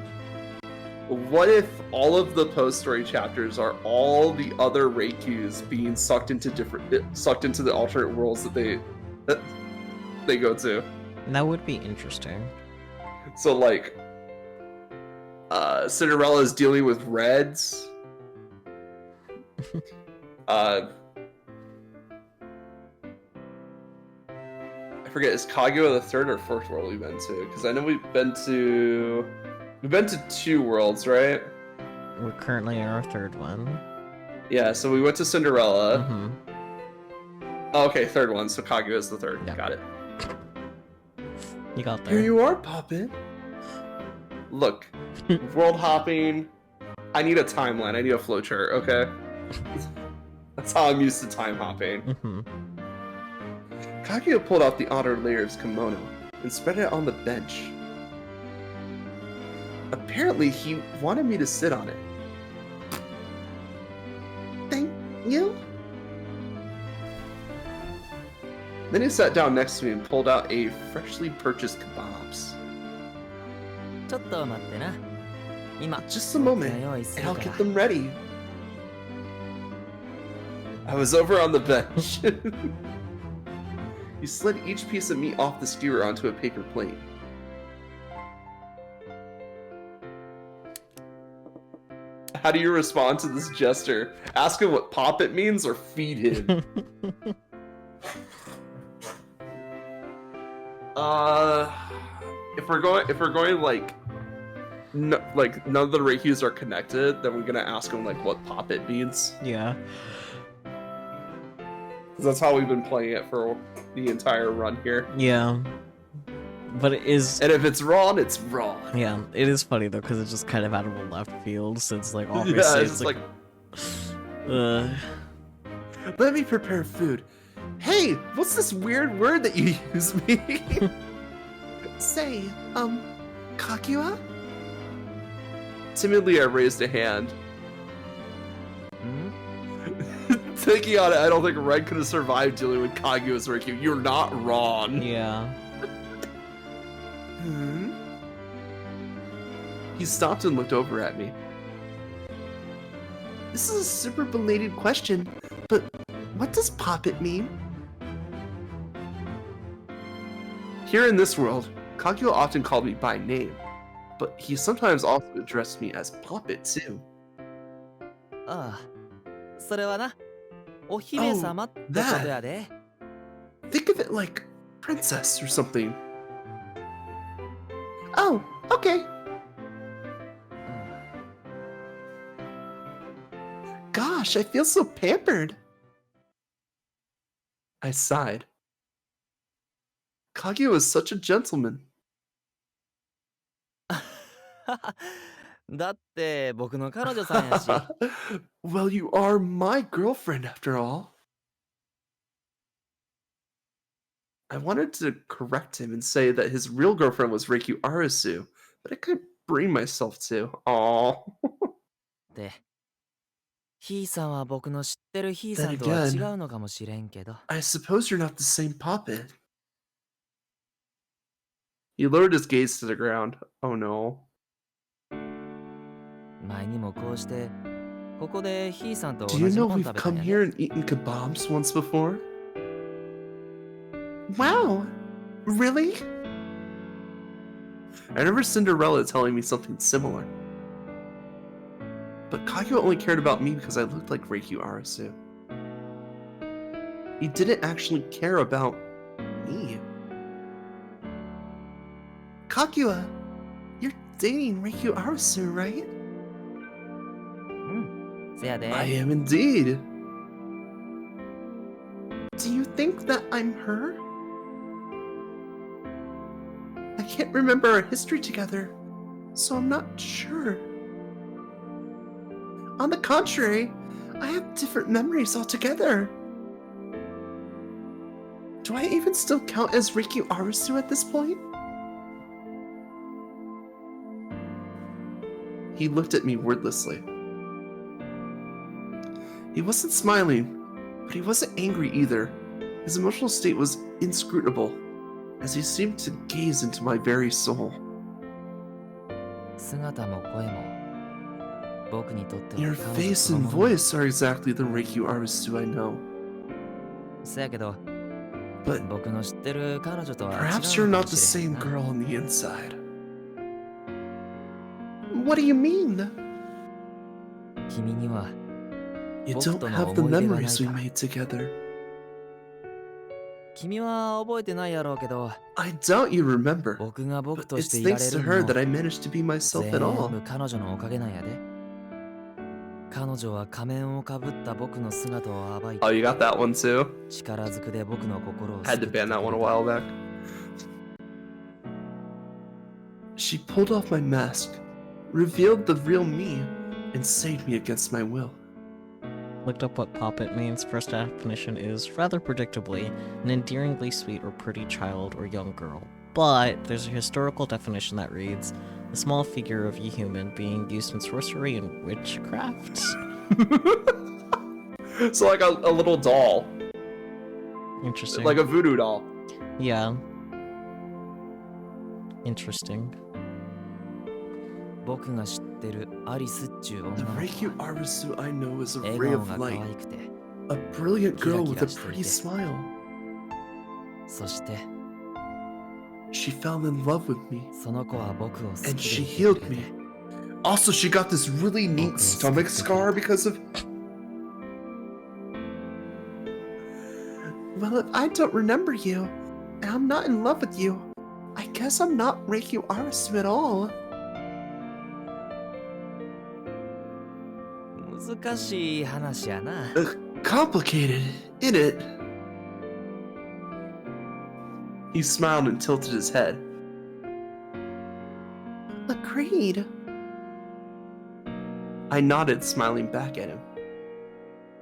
What if all of the post-story chapters are all the other Reikyus being sucked into the alternate worlds that they go to? That would be interesting. So like, Cinderella is dealing with Reds. I forget, is Kaguya the third or fourth world we've been to? Because I know we've been to 2 worlds, right? We're currently in our 3rd one. Yeah, so we went to Cinderella. Mm-hmm. Oh, okay, 3rd one, so Kaguya is the 3rd. Yeah. Got it. You got Here there. you are, Poppet. Look, world hopping. I need a timeline. I need a flowchart, okay? That's how I'm used to time hopping. Mm-hmm. Kaguya pulled out the outer layer of his kimono and spread it on the bench. Apparently, he wanted me to sit on it. Thank you. Then he sat down next to me and pulled out a freshly purchased kebabs. ちょっと待ってな。今 Just a moment, 用意す and る I'll から get them ready. I was over on the bench. He slid each piece of meat off the skewer onto a paper plate. How do you respond to this gesture? Ask him what poppet means or feed him. If we're going like, like none of the Reikyus are connected, then we're gonna ask him like what poppet means. Yeah. 'Cause that's how we've been playing it for the entire run here. Yeah. But it is... And if it's wrong, it's wrong. Yeah, it is funny though, because it's just kind of out of a left field, since like Yeah, obviously it's it's just like... Let me prepare food. Hey, what's this weird word that you use me? Say, Kaguya? Timidly, I raised a hand. ん Thinking on it, I don't think Red could have survived dealing with Kaguya's Reikyu. You're not wrong. Yeah. Hmm? He stopped and looked over at me. This is a super belated question, but what does poppet mean? Here in this world, Kaguya often called me by name, but he sometimes also addressed me as Poppet too. ああ、それはな、お姫様ってことやで。 Think of it like princess or something. Oh, okay. Gosh, I feel so pampered. I sighed. Kaguya was such a gentleman. だって僕の彼女さんやし。 Well, you are my girlfriend after all. I wanted to correct him and say that his real girlfriend was Reikyu Arisuu, but I couldn't bring myself to. Aww. で、ヒーさんは僕の知ってるヒーさんとは違うのかもしれんけど。 I suppose you're not the same puppet. He lowered his gaze to the ground. Oh no. 前にもこうしてここでヒーさんと Do 同 you じ know パン we've 食べたん come や here で。 and eaten kebabs once before? Wow! Really? I remember Cinderella telling me something similar. But Kaguya only cared about me because I looked like Reikyu Arisuu. He didn't actually care about me. Kaguya, dating Reikyu Arisuu, right? うんせやで I am indeed. Do you think that I'm her? I can't remember our history together, so I'm not sure. On the contrary, I have different memories altogether. Do I even still count as Reikyu Arisuu at this point? He looked at me wordlessly. He wasn't smiling, but he wasn't angry either. His emotional state was inscrutable, as he seemed to gaze into my very soul. 姿も声も僕にとっては Your 彼女 face その and ものだ voice are exactly the Reikyu Arisuu I know. せやけど But 僕の知ってる彼女とは違 perhaps you're うのか not も the しれへん same な girl on the inside. What do you mean? 君には You 僕 don't との have the 思い出がない memories we か made together. 君は覚えてないやろうけど I doubt you remember, 僕が僕 but とし it's ていら thanks れ to る her の that も I managed to be myself at 全 all. 部彼女のおかげなんやで彼女は仮面をかぶった僕の姿を暴いて Oh, you got that one too? 力ずくで僕の心を Had 救 to ってく ban れ that one a た while back. She pulled off my mask, revealed the real me, and saved me against my will. Looked up what poppet means. First definition is, rather predictably, an endearingly sweet or pretty child or young girl. But there's a historical definition that reads, a small figure of a human being used in sorcery and witchcraft. So like a little doll, Interesting. like a voodoo doll. Yeah. Interesting. 僕が知ってるアリスっちゅう The 女の子 Reikyu は Arisuu I know is a 笑 ray 顔 of が可 light, 愛くて a brilliant girl with a Kira-kira pretty smile. そして She fell in love with me, その子は僕を好 and き she でいて healed くれ me. て Also, she got this really neat Okay, stomach skip scar it. because of. Well, if I don't remember you, and I'm not in love with you, I guess I'm not Reikyu Arisuu at all. 難しい話やな Complicated, isn't it? He smiled and tilted his head. Agreed. I nodded, smiling back at him.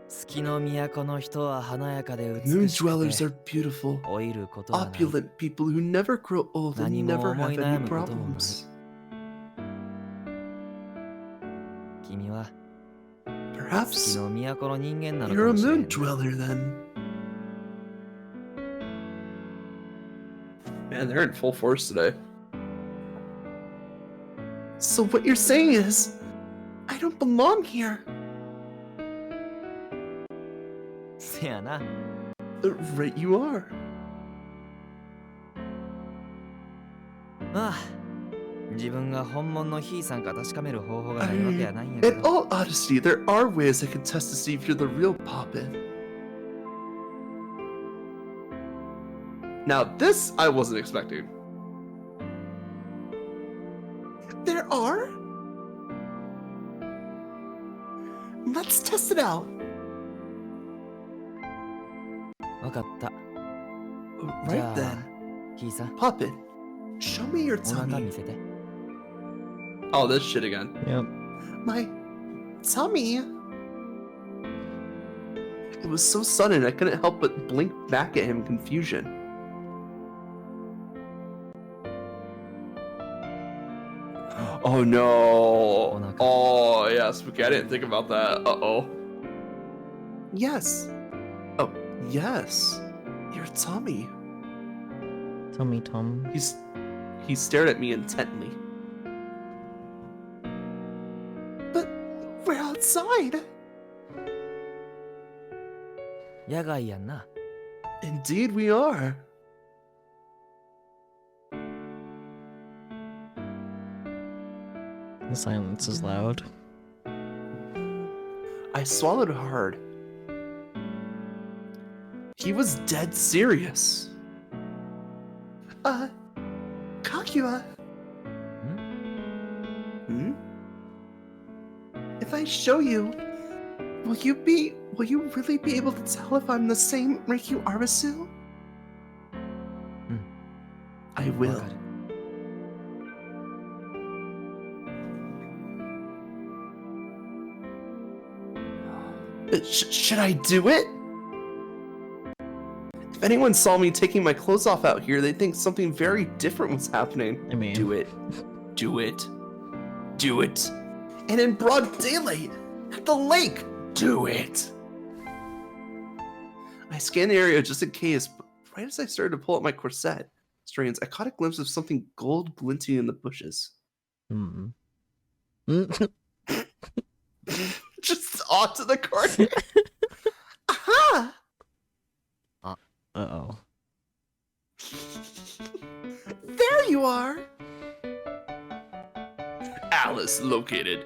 月の都の人は華やかで Moon 美しく dwellers て are beautiful, 老いることはない opulent people who never grow old and 何も never 思い have 悩 any むこともない problems. 君は月 Perhaps の都の人間なの you're か a もしれへ moon ん dweller then. Man, they're in full force today. So what you're saying is, I don't belong here. せやな Right you are. まあ自分が本物のヒーさんか確かめる方法が I ないわけやないんやけ in ど all honesty, there are ways I can test to see if you're the real Poppin. Now this I wasn't expecting. There are? Let's test it out. わかった Right じゃ then, あヒーさん Poppin, show me your お腹 tummy. 見せて Oh, this shit again. Yep. My tummy. It was so sudden I couldn't help but blink back at him in confusion. Oh no. Oh yeah, Spooky, I didn't think about that. Uh-oh. Yes. Oh, yes. Your tummy. Tummy Tom. He stared at me intently. But we're outside. 野外やんな Indeed we are. The silence is loud. I swallowed hard. He was dead serious. Kaguya, Hmm? If I show you, will you really be able to tell if I'm the same Reikyu Arisu? I will. わかる Should I do it? If anyone saw me taking my clothes off out here, they'd think something very different was happening. I mean, Do it. Do it. Do it. And in broad daylight, at the lake, do it. I scanned the area just in case, but right as I started to pull up my corset strings, I caught a glimpse of something gold glinting in the bushes. Just onto the corner. Aha! Uh-oh. There you are! Alice located.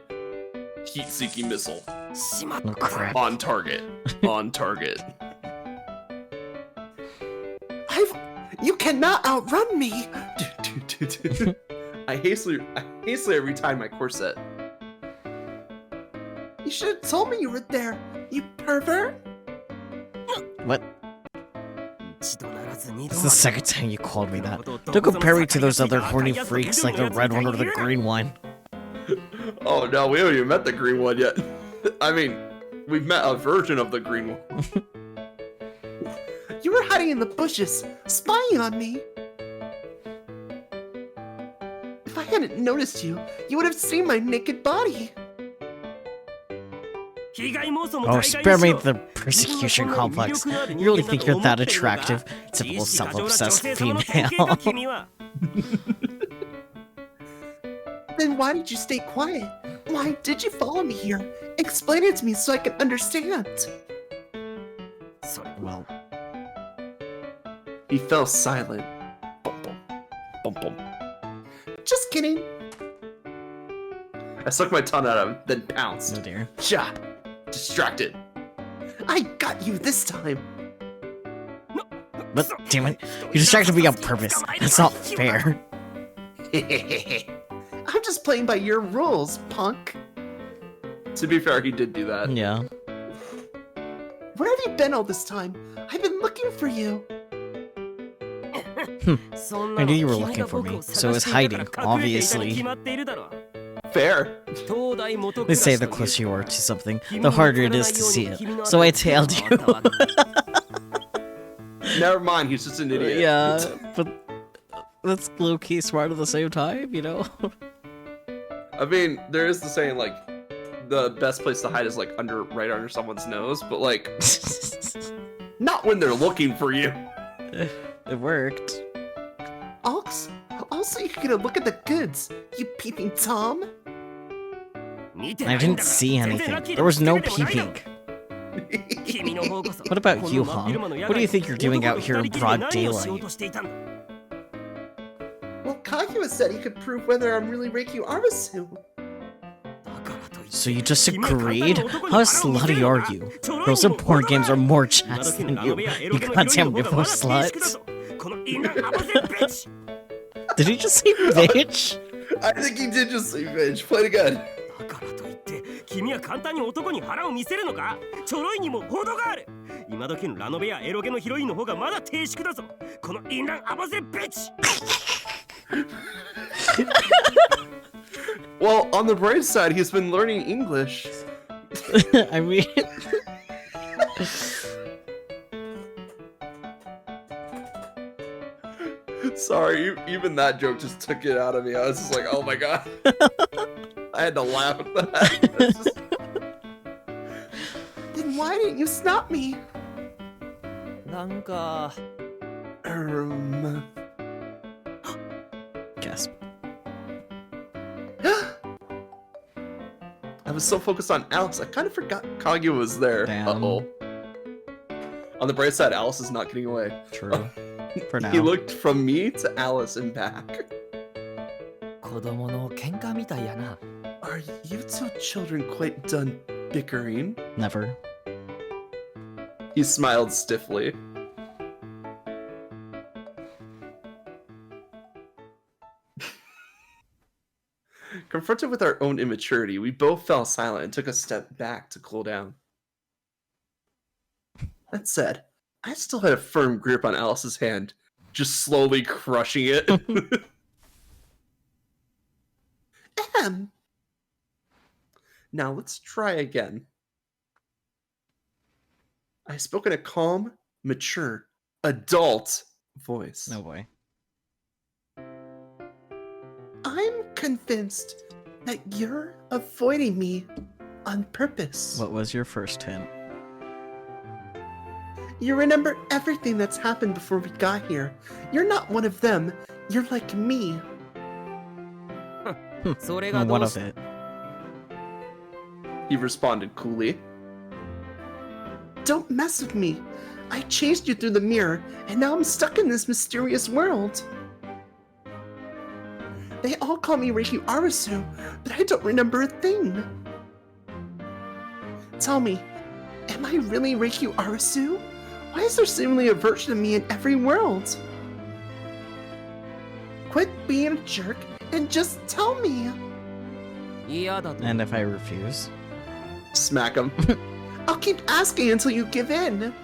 Heat-seeking missile. Oh, crap. On target. On target. You cannot outrun me! I hastily retied my corset. You should have told me you were there, you pervert! What? It's the second time you called me that. Don't compare me to those other horny freaks like the red one or the green one. Oh no, we haven't even met the green one yet. I mean, we've met a version of the green one. You were hiding in the bushes, spying on me. If I hadn't noticed you, you would have seen my naked body. Oh, spare me the persecution complex. You really think you're that attractive? Typical self-obsessed female. Then why did you stay quiet? Why did you follow me here? Explain it to me so I can understand. Well, he fell silent. Bum, bum. Bum, bum. Just kidding. I sucked my tongue out of him, then pounced. oh dear. Cha! Distracted. I got you this time. But damn it, you distracted me on purpose. That's not fair. I'm just playing by your rules, punk. To be fair, he did do that. Yeah. Where have you been all this time? I've been looking for you. I knew you were looking for me, so I was hiding, obviously. Fair. They say the closer you are to something, the harder it is to see it. So I tailed you. Never mind, he's just an idiot. Yeah, but that's low-key smart at the same time, you know? I mean, there is the saying, like, the best place to hide is, like, right under someone's nose, but, like, not when they're looking for you. It worked. Also, you can get a look at the goods, you peeping Tom. I didn't see anything. There was no peeping. What about you, Han? What do you think you're doing out here in broad daylight? Well, Kaguya said he could prove whether I'm really Reikyu Arisu. So you just agreed? How slutty are you? Girls in porn games are more chats than you. You goddamn nipple slut. Did he just say bitch? I think he did just say bitch. Play it again. 君は簡単に男に腹を見せるのか？ちょろいにも程がある。今時のラノベやエロゲのヒロインの方がまだ低粛だぞ。この淫乱合わせビッチ。Well, on the bright side, he's been learning English. I mean... Sorry, even that joke just took it out of me. I was just like, oh my god. I had to laugh at that. Then why didn't you stop me? なんか Gasp. I was so focused on Alice, I kind of forgot Kaguya was there. Damn. Uh-oh. On the bright side, Alice is not getting away. True. For now. He looked from me to Alice and back. 子供の喧嘩みたいやな。 Are you two children quite done bickering? Never. He smiled stiffly. Confronted with our own immaturity, we both fell silent and took a step back to cool down. That said, I still had a firm grip on Alice's hand, just slowly crushing it. Now let's try again. I spoke in a calm, mature, adult voice. No way. I'm convinced that you're avoiding me on purpose. What was your first hint? You remember everything that's happened before we got here. You're not one of them. You're like me. What of it? He responded coolly. Don't mess with me. I chased you through the mirror, and now I'm stuck in this mysterious world. They all call me Reiki Arisuu, but I don't remember a thing. Tell me, am I really Reiki Arisuu? Why is there seemingly a version of me in every world? Quit being a jerk and just tell me. And if I refuse? Smack him. I'll keep asking until you give in.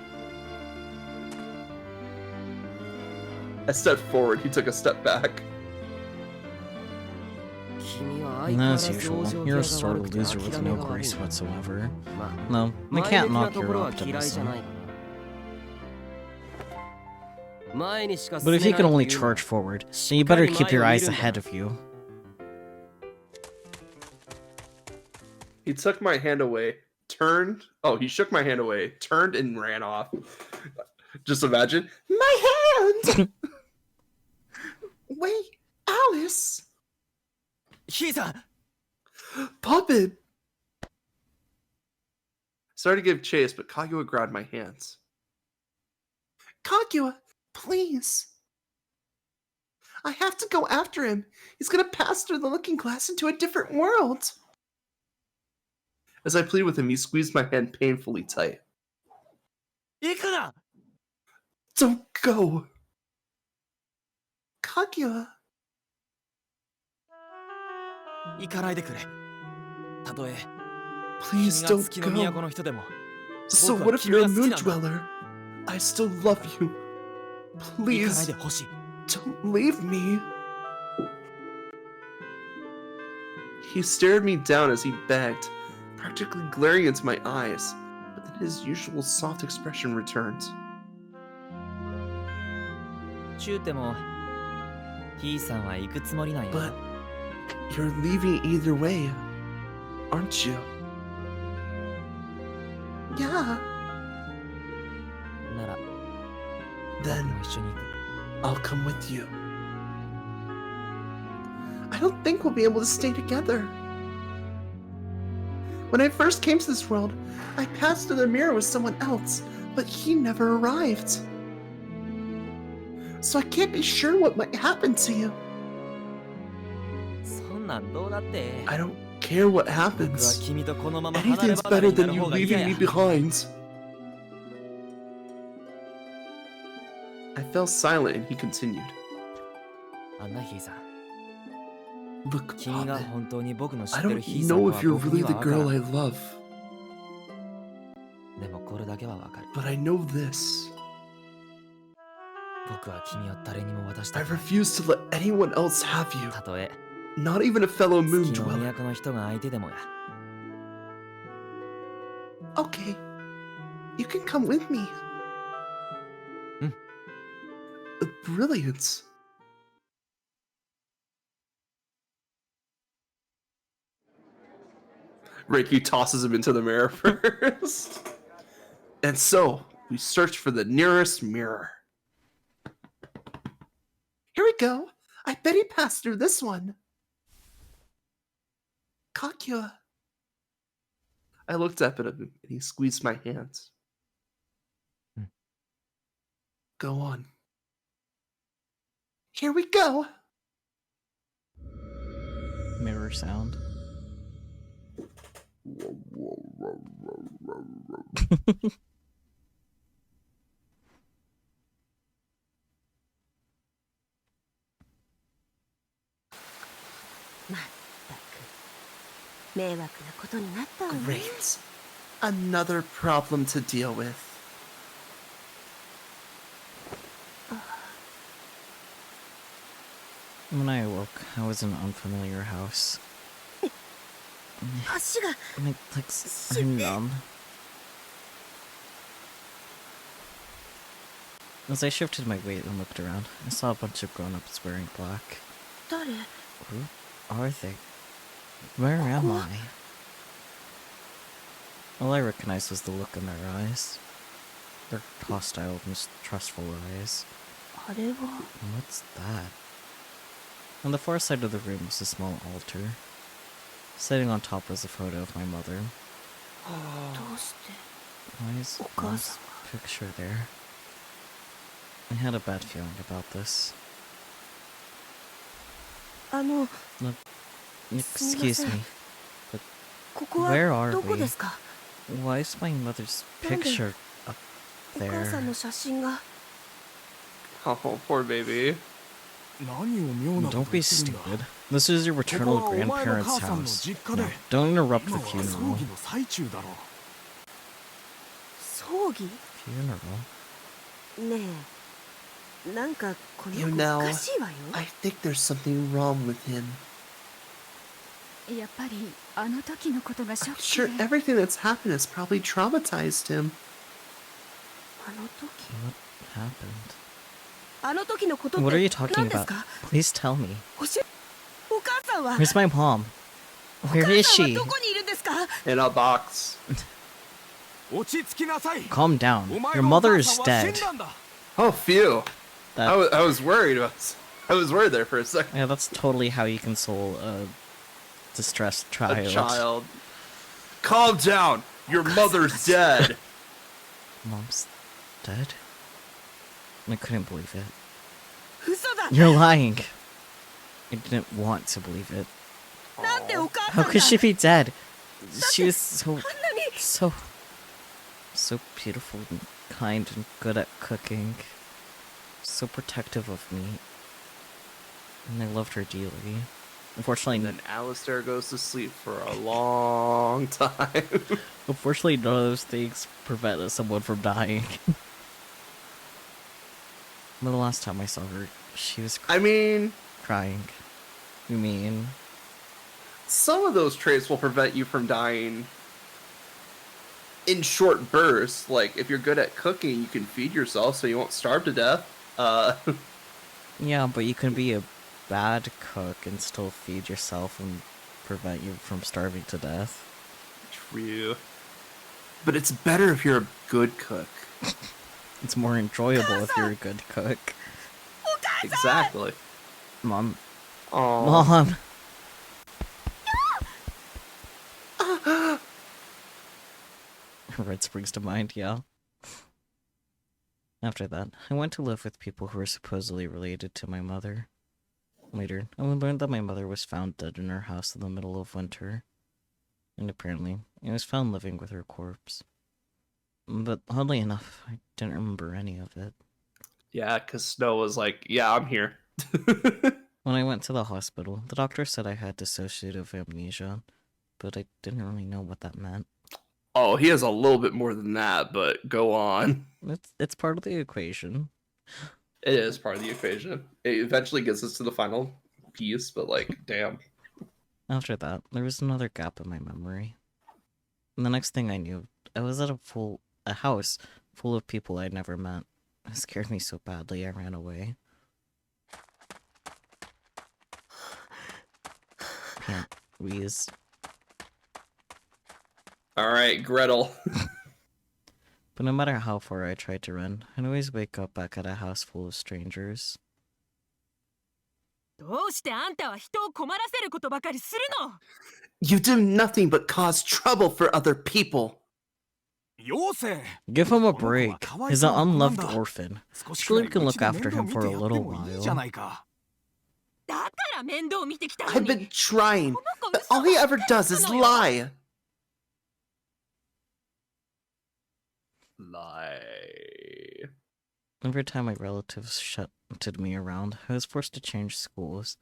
I stepped forward, he took a step back. As usual, you're a sort of loser with no grace whatsoever. No, I can't knock your optimism. But if you can only charge forward, then you better keep your eyes ahead of you. He took my hand away, turned. Oh, he shook my hand away, turned and ran off. Just imagine. My hand! Wait, Alice! Puppet! Started to give chase, but Kaguya grabbed my hands. Kaguya, please. I have to go after him. He's gonna pass through the looking glass into a different world. As I pleaded with him, he squeezed my hand painfully tight. Don't go. Kaguya. Please don't go. So what if you're a moon dweller? I still love you. Please don't leave me. He stared me down as he begged, practically glaring into my eyes, but then his usual soft expression returned. But you're leaving either way, aren't you? Yeah. Then I'll come with you. I don't think we'll be able to stay together. When I first came to this world, I passed through the mirror with someone else, but he never arrived. So I can't be sure what might happen to you. I don't care what happens. Anything's better than you leaving me behind. I fell silent and he continued. Look, Puppet, I don't know if you're really the girl I love. But I know this. I refuse to let anyone else have you. Not even a fellow moon dweller. Okay. You can come with me. Brilliant. Reiki tosses him into the mirror first. And so, we search for the nearest mirror. Here we go. I bet he passed through this one. Kaguya. I looked up at him and he squeezed my hands. Go on. Here we go. Mirror sound. 迷惑なことになったわね。 Great. Another problem to deal with. When I awoke, I was in an unfamiliar house. 足が My legs are numb. As I shifted my weight and looked around, I saw a bunch of grown-ups wearing black. 誰？ Who are they? Where am I? All I recognized was the look in their eyes. Their hostile, mistrustful eyes. あれは What's that? On the far side of the room was a small altar. Sitting on top was a photo of my mother. どうして Why is お母 Mom's さんが picture there? I had a bad feeling about this. す Excuse みません。 me, ここ where は are どこ we? ですか？ Why is my mother's なんで picture up お母さん there? の写真が Oh, poor baby. Don't be stupid. This is your maternal grandparents' house. Now, don't interrupt the funeral. 葬儀？ Funeral? ねえ、なんかこの You 子 know, おかしいわよ。 I think there's something wrong with him. やっぱりあの時のことがショ I'm ック sure で everything that's happened has probably traumatized him. あの時 What happened? あの時のことって What are you talking 何です about? か？ Please tell me. お母さんは Where's my mom? Where is お母さんは she? どこにいるんですか？ In a box. Calm down. Your mother is dead. Oh, phew. That, I was worried. I was worried there for a second. yeah, that's totally how you console a distressed A child. child. Calm down. Your mother's dead. Mom's dead? I couldn't believe it. 嘘だ。 You're lying. I didn't want to believe it. なんでお母さ How んが could she be dead? She was so, あんなに so beautiful and kind and good at cooking. So protective of me. And I loved her dearly. Unfortunately, And then Alistair goes to sleep for a long time. unfortunately, none of those things prevent someone from dying. But the last time I saw her, she was I mean, crying. You mean? some of those traits will prevent you from dying in short bursts. Like, if you're good at cooking, you can feed yourself so you won't starve to death. Yeah, but you can be a bad cook and still feed yourself and prevent you from starving to death. True. But it's better if you're a good cook. It's more enjoyable if you're a good cook. Exactly. Mom. Aww. Mom! Red springs to mind, yeah. After that, I went to live with people who were supposedly related to my mother. Later, I learned that my mother was found dead in her house in the middle of winter. And apparently, I was found living with her corpse. But oddly enough, I didn't remember any of it. Yeah, because Snow was like, yeah, I'm here. When I went to the hospital, the doctor said I had dissociative amnesia, but I didn't really know what that meant. Oh, he has a little bit more than that, but go on. It's part of the equation. It is part of the equation. It eventually gets us to the final piece, but like, damn. After that, there was another gap in my memory. And the next thing I knew, I was at a house full of people I'd never met. It scared me so badly I ran away. Can't wheeze. Alright, Gretel. But no matter how far I tried to run, I'd always wake up back at a house full of strangers. どうしてあんたは人を困らせることばかりするの？ You do nothing but cause trouble for other people. Give him a break. He's an unloved orphan. Surely we can look after him for a little while. だから面倒見てきたの I've に。 been trying, この子 but 嘘 all ば he っか ever り does つ is くのよ。 lie. Lie. Every time my relatives shunted me around, I was forced to change schools,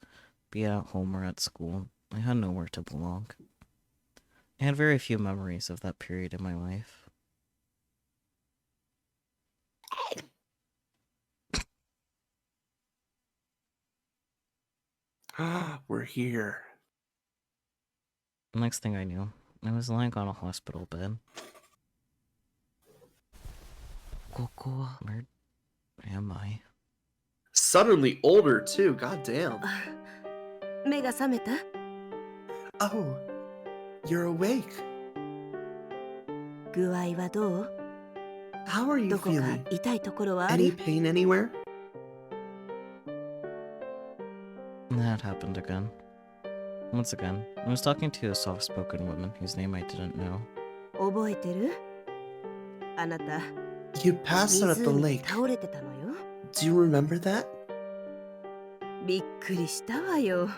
be it at home or at school. I had nowhere to belong. I had very few memories of that period in my life. We're here. Next thing I knew, I was lying on a hospital bed. ここは Where am I? Suddenly older too. God damn. 目が覚めた？ Oh, you're awake. 具合はどう？ How are you どこか feeling? 痛いところはあ Any る？ pain anywhere? That happened again. Once again, I was talking to a soft-spoken woman whose name I didn't know. 覚えてる？あなた、 You passed out at the 湖で lake. 倒れてたのよ。 Do you remember that? びっくりしたわよ。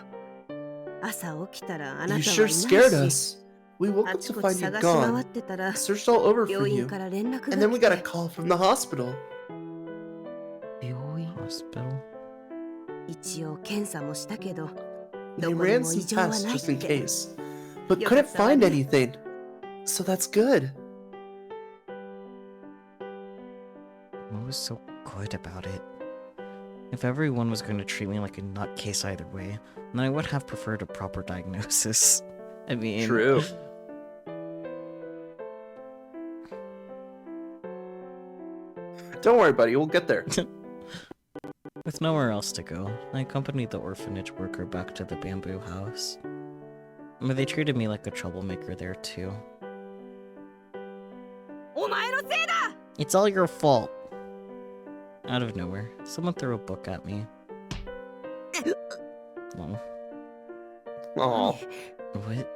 朝起きたらあな You たは sure い scared ないし、 us. We woke あ up ち to こち find you 探し回 gone. ってたら、 Searched all over for 病院 you. から連絡 And が then we 来 got a て、 call from the hospital. 病院 Hospital? 一応検査もしたけど、 They どこに ran も異 some 常は tests ないっ just in て。 case, but Yo couldn't pensaba find que- anything. So that's good. What was so good about it? If everyone was going to treat me like a nutcase either way, then I would have preferred a proper diagnosis. I mean... True. Don't worry, buddy. We'll get there. With nowhere else to go, I accompanied the orphanage worker back to the bamboo house. But they treated me like a troublemaker there too. お前のせいだ。 It's all your fault! Out of nowhere, someone threw a book at me. Oh. Oh, What?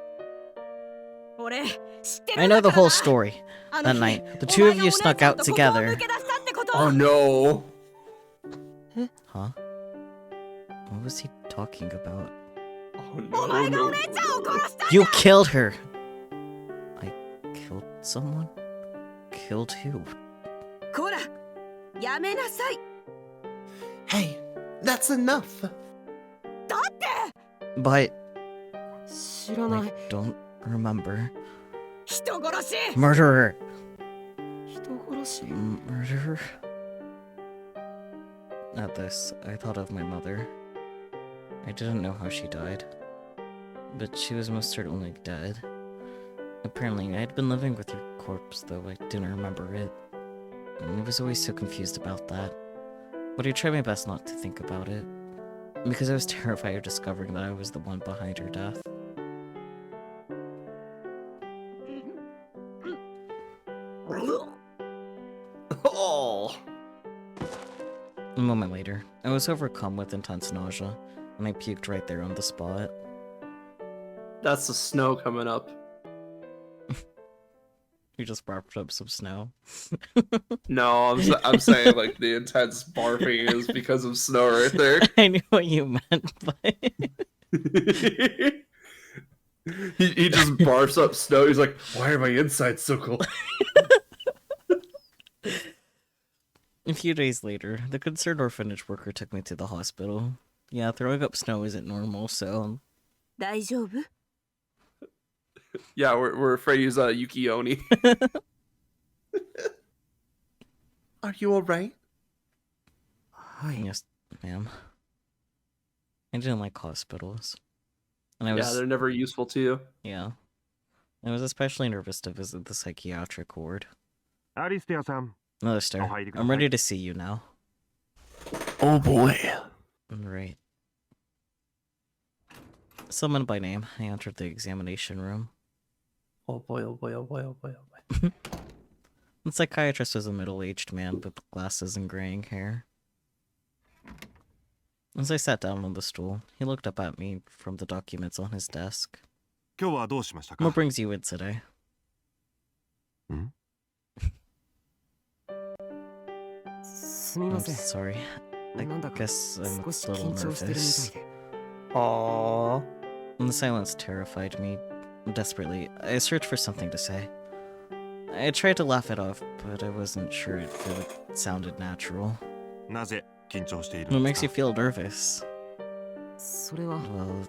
俺知ってる I んだ know the から whole な。 story. あの That 日 night, the two of you snuck out お前がお姉ちゃんとここを together. 抜け出したってこと。 oh no. Huh? What was he talking about? Oh お前 no, がお no. 姉ちゃんを殺したんだ。 You killed her! I killed someone? Killed who? こら、やめなさい。 Hey, that's enough. だって But 知らな I い don't remember. 人殺し。 Murderer! 人殺し Murderer? At this, I thought of my mother. I didn't know how she died, but she was most certainly dead. Apparently, I had been living with her corpse, though I didn't remember it. And I was always so confused about that. But I tried my best not to think about it, because I was terrified of discovering that I was the one behind her death. Oh. A moment later, I was overcome with intense nausea, and I puked right there on the spot. That's the snow coming up. You just barfed up some snow. No, I'm saying like the intense barfing is because of snow right there. I knew what you meant, but... he just barfs up snow. He's like, why are my insides so cold? A few days later, the concerned orphanage worker took me to the hospital. Yeah, throwing up snow isn't normal, so... 大丈夫？ Yeah, we're afraid he's Yukioni. Are you alright? はい Yes, ma'am. I didn't like hospitals. And I Yeah, was... they're never useful to you. Yeah. I was especially nervous to visit the psychiatric ward. アリステアさん、 Another star. Oh, hi, you I'm got ready to see you now. Oh boy. Right. Summoned by name, I entered the examination room. Oh boy, oh boy, oh boy, oh boy, oh boy. The psychiatrist was a middle-aged man with glasses and graying hair. As I sat down on the stool, he looked up at me from the documents on his desk. 今日はどうしましたか What brings you in today? すみま I'm せん sorry. I なんだか guess I'm 少し a little 緊張してるみ nervous. たいで Aww. The silence terrified me. Desperately, I searched for something to say. I tried to laugh it off, but I wasn't sure if it sounded natural. なぜ緊張している What ん makes で you すか feel nervous? それは Well,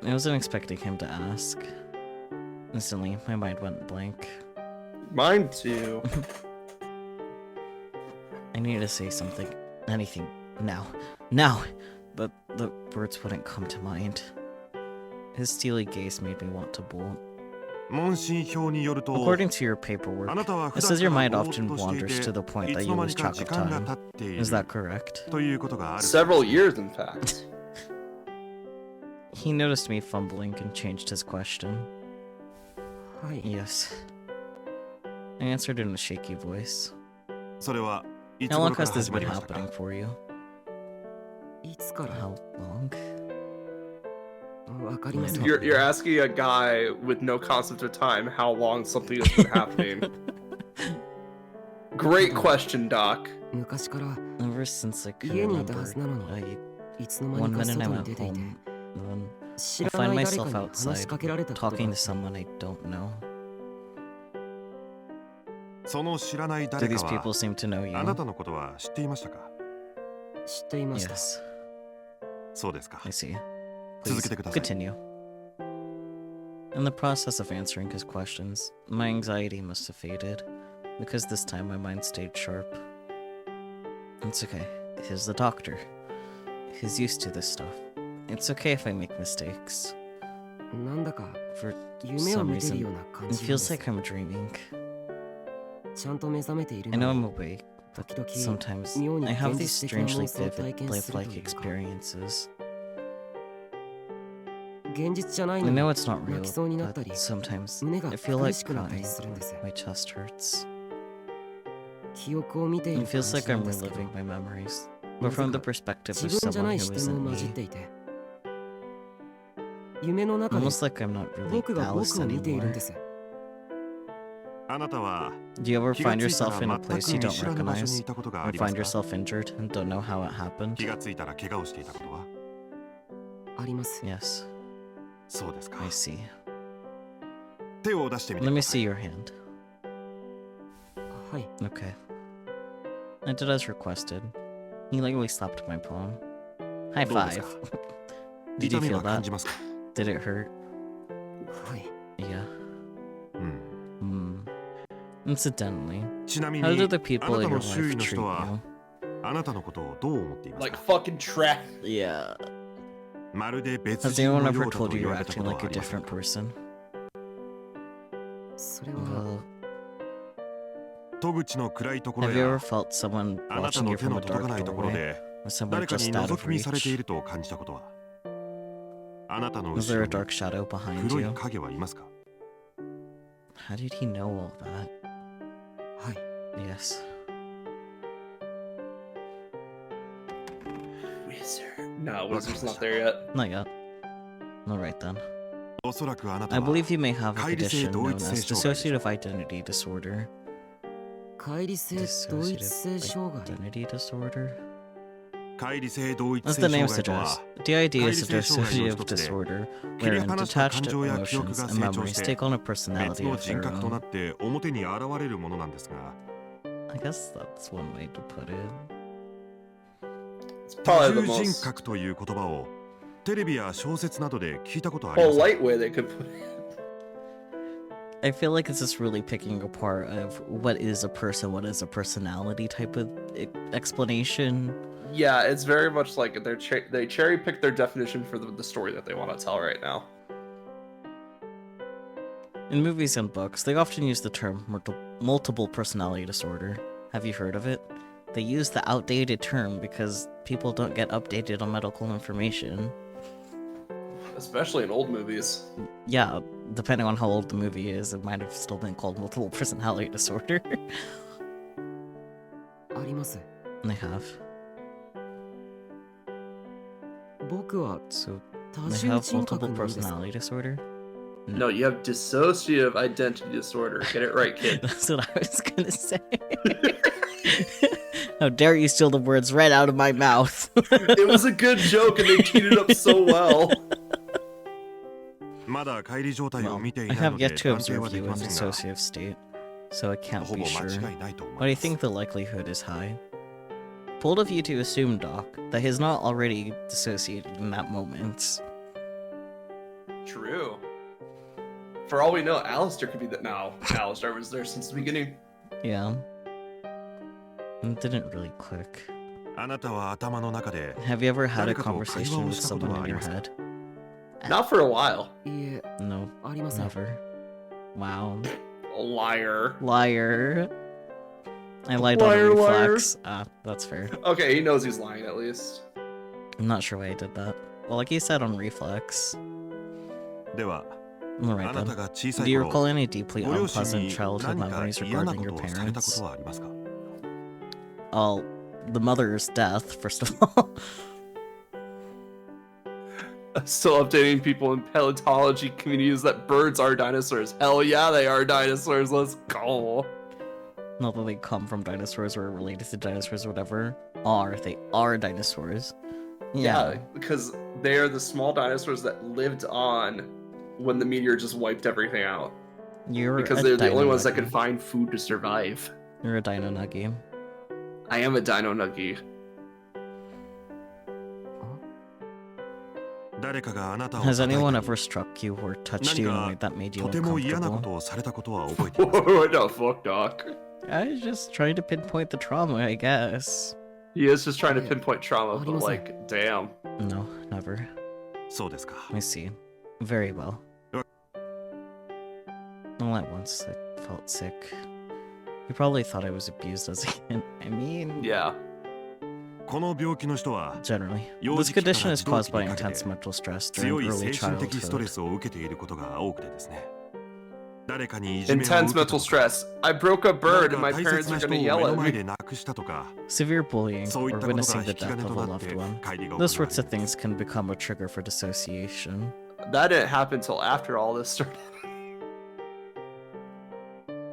I wasn't expecting him to ask. Instantly, my mind went blank. Mine too. I needed to say something. Anything. Now! But the words wouldn't come to mind. His steely gaze made me want to bolt. According to your paperwork, it says your mind often wanders to the point that you lose track of time. Is that correct? Several years, in fact. He noticed me fumbling and changed his question. Yes. I answered in a shaky voice. How long has this been happening for you? How long? You're asking a guy with no concept of time how long something has been happening. Great question, Doc. Ever since I can remember, 1 minute I'm at home, then I find myself outside, talking to someone I don't know. Do these people seem to know you? Yes. I see. Please, continue. In the process of answering his questions, my anxiety must have faded, because this time my mind stayed sharp. It's okay. He's the doctor. He's used to this stuff. It's okay if I make mistakes. For some reason, it feels like I'm dreaming. I know I'm awake, but sometimes I have these strangely vivid, lifelike experiences. I know it's not real, but sometimes I feel like crying. My chest hurts. It feels like I'm reliving my memories, but from the perspective of someone who isn't me. Almost like I'm not really Alice anymore. Do you ever find yourself in a place you don't recognize, or find yourself injured and don't know how it happened? Yes. I see. Let me see your hand. Okay. I did as requested. He lightly slapped my palm. High five. Did you feel that? Did it hurt? Yeah. Incidentally, how do the people in your life treat you? Like fucking trash. Yeah. Has anyone ever told you you're acting like a different person? Well, have you ever felt someone watching you from a dark doorway, or someone just out of reach? Was there a dark shadow behind you? How did he know all that? Yes. Wizard. No, Wizard's not there yet. Not yet. Alright then. I believe you may have a condition known as dissociative identity disorder. Dissociative identity disorder? As the name suggests, DID is a dissociative disorder wherein detached emotions and memories take on a personality of their own. I guess that's one way to put it. It's probably the most polite way they could put it. I feel like it's just really picking apart of what is a person, what is a personality type of explanation. Yeah, it's very much like they cherry pick their definition for the story that they want to tell right now. In movies and books, they often use the term multiple personality disorder. Have you heard of it? They use the outdated term because people don't get updated on medical information. Especially in old movies. Yeah, depending on how old the movie is, it might have still been called multiple personality disorder. They have. So, they have multiple personality disorder? No, you have dissociative identity disorder. Get it right, kid. That's what I was gonna say. How dare you steal the words right out of my mouth? It was a good joke and they teed it up so well. Well, I have yet to observe you in dissociative state, so I can't be sure. But I think the likelihood is high. Bold of you to assume, Doc, that he's not already dissociated in that moment. True. For all we know, Alistair could be that. No, Alistair was there since the beginning. Yeah. It didn't really click. あなたは頭の中で Have you ever had a 誰かと会話 conversation を with したことは someone あ in り your ますか head? Not for a while. いえ、 No, ありません。 never. Wow. Liar. Liar. I lied on Liar, a liar. reflex. Ah, that's fair. Okay, he knows he's lying at least. I'm not sure why I did that. Well, like you said on reflex. では Alright あなた then. が小さ Do い you 頃 recall any deeply ご両親 unpleasant に childhood 何か memories 嫌な regarding こ your とをされたこ parents? とはありますか Oh, the mother's death, first of all. Still updating people in paleontology communities that birds are dinosaurs. Hell yeah, they are dinosaurs. Let's go. Not that they come from dinosaurs or are related to dinosaurs or whatever. They are dinosaurs. Yeah, because they are the small dinosaurs that lived on when the meteor just wiped everything out. You're Because a they're the only dino ones that nugget. could find food to survive. You're a dino nugget. I am a dino nuggie. 誰かがあなたを Has 叩い anyone たり ever struck you or touched you in a way that made you とても嫌なこ uncomfortable? とをされたことは覚えています What the fuck, Doc? I was just trying to pinpoint the trauma, I guess. He is just trying to pinpoint trauma, but like, damn. No, never. そうですか I see. Very well. All at once, I felt sick. You probably thought I was abused as a kid. I mean, Yeah. この病気の人は generally. 幼 This 児期から condition is 児童 caused 期 by にかけて intense mental stress 強 during い early 精神的ストレ childhood. スを受けていることが多くてですね誰かにいじめを受 Intense けた mental とか stress. I broke a 誰 bird か and my 大 parents 切な are 人を gonna 目 yell の at 前 me. で亡くしたとか Severe bullying そうい or ったことが witnessing 引 the き金 death と of a なって loved one. 帰りが Those 行われ sorts of る things can become a trigger for dissociation. That didn't happen till after all this started.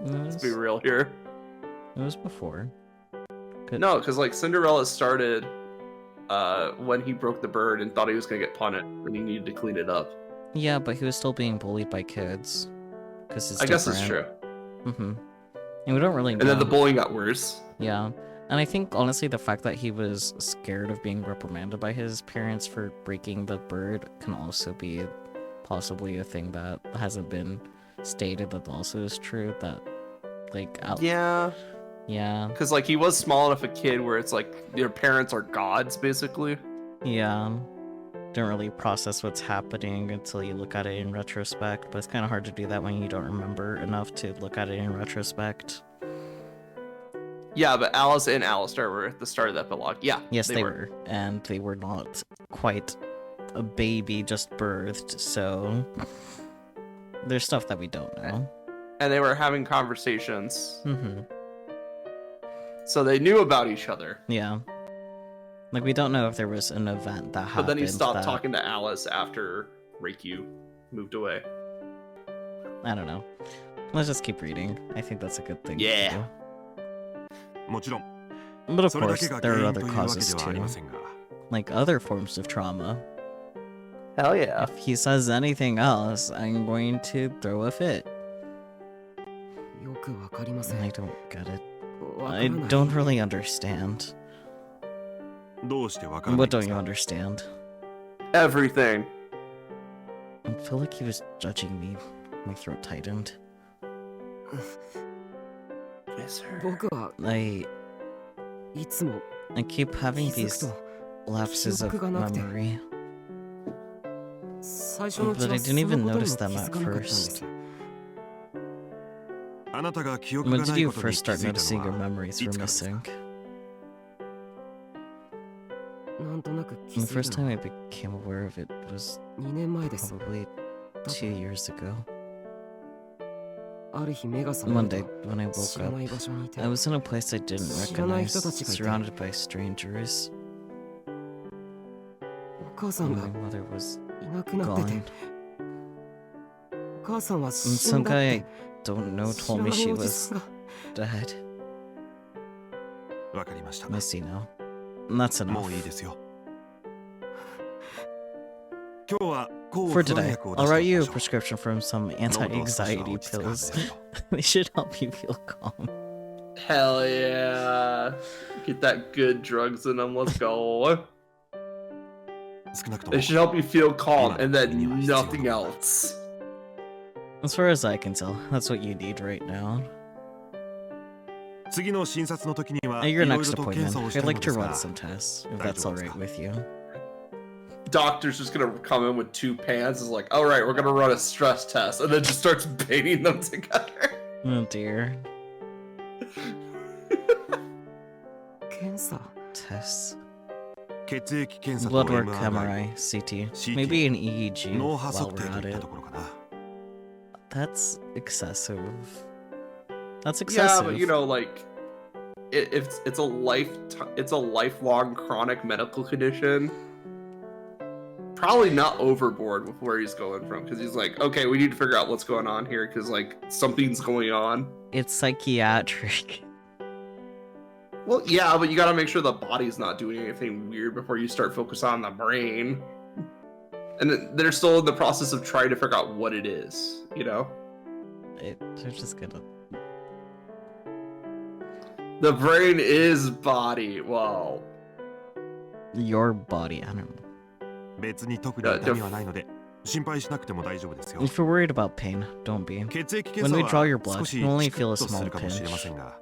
Let's be real here. It was before. No, because like Cinderella started when he broke the bird and thought he was gonna get punished and he needed to clean it up. Yeah, but he was still being bullied by kids. Because it's I guess it's different. true. Mm-hmm. And we don't really know. And then the bullying got worse. Yeah. And I think, honestly, the fact that he was scared of being reprimanded by his parents for breaking the bird can also be possibly a thing that hasn't been stated that also is true. That, like, Yeah. Yeah. Because like he was small enough a kid where it's like your parents are gods, basically. Yeah. Don't really process what's happening until you look at it in retrospect, but it's kind of hard to do that when you don't remember enough to look at it in retrospect. Yeah, but Alice and Alistair were at the start of the epilogue. Yeah. Yes, they were. And they were not quite a baby just birthed, so there's stuff that we don't know. And they were having conversations. Mm-hmm. So they knew about each other. Yeah. Like, we don't know if there was an event that happened. But then he stopped that... talking to Alice after Reikyu moved away. I don't know. Let's just keep reading. I think that's a good thing. Yeah. To do. もちろん But of それだ course, けが there 原 are 因 other というわけ causes ではあり too. ませんが Like other forms of trauma. Hell yeah. If he says anything else, I'm going to throw a fit. よくわかりません。 I don't get it. わから I ない。 don't really understand. どうしてわからない What んで don't す you か understand? Everything. I feel like he was judging me. My throat tightened. 僕は I いつも keep having 気づく these と lapses of 記憶がなくて。 memory. 最初のうち But は I そ didn't の even ことにも notice 気 them づ at かなかったんです first. あなたが記憶 When がな did い you ことに first 気 start づい noticing た your のは memories い were つからです missing? かなんとなく気 The づい first たの time は I became aware of it was 2年前です probably 2 years ago. ある日目が覚め One る day, と when I 知 woke らない up, 場所にいて I was in a place I didn't 知らない recognize, 人たちがいて surrounded by strangers. お母さん And が my mother was いなくなってて gone. お母さんは And 死 some んだっ guy て I don't know 知 told ら me ない she おじ was さんが dead. わかりました I see now. And that's も enough. ういいですよ今日は抗 For 不安 today, 薬を出 I'll して write おき you ま a しょう prescription from some 喉を少しは anti-anxiety 落ち着かせ pills. ると They should help you feel calm. Hell yeah. Get that good drugs in them. Let's go. 少なくと They も should help you feel calm and then nothing else. As far as I can tell, that's what you need right now. 次の診察の時には At your いろい next ろと検査 appointment, をし I'd たい like の to です run が some tests, if 大 that's 丈夫です alright か with you. Doctor's just gonna come in with 2 pans. Is like, all right, we're gonna run a stress test, and then just starts baiting them together. Oh dear. 検査 Tests. 血液検査と Blood work, MRI MRI, CT. CT Maybe an EEG 脳波 while 測定 we're と at いった it. ところかな。 That's excessive. That's Yeah, excessive. but you know, like, it's a lifelong chronic medical condition. Probably not overboard with where he's going from, because he's like, okay, we need to figure out what's going on here, because like something's going on. It's psychiatric. Well, yeah, but you gotta make sure the body's not doing anything weird before you start focusing on the brain. And they're still in the process of trying to figure out what it is, you know? They're just gonna... The brain is body. Well, Your body, I don't know. 別に特に痛みはないので心配しなくても大丈夫ですよ。 If you're worried about pain, don't be. 血液 When 検 we 査 draw your は blood, 少し you only チク feel a ッとす small るかもしれませ pinch. んが、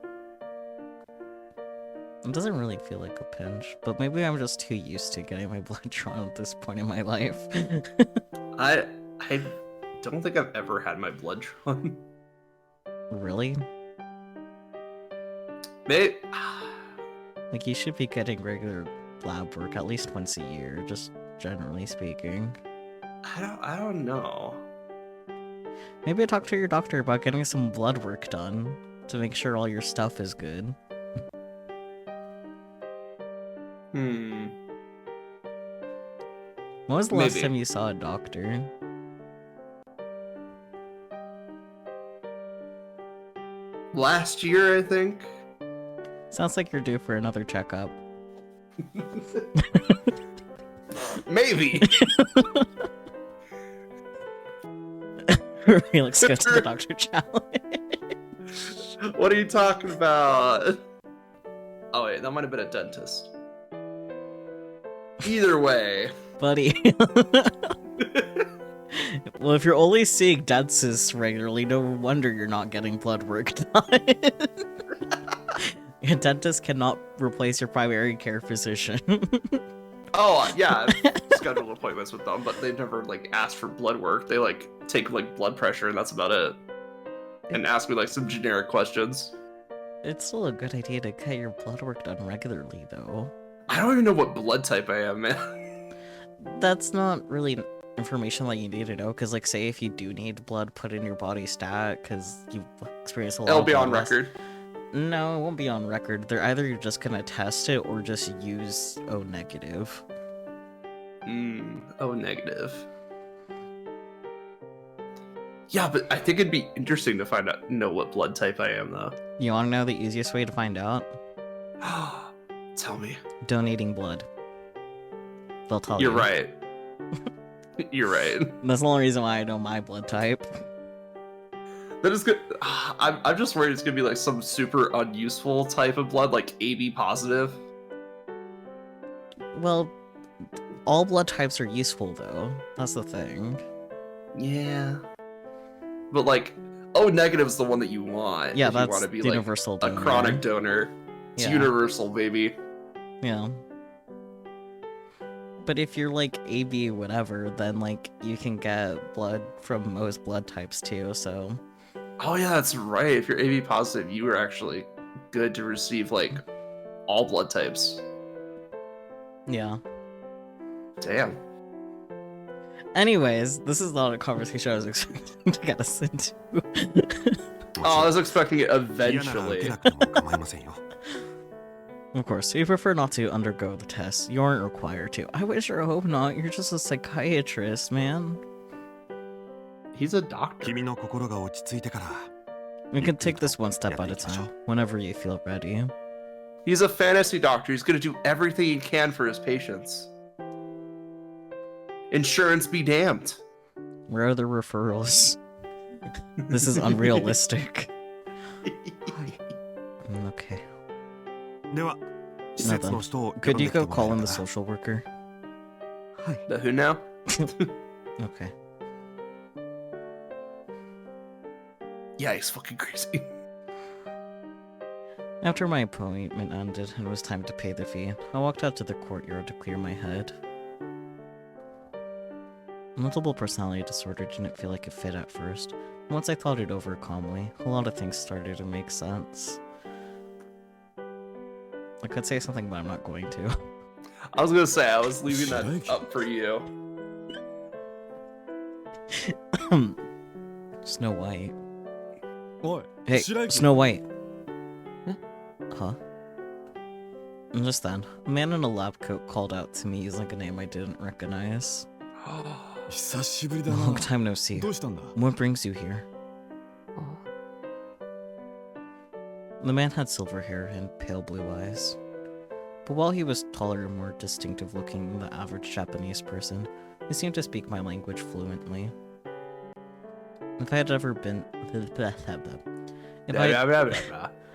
It doesn't really feel like a pinch, but maybe I'm just too used to getting my blood drawn at this point in my life. I don't think I've ever had my blood drawn. Really? Maybe. Like, you should be getting regular lab work at least once a year, just generally speaking. I don't know. Maybe talk to your doctor about getting some blood work done to make sure all your stuff is good. Hmm. When was the last Maybe. time you saw a doctor? Last year, I think. Sounds like you're due for another checkup. Maybe. Let's go to the doctor challenge. What are you talking about? Oh wait, that might have been a dentist. Either way. Buddy. Well, if you're only seeing dentists regularly, no wonder you're not getting blood work done. Your dentist cannot replace your primary care physician. Oh yeah, I've scheduled appointments with them, but they never like asked for blood work. They like take like blood pressure and that's about it. And ask me like some generic questions. It's still a good idea to get your blood work done regularly, though. I don't even know what blood type I am, man. That's not really information that you need to know, because, like, say if you do need blood put in your body stat, because you experience a lot It'll of be blood on loss. record. No, it won't be on record. They're either just gonna test it or just use O negative. Oh, negative. Yeah, but I think it'd be interesting to know what blood type I am, though. You wanna know the easiest way to find out? Tell me. Donating blood. They'll tell You're you. right. You're right. That's the only reason why I know my blood type. That is good. I'm just worried it's gonna be like some super unuseful type of blood, like AB positive. Well, all blood types are useful, though. That's the thing. Yeah. But like, O negative is the one that you want. Yeah, if that's you want to be universal like donor. a chronic donor. It's Yeah. universal, baby. Yeah. But if you're like AB whatever, then like you can get blood from most blood types too, so Oh yeah, that's right. If you're AB positive, you are actually good to receive like all blood types. yeah. Damn. Anyways, this is not a conversation I was expecting to get us into. Oh, I was expecting it 嫌なら受 eventually. けなくても構いませんよ。 Of course, we prefer not to undergo the test. You aren't required to. I wish or hope not. You're just a psychiatrist, man. He's a doctor. 君の心が落ち着いてから。 We can take this one step at a time, whenever you feel ready. He's a fantasy doctor. He's gonna do everything he can for his patients. Insurance be damned. Where are the referrals? This is unrealistic. Okay. では、施設の人を呼ん Could で you きて go もらえ call る in か the な social worker? The who now? Okay. Yeah, he's fucking crazy. After my appointment ended and it was time to pay the fee, I walked out to the courtyard to clear my head. Multiple personality disorder didn't feel like it fit at first. Once I thought it over calmly, a lot of things started to make sense. I could say something, but I'm not going to. I was gonna say, I was leaving that up for you. Snow White. Oi, Hey, Shiraki. Snow White. Huh? And just then, a man in a lab coat called out to me using a name I didn't recognize. Long time no see. What brings you here? The man had silver hair and pale blue eyes. But while he was taller and more distinctive looking than the average Japanese person, he seemed to speak my language fluently. If I had ever been...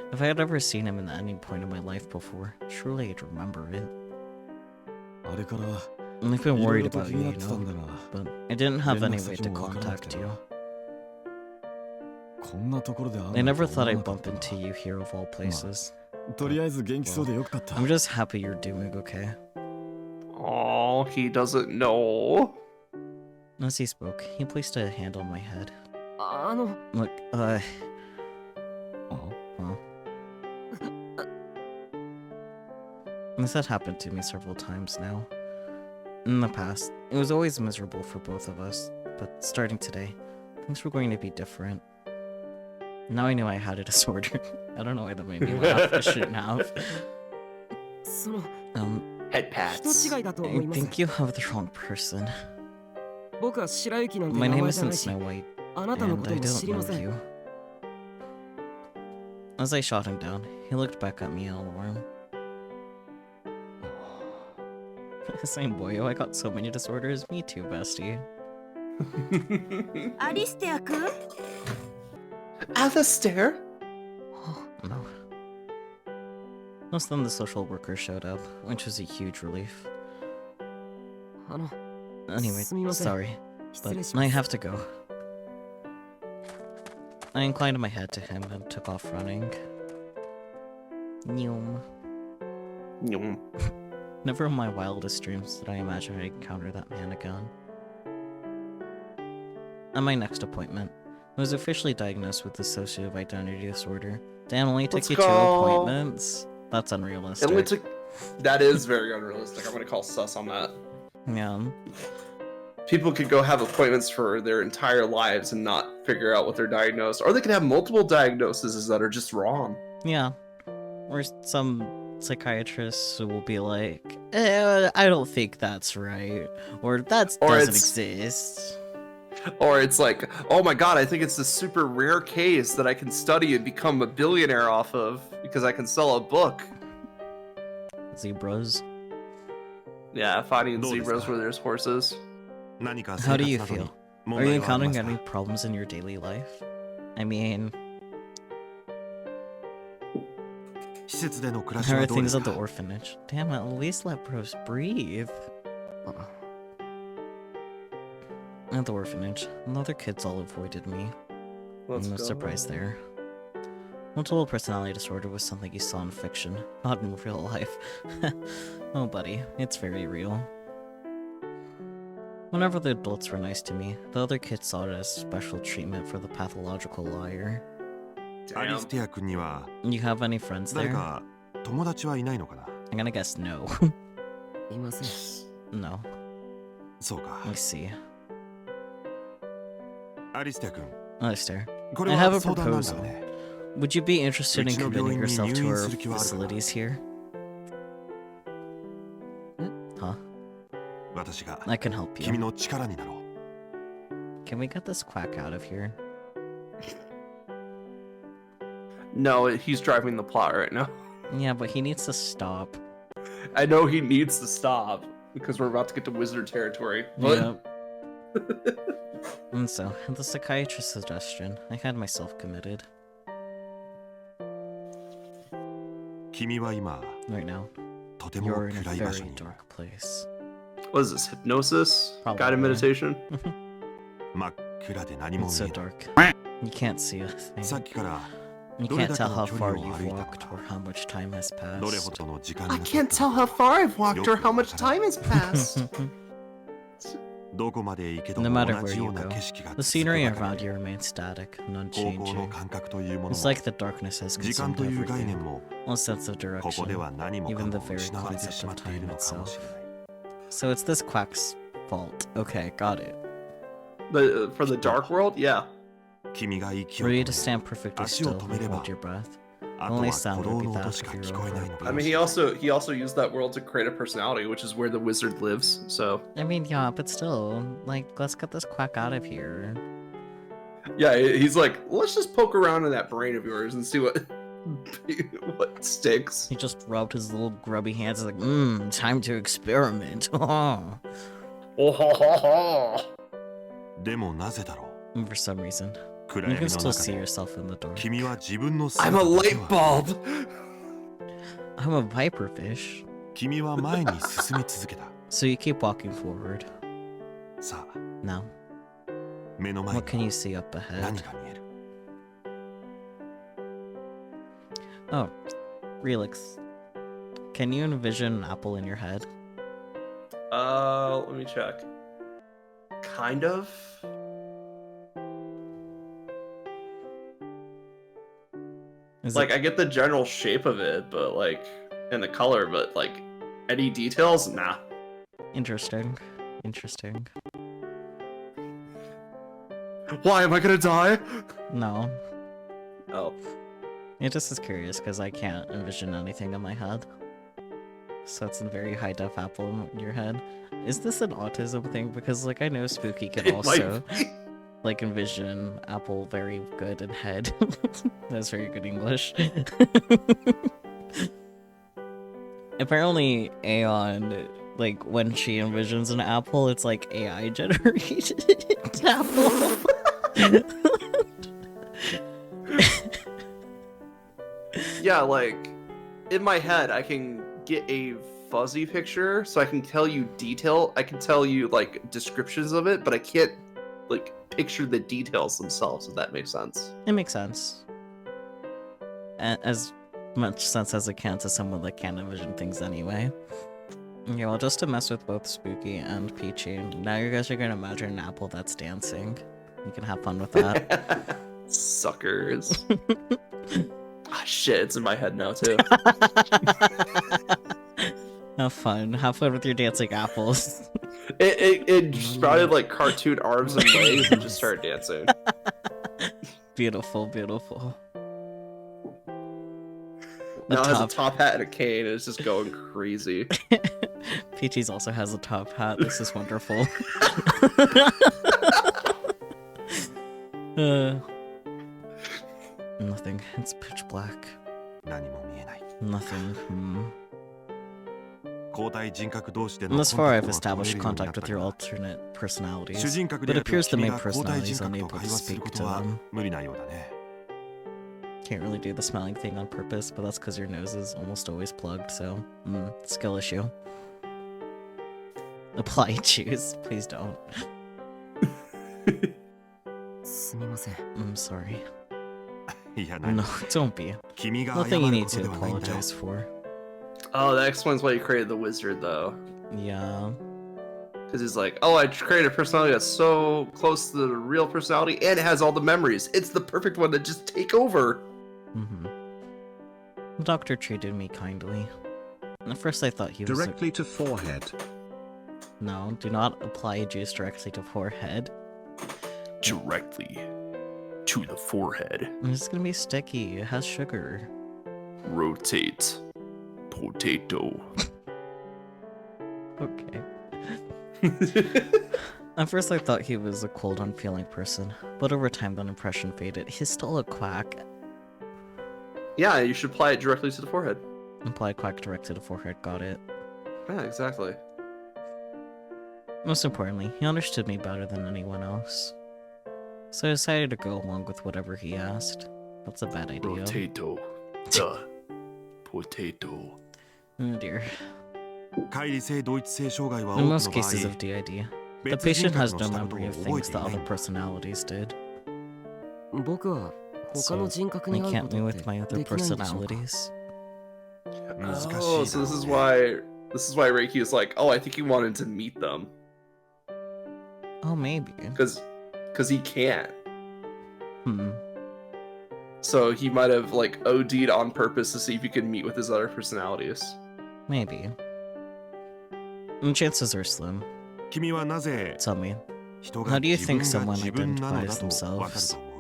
If I had ever seen him in any point in my life before, surely I'd remember it. I've been worried about you, but I didn't have any way to contact you. I never thought I'd bump into you here of all places. I'm just happy you're doing okay. Oh, he doesn't know. As he spoke, he placed a hand on my head. Look, This had happened to me several times now. In the past, it was always miserable for both of us, but starting today, things were going to be different. Now I knew I had a disorder. I don't know why that made me laugh. I shouldn't have. Head pats. I think you have the wrong person. My name isn't Snow White, and I don't know you. As I shot him down, he looked back at me in alarm. Same boyo, I got so many disorders. Me too, bestie. Alistair-kun? Alistair? No. Most then the social worker showed up, which was a huge relief. Anyway, sorry, but I have to go. I inclined my head to him and took off running. Nyum. Nyum. Never in my wildest dreams did I imagine I'd encounter that man again. At my next appointment, I was officially diagnosed with dissociative identity disorder. Damn, only took you 2 appointments? That's unrealistic. It only took... That is very unrealistic. I'm gonna call sus on that. Yeah. People could go have appointments for their entire lives and not figure out what they're diagnosed. Or they could have multiple diagnoses that are just wrong. Yeah. Or some psychiatrists will be like, I don't think that's right. Or that doesn't exist. Or it's like, oh my god, I think it's a super rare case that I can study and become a billionaire off of because I can sell a book. Zebras. Yeah, fighting zebras where there's horses. How do you feel? Are you encountering any problems in your daily life? I mean... How are things at the orphanage? Damn, at least let bros breathe. At the orphanage, the other kids all avoided me. No surprise there. Multiple personality disorder was something you saw in fiction, not in real life. Oh buddy, it's very real. Whenever the adults were nice to me, the other kids saw it as special treatment for the pathological liar. You have any friends there? I'm gonna guess no. No. I see. Alistair, I have a proposal. Would you be interested in committing yourself to our facilities here? Huh? I can help you. Can we get this quack out of here? No, he's driving the plot right now. Yeah, but he needs to stop. I know he needs to stop because we're about to get to wizard territory. But... Yep. And so, at the psychiatrist's suggestion, I had myself committed. Right now, you're in a very dark place. What is this, hypnosis? Probably. Guided meditation? It's so dark. You can't see a thing. さっきから You どれ can't だけ tell の how 距離 far を you've 歩いたの walked か or how much time has どれ passed. ほどの時間 I が経 can't った tell の how か far I've walked or how much time has passed. どこまで行けど No も matter 同 where じよ you うな go, 景色が the 続く scenery ばか around り you で remains static, 方向の unchanging. 感覚というもの It's も like the darkness has 時間 consumed という概 everything. 念も All sense of ここで direction, は何もか even も the very 失われて concept しま of ってい time るのかも itself. しれない So it's this quack's fault. Okay, got it. For the dark world, yeah. 君が息を Were 止 you め to stand perfectly 足を still 止め and れば hold your breath? あと Only は sound 鼓 would 動 be の that 音しか of 聞 your こえ own ないの heart. か I も mean, し he れない also used that world to create a personality, which is where the wizard lives. So I mean, yeah, but still, like, let's get this quack out of here. yeah, he's like, let's just poke around in that brain of yours and see what what sticks. He just rubbed his little grubby hands like, time to experiment. でもなぜだろ For some reason. う暗 You 闇 can の still 中 see で yourself in the dark. 君は自分の I'm 姿 a だけ light は bulb. I'm a viper fish. 君は前に進み続けた So you keep walking forward. さあ Now, 目の前 what can に you see up 何 ahead? が見える Oh, Relix. Can you envision an apple in your head? Let me check. Kind of. Is Like, it I get the general shape of it, but like, and the color, but like, any details? Nah. interesting? Interesting. Why am I gonna die? No. Oh. It just is curious because I can't envision anything in my head. So it's a very high def apple in your head. Is this an autism thing? Because like I know Spooky can It also might be. like envision apple very good in head. That's very good English. Apparently Aeon, like when she envisions an apple, it's like AI generated apple. Yeah, like, in my head, I can get a fuzzy picture, so I can tell you detail. I can tell you, like, descriptions of it, but I can't, like, picture the details themselves, if that makes sense. It makes sense. As much sense as it can to someone that can't envision things anyway. Okay, well, just to mess with both Spooky and Peachy, now you guys are gonna imagine an apple that's dancing. You can have fun with that. Suckers. Ah, shit, it's in my head now, too. Have fun. Have fun with your dancing apples. It sprouted, like, cartoon arms and legs and just started dancing. Beautiful, beautiful. Now it has a top hat and a cane, and it's just going crazy. Peachy's also has a top hat. This is wonderful. Nothing. It's pitch black. 何も見えない Nothing. 交代人格同士での Thus コン far, タ I've クトは取れ established るようになっ contact た with your が alternate 主 personalities, 人格 but で it あると appears the 君 main が交代 personality 人 is 格と unable 会 to 話する speak こと to は them. 無理なようだね Can't really do the smelling thing on purpose, but that's because your nose is almost always plugged, so, skill issue. Apply choose. Please don't. すみません I'm sorry. いや何 No, don't be. 君が謝 Nothing you る need こと to ではないんだよ apologize for. Oh, that explains why you created the wizard, though. Yeah. Because he's like, oh, I created a personality that's so close to the real personality, and it has all the memories. It's the perfect one to just take over. The doctor treated me kindly. At first I thought he was Directly to forehead. No, do not apply juice directly to forehead. Directly to the forehead. It's gonna be sticky. It has sugar. Rotate. Potato. Okay. At first I thought he was a cold, unfeeling person, but over time that impression faded. He's still a quack. Yeah, you should apply it directly to the forehead. Apply quack direct to the forehead, got it. Yeah, exactly. Most importantly, he understood me better than anyone else. So I decided to go along with whatever he asked. That's a bad idea. Potato. The potato. Oh dear. 乖離性同一性障害は In 多 most くの場 cases 合 of DID, the 別人 patient 格 has の no したこと memory を of 覚え things てい that ない other んだ personalities did. 僕は他 So, の人格 I に会う can't こと be って with my で other きないんでしょうか personalities. Oh, so this is why Reiki is like, oh, I think he wanted to meet them. Oh, maybe. Because he can't. Hmm. So he might have like OD'd on purpose to see if he could meet with his other personalities. Maybe. And chances are slim. 君はなぜ Tell me. 人 How が do you 自分 think が someone 自分なの identifies だとわかる themselves? と思う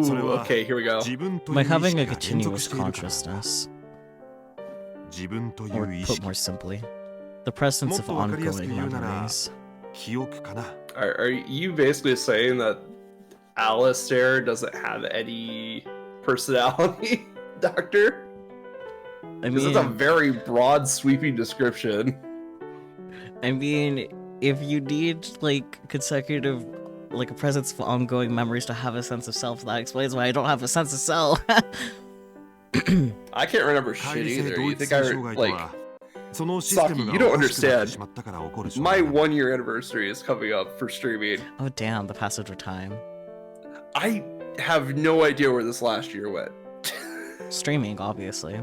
Ooh, それは okay, here we go. 自分という By 意識 having が a 連続 continuous しているから consciousness. 自分とい Or う意 put 識 more simply, the presence of もっとわかりやすく ongoing 言うなら memories. 記憶かな Are you basically saying that Alistair doesn't have any personality, Doctor? I Because it's a mean, very broad, sweeping description. if you need like consecutive, like a presence of ongoing memories to have a sense of self, that explains why I don't have a sense of self. I can't remember 乖 shit 離性 either. 同 You 一 think 性 I 障害と like はそのシステム Saki? が You don't おかしくなって understand. しまったから起こる障 My 害だ 1-year anniversary is coming up for streaming. Oh damn, the passage of time. I have no idea where this last year went. Streaming, obviously.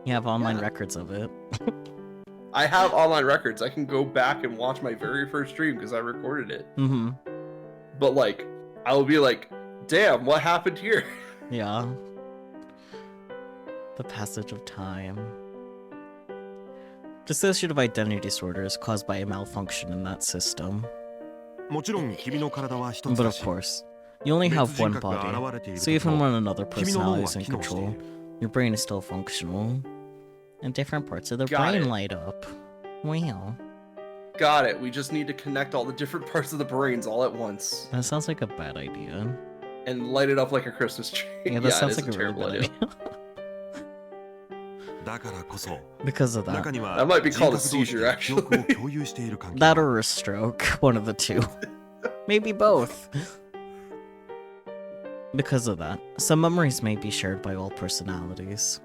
You have online Yeah. records of it. I have online records. I can go back and watch my very first stream because I recorded it. Mm-hmm. But like, I will be like, damn, what happened here? Yeah. The passage of time. Dissociative identity disorder is caused by a malfunction in that system. もちろん君の体は一つ But だ of し course, you only 別 have 人 one 格が body. 現れている So 時 even も when another 君の脳 personality は is in 機能してい control, る your brain is still functional. And different parts of the Got brain it. light up. Wow. Got it. We just need to connect all the different parts of the brains all at once That sounds like a bad idea. and light it up like a Christmas tree. Yeah, that it sounds is like a really terrible bad idea. idea. だからこそ Because of that. 中には That might be 人 called a 格同士 seizure, で記憶を actually. 共有している関係 That が or a stroke. One of the two. Maybe both. Because of that, some memories may be shared by all personalities.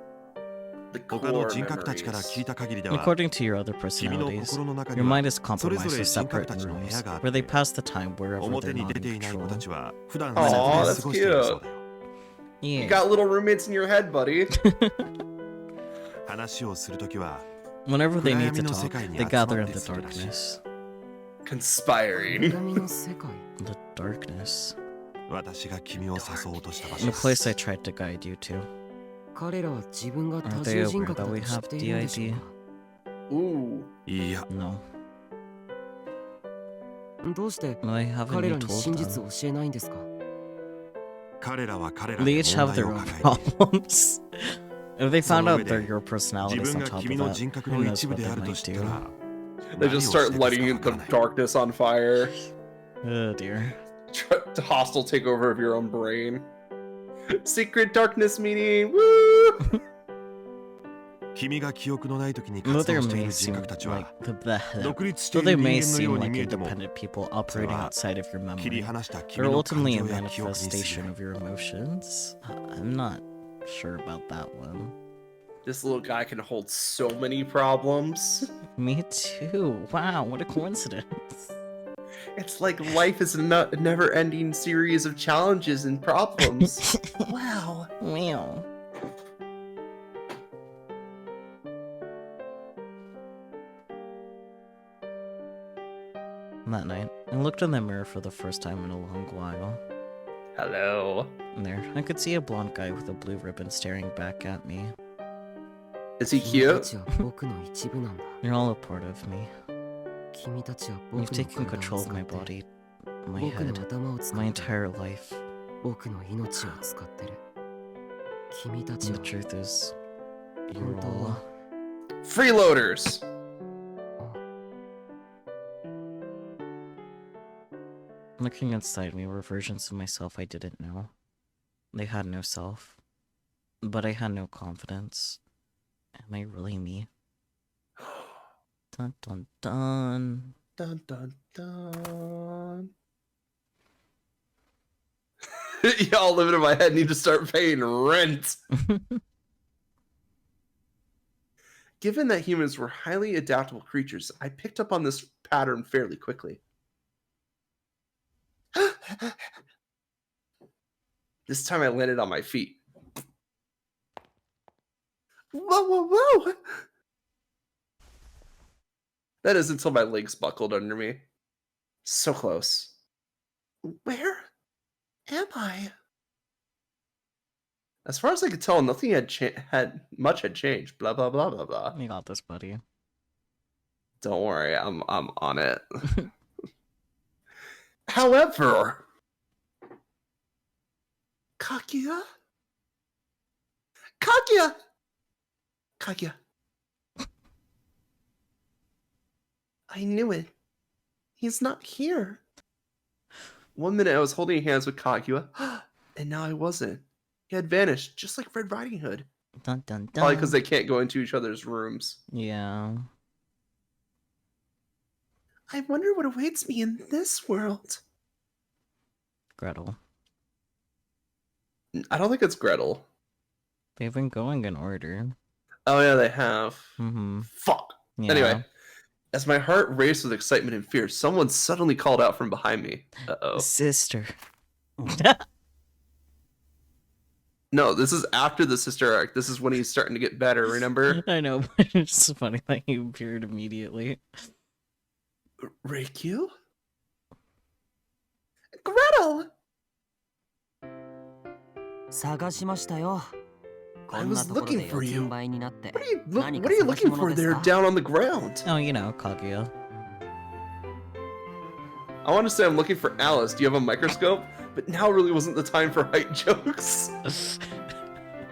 The 他の core 人格たちから聞い memories. た限りでは According to your other 君の personalities, 心の中 your には mind is それ compromised ぞれ with 人格 separate たちの部 rooms 屋があっ where they て pass the time wherever 表 they're に not 出て in いない子た control. ちは普段 Aw, そこで that's 過ごしているそう cute. だよ You Yeah. got little roommates in your head, buddy. 話をするときは Whenever they need to 暗闇の talk, 世界に they 集ま gather っ in て the するらしい darkness. Conspiring. 闇の世界 The darkness. 私が君を誘おうとした場所 The です place I tried to guide you to. 彼らは自分が多 Are they 重人 aware 格だ that と we 知っ have ているんでしょう DID? か Ooh. いや No. どうして Why haven't 彼 you らに told 真実 them? を教えないんですか彼らは彼ら They で each 問 have 題 their を own 抱えている problems. If they found その out 上 they're で your 自 personalities 分 on が top 君 of の that, 人格 who の knows 一部 what で they あると might 知った do. ら They 何を just し start てくる lighting かわから the ない darkness on fire. Oh dear. Hostile takeover of your own brain. Secret darkness meeting. Woo! 君が記憶のない時に Though 活動 there してい may る人 seem 格たち like は the 独立してい though る they 人 may 間のよ seem うに like 見えても independent people それ operating は outside of your 切り memory, 離した they're 君の感 ultimately 情 a や記憶に過ぎ manifestation ない of your emotions. I'm not sure about that one. This little guy can hold so many problems. Me too. Wow, what a coincidence. It's like life is a never-ending series of challenges and problems. Wow. Wow. That night, I looked in the mirror for the first time in a long while. Hello. And there, I could see a blonde guy with a blue ribbon staring back at me. Is he 君た cute? ちは僕の一部なんだ You're all a part of me. 君たちは You've 僕の taken 体 control を of 使 my って body, my 僕の head, 頭を使 my って entire life. 僕の命を使ってる君たち And は the truth is, you're 本当 all... は Freeloaders. Looking inside me were versions of myself I didn't know. They had no self, but I had no confidence. Am I really me? Dun dun dun. Dun dun dun. Y'all living in my head need to start paying rent. Given that humans were highly adaptable creatures, I picked up on this pattern fairly quickly. This time I landed on my feet. Whoa, whoa, whoa! That is until my legs buckled under me. So close. Where am I? As far as I could tell, nothing had much changed. Blah blah blah blah blah. You got this, buddy. Don't worry, I'm on it. However, Kaguya? Kaguya! Kaguya. I knew it. He's not here. 1 minute I was holding hands with Kaguya, and now I wasn't. He had vanished, just like Red Riding Hood. Dun dun dun. Probably because they can't go into each other's rooms. Yeah. I wonder what awaits me in this world. Gretel. I don't think it's Gretel. They've been going in order. Oh yeah, they have. Mm-hmm. Fuck. Yeah. Anyway, as my heart raced with excitement and fear, someone suddenly called out from behind me. Uh-oh. Sister. No, this is after the sister arc. This is when he's starting to get better, remember? I know, but it's funny that he appeared immediately. Reikyu? Gretel! 探しましたよ。 I was looking for you. 倍になって What are you looking for there down on the ground? Oh, you know, Kaguya. I want to say I'm looking for Alice. Do you have a microscope? But now really wasn't the time for height jokes.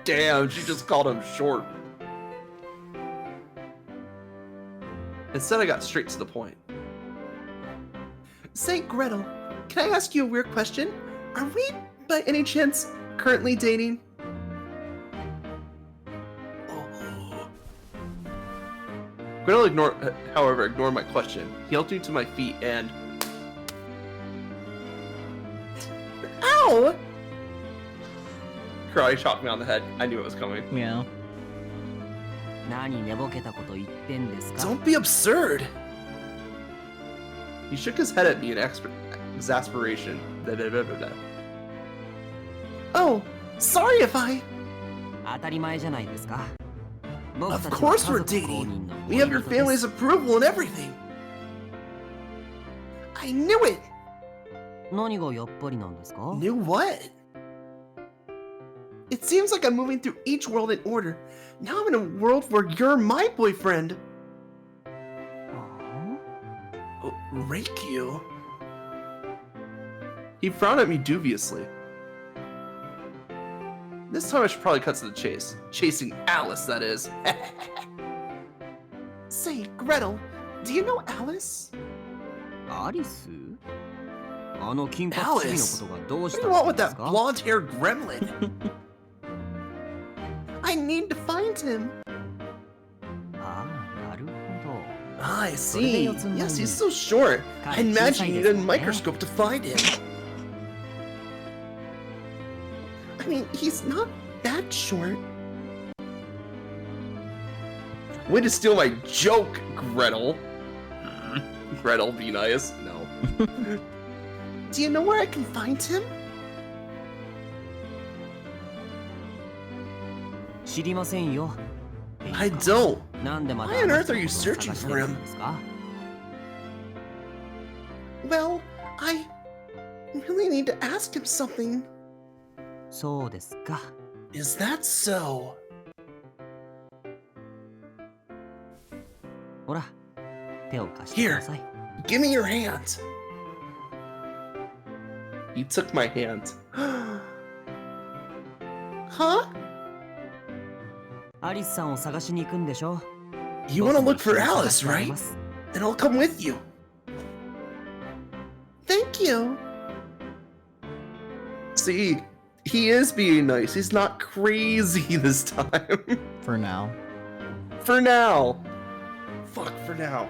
Damn, she just called him short. Instead, I got straight to the point. Say, Gretel, can I ask you a weird question? Are we, by any chance, currently dating? Gretel, however, ignored my question. He helped me to my feet and... Ow! Karate chopped me on the head. I knew it was coming. Yeah. 何寝ぼけたこと言ってんですか? Don't be absurd! He shook his head at me in exasperation. Blah, blah, blah, blah, blah. Oh, sorry if I... 当たり前じゃないですか. Of course we're dating! We have your family's approval and everything! I knew it! 何がやっぱりなんですか? Knew what? It seems like I'm moving through each world in order. Now I'm in a world where you're my boyfriend. Oh, Reikyu. He frowned at me dubiously. This time I should probably cut to the chase. Chasing Alice, that is. Say, Gretel, do you know Alice? アリス? あの金髪 Alice! のことがどうし What た do you want ん with で that すか? blonde-haired gremlin? I need to find him. ああ、なるほど. I see. Yes, he's so short. I imagine you need a microscope to find him. I mean, he's not that short. Way to steal my joke, Gretel. Gretel, be nice. No. Do you know where I can find him? 知りませんよ. I don't. なんでまた Why on earth are you あなたのことを searching 探して for る him? んですか? Well, I really need to ask him something. そうですか. Is that so? ほら、手を貸してください. Give me your hand. He took my hand. Huh? アリスさんを探しに行くんでしょ? You want to look for Alice, right? Then I'll come with you. Thank you. See, he is being nice. He's not crazy this time. For now. For now. Fuck, for now.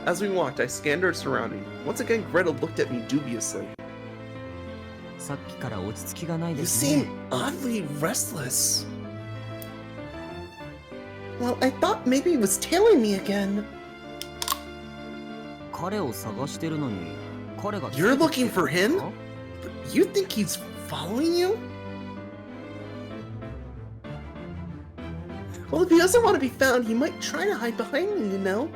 As we walked, I scanned our surroundings. Once again, Gretel looked at me dubiously. さっきから落ち着きがない You ですね. seem oddly restless. Well, I thought maybe he was tailing me again. 彼を探してるのに彼が You're looking for him? But you think he's following you? Well, if he doesn't want to be found, he might try to hide behind me, you know?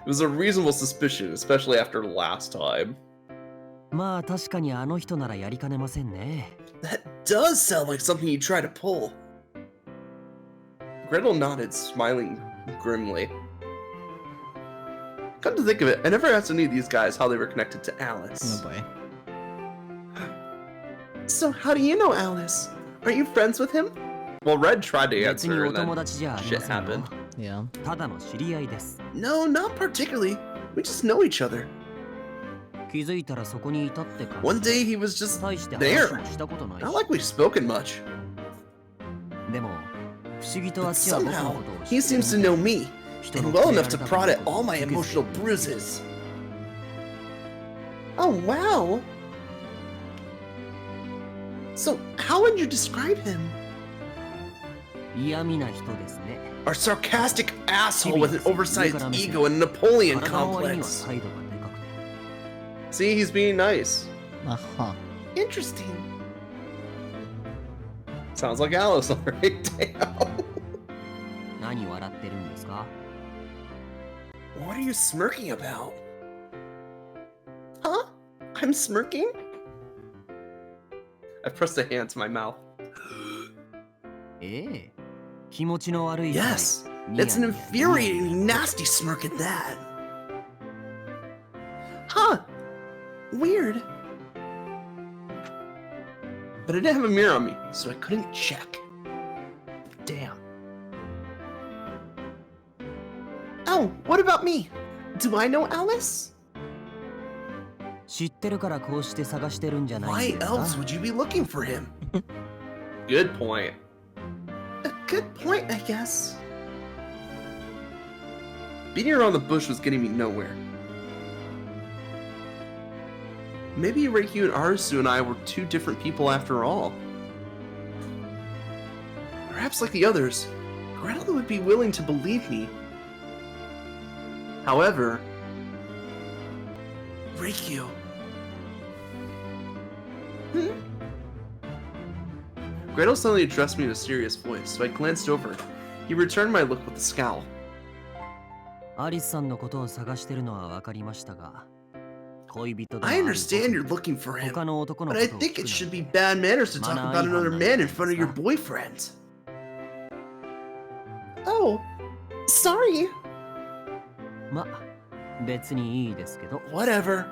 It was a reasonable suspicion, especially after last time. まあ確かにあの人ならやりかねませんね。 That does sound like something you'd try to pull. Gretel nodded, smiling grimly. Come to think of it, I never asked any of these guys how they were connected to Alice. Oh boy. So how do you know Alice? Aren't you friends with him? Well, Red tried to 別に answer お and 友 then 達じゃあり shit ませんよ。 happened. Yeah. ただの知り合いです。 No, not particularly. We just know each other. 気づいたらそこにいたって感じ。 One day he was just 大して there. 話もしたことないし。 Not like we've spoken much. でも不思議とあ But っちは僕の somehow, ことを he seems to know me, and well enough to prod at all my emotional bruises. Oh, wow. So, how would you describe him? 嫌味な人ですね。 A sarcastic asshole with an oversized ego and a Napoleon 体の割には complex. 態度がでかくて。 See, he's being nice. Uh-huh. Interesting. Sounds like Alice, alright? Damn. 何笑ってるんですか？ What are you smirking about? Huh? I'm smirking? I pressed a hand to my mouth. ええ。気持ちの悪い。 Yes, it's an infuriating, nasty smirk at that. Huh? Weird. But I didn't have a mirror on me, so I couldn't check. Damn. Oh, what about me? Do I know Alice? 知ってるからこうして探してるんじゃない Why んですか？ else would you be looking for him? Good point. A good point, I guess. Beating around the bush was getting me nowhere. Maybe Reiki and Arisuu and I were two different people after all. Perhaps like the others, Gretel would be willing to believe me. However, Reiki. Gretel suddenly addressed me in a serious voice, so I glanced over. He returned my look with a scowl. アリスさんのことを探してるのは分かりましたが、恋人でもあ I る understand you're looking for him, 他の男の but こ I とを think 聞 it く should の be bad manners to talk Mana about another ihanda man in front of your boyfriend. Oh, sorry. ま、別にいいですけど。 Whatever.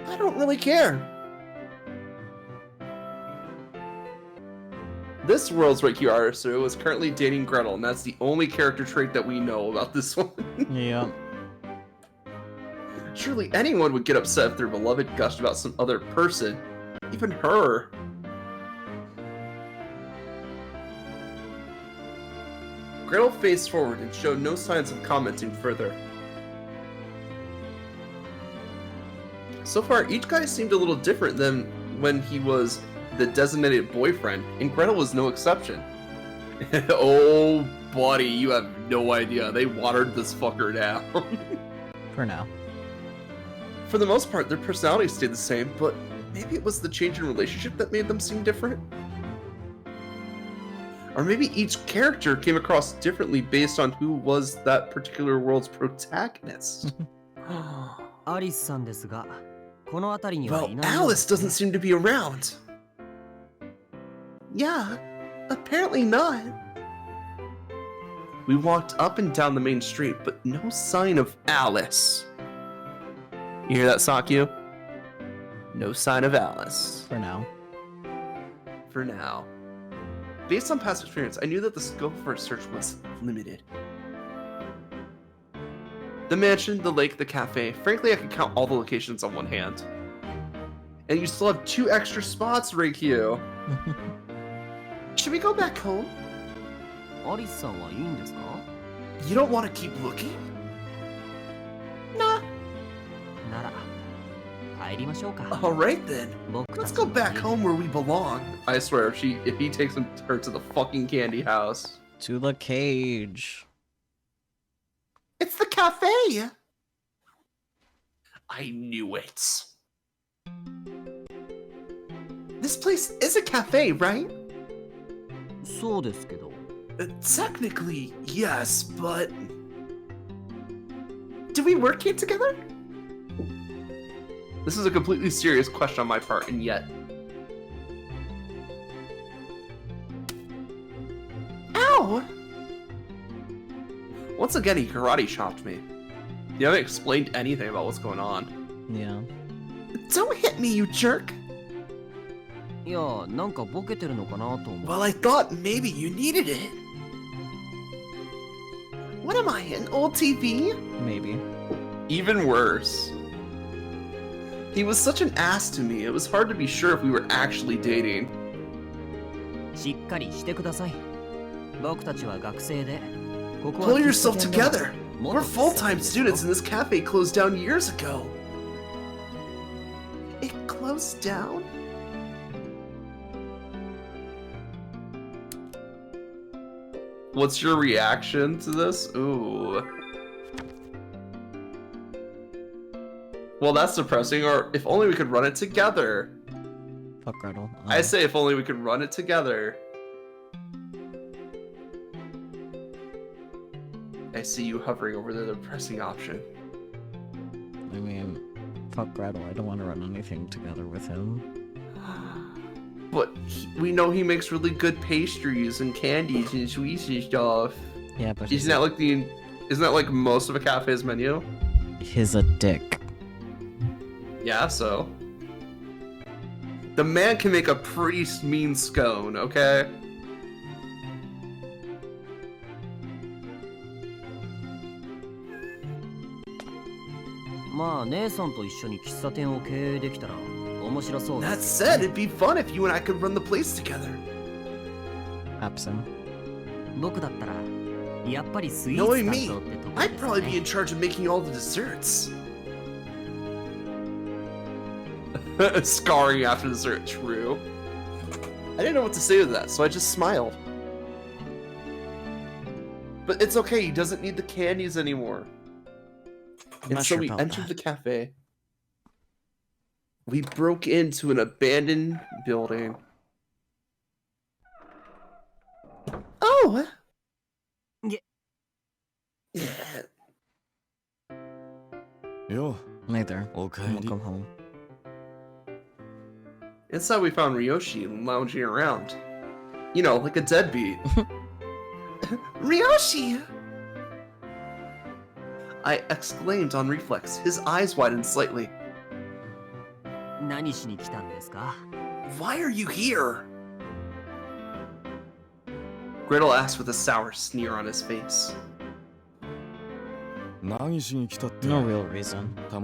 I don't really care. This world's Reiki Arisuu is currently dating Gretel, and that's the only character trait that we know about this one. Yeah. Surely anyone would get upset if their beloved gushed about some other person. Even her. Gretel faced forward and showed no signs of commenting further. So far, each guy seemed a little different than when he was the designated boyfriend, and Gretel was no exception. Oh, buddy, you have no idea. They watered this fucker down. For now. For the most part, their personalities stayed the same, but maybe it was the change in relationship that made them seem different? Or maybe each character came across differently based on who was that particular world's protagonist. アリスさんですが、この辺りには Well, いないようで Alice すね doesn't seem to be around. Yeah, apparently not. We walked up and down the main street, but no sign of Alice. You hear that, Sakyu? No sign of Alice. For now. For now. Based on past experience, I knew that the scope for a search was limited. The mansion, the lake, the cafe. Frankly, I could count all the locations on one hand. And you still have 2 extra spots, Reikyu. Should we go back home? アリスさんはいいんですか？ You don't want to keep looking? Nah. なら、帰りましょうか。 Alright then. 僕た Let's ち go の back 家 home where we belong. I swear, if he takes her to the fucking candy house. To the cage. It's the cafe! I knew it. This place is a cafe, right? そうですけど。Technically, yes, but... Do we work here together? This is a completely serious question on my part, and yet... Ow! Once again, he karate chopped me. You haven't explained anything about what's going on. Yeah. Don't hit me, you jerk! いや、なんかボケてるのかなと思う。 Well, I thought maybe you needed it. What am I, an old TV? Maybe. Even worse. He was such an ass to me, it was hard to be sure if we were actually dating. しっかりしてください。僕たちは学生で、ここは Pull yourself 喫茶店だ。 together! We're full-time students and this cafe closed down years ago. It closed down? What's your reaction to this? Ooh. Well, that's depressing, or if only we could run it together. Fuck Gretel. I say if only we could run it together. I see you hovering over the depressing option. I mean, fuck Gretel. I don't want to run anything together with him. But we know he makes really good pastries and candies and sweets and stuff. Yeah, but Isn't that like most of a cafe's menu? He's a dick. Yeah, so. The man can make a pretty mean scone, okay? That said, it'd be fun if you and I could run the place together. Absent. Knowing me, I'd probably be in charge of making all the desserts. Scarring after dessert, true. I didn't know what to say with that, so I just smiled. But it's okay, he doesn't need the candies anymore. And so we entered the cafe. We broke into an abandoned building. Oh! Yeah. Yo. Neither. Welcome home. Inside we found Ryoshi lounging around. You know, like a deadbeat. Ryoshi! I exclaimed on reflex. His eyes widened slightly. Why are you here? Gretel asked with a sour sneer on his face. No real reason. I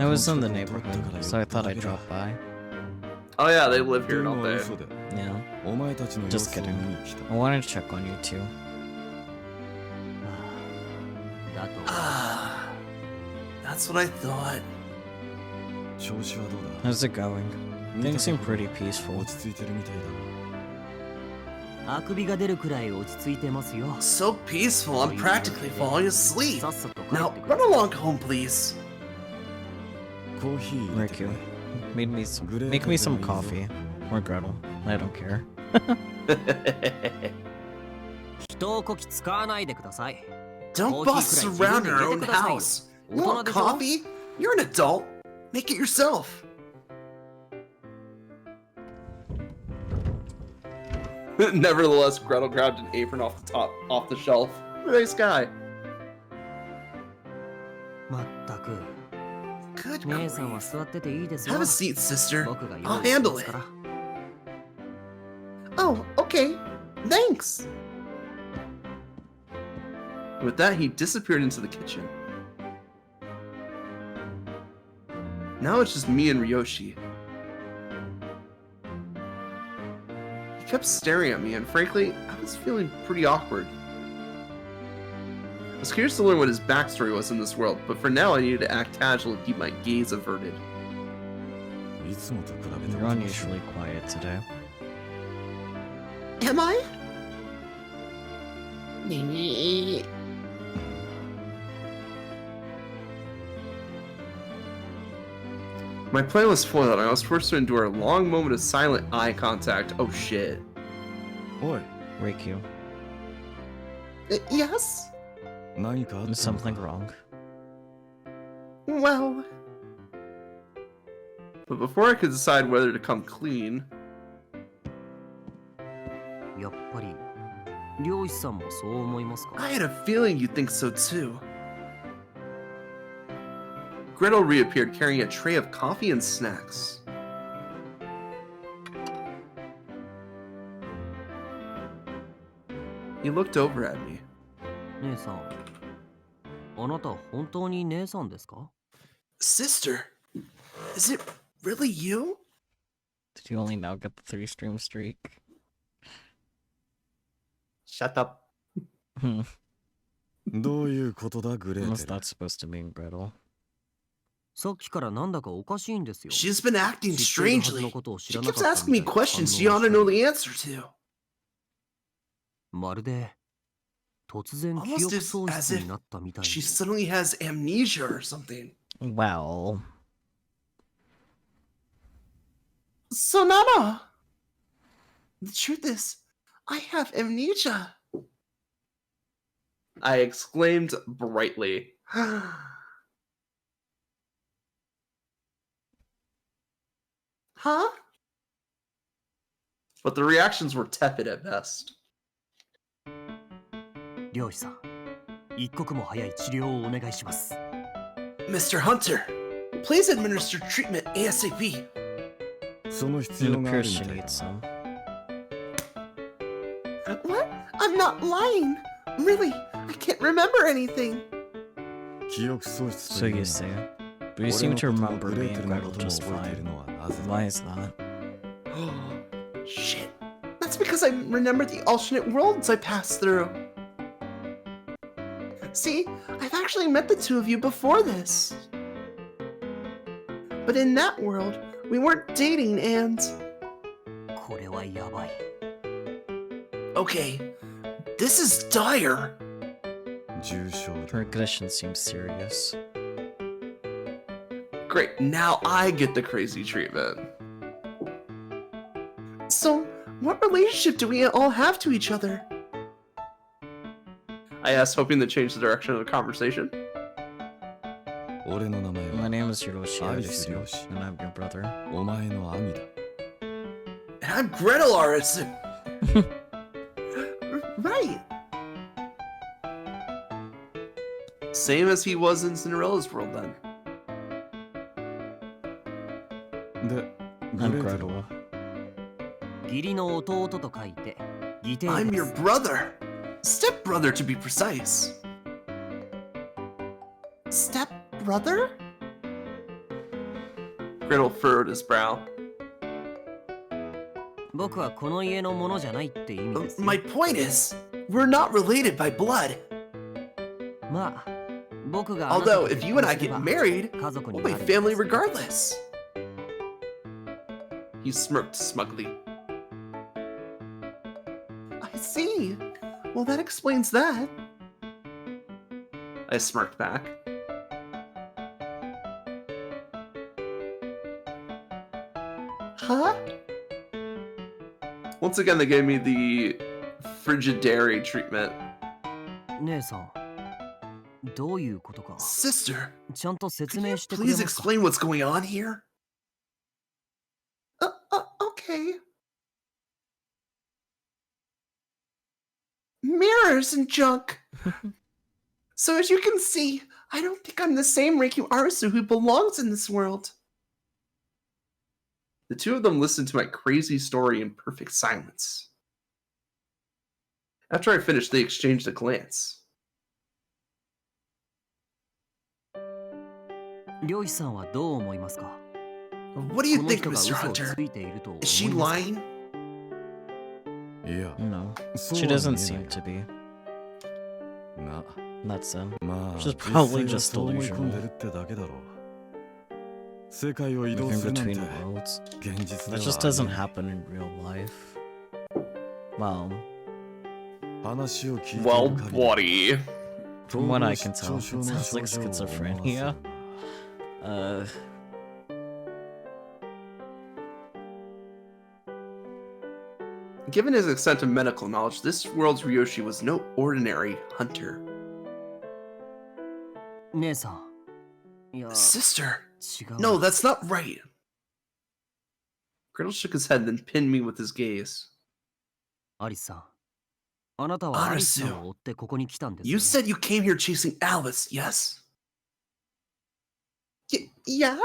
was in the neighborhood, so I thought I'd drop by. Oh yeah, they live here, don't they? Yeah. Just kidding. I wanted to check on you too. That's what I thought. How's it going? Things seem pretty peaceful. So peaceful, I'm practically falling asleep. Now, run along home, please. Riku, make me some coffee. Or Gretel. I don't care. Don't boss around our own house. You want coffee? You're an adult. Make it yourself. Nevertheless, Gretel grabbed an apron off the shelf. Nice guy. Good grief. Have a seat, sister. I'll handle it. Oh, okay. Thanks. With that, he disappeared into the kitchen. Now it's just me and Ryoshi. He kept staring at me, and frankly, I was feeling pretty awkward. I was curious to learn what his backstory was in this world, but for now I needed to act casual and keep my gaze averted. You're unusually quiet today. Am I? My plan was foiled. I was forced to endure a long moment of silent eye contact. Oh shit. Oi. Reikyu. Yes? Is something wrong? Well... But before I could decide whether to come clean... やっぱり漁師さんもそう思いますか？ I had a feeling you'd think so too. Gretel reappeared carrying a tray of coffee and snacks. He looked over at me. 姉さん、あなた本当に姉さんですか？ Sister, is it really you? Did you only now get the 3-stream streak? Shut up. どういうことだ、グレー Was テル。 that supposed to mean Gretel? さっきからなんだかおかしいんですよ。 She's been acting 知っているはず strangely. のことを知 She らな keeps かった asking み me たいな questions she ought to know the answer to. まるで突然記 Almost 憶 as, 喪 as 失 if になったみたい she に。 suddenly has amnesia or something. Well... Sonata! The truth is, I have amnesia. I exclaimed brightly. Huh? But the reactions were tepid at best. 漁師さん、一刻も早い治療をお願いします。 Mr. Hunter, please administer treatment ASAP. その必 It 要がある appears み she たい needs だ。 some. What? I'm not lying. Really, I can't remember anything. 記憶喪失 So という you の say. は But you seem 俺 to のことも remember グレ me ーテ and ルの Gretel ことも just 覚えている fine. のはなぜだ。 Why is that? Shit. That's because I remember the alternate worlds I passed through. See, I've actually met the two of you before this. But in that world, we weren't dating and... これはやばい。 Okay, this is dire. 重症 Her だ。 condition seems serious. Great, now I get the crazy treatment. So, what relationship do we all have to each other? I asked, hoping to change the direction of the conversation. 俺の名前 My は name is Hiroshi Arisu Arisu, Yoshi. and I'm your brother. お前の兄だ。 And I'm Gretel Arisuu. Right. Same as he was in Cinderella's world then. で、グ I'm レーテル Gretel. は 義理の弟と書いて義弟 I'm で your す。 brother. Step brother to be precise. Step brother? Gretel furrowed his brow. 僕はこの家のものじゃないって意味ですよ。 My point is, we're not related by blood. まあ、僕があなた Although, と if 結 you 婚 and I すれ get ば married, 家族 we'll に be なるんです family regardless. He smirked smugly. I see. Well, that explains that. I smirked back. Huh? Once again, they gave me the frigidary treatment. 姉さん、どういうことか Sister, ちゃんと説 could 明 you してくれ please ますか？ explain what's going on here? Okay. Mirrors and junk. So as you can see, I don't think I'm the same Reikyu Arisu who belongs in this world. The two of them listened to my crazy story in perfect silence. After I finished, they exchanged a glance. 漁師さんはどう思いますか？ What do you この think, 人が Mr. 嘘を Hunter? ついていると思い Is she ますか？ lying? いや、 No, そう she は doesn't 見えな seem い to be. が。 That's him. まあ、 She's 実 probably 際は just そう思い込んで delusional. るってだけだろう。世界を移動 Moving するなんて between worlds. 現実 That で just は doesn't ありえない happen in real life. Well, 話を聞いている Well, 限り buddy. from what I 統 can 合 tell, 失調 it 症の sounds like 症状を思わせ schizophrenia. るな。Given his extensive medical knowledge, this world's Ryoshi was no ordinary hunter. 姉さん。いや、 Sister! 違う。 No, that's not right. Gretel shook his head, then pinned me with his gaze. アリスさん。あなたはアリスさんを追ってここに来たんですよね。 You said you came here chasing Alice, yes? Yeah?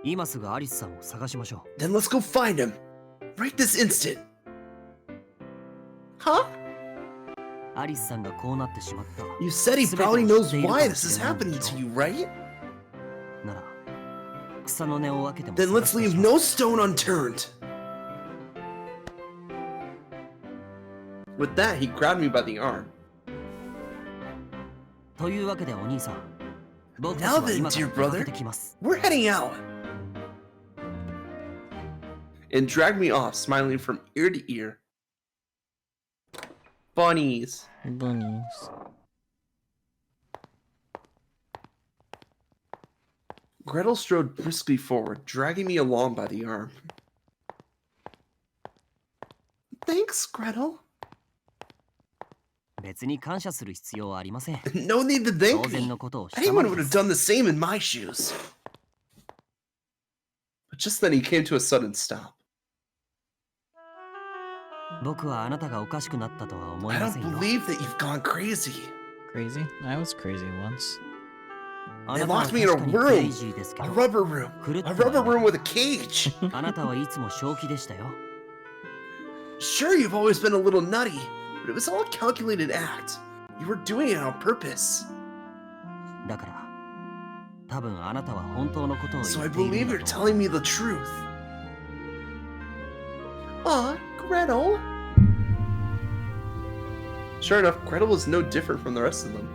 今すぐアリスさんを探しましょう。 Then let's go find him. Right this instant. Huh? アリスさんがこうなってしまった。 You said he probably knows why this is happening to you, right? なら、草の根を分けても。 Then let's leave no stone unturned. With that, he grabbed me by the arm. というわけでお兄さん。僕たち Now は then, 今から dear 出かけ brother, てきます。 we're heading out. And dragged me off, smiling from ear to ear. Bunnies. Bunnies. Gretel strode briskly forward, dragging me along by the arm. Thanks, Gretel. 別に感謝する必要はありません。 No need to thank 当然 me. のことをした Anyone まで would で have す。 done the same in my shoes. But just then he came to a sudden stop. 僕はあなたがおかしくなったとは思い I ま don't せんよ。 believe that you've gone crazy. Crazy? I was crazy once. あ They なたは locked me in a 確かにクレイ room. ジーですけ A ど、 rubber room. 狂って A は rubber room with a cage. あなたはいつも正気でしたよ。 Sure, you've always been a little nutty, but it was all a calculated act. You were doing it on purpose. だから、多分あなたは本当のことを So 言 I っている believe んだ you're と思う。 telling me the truth. Aw, Gretel. Sure enough, Gretel was no different from the rest of them.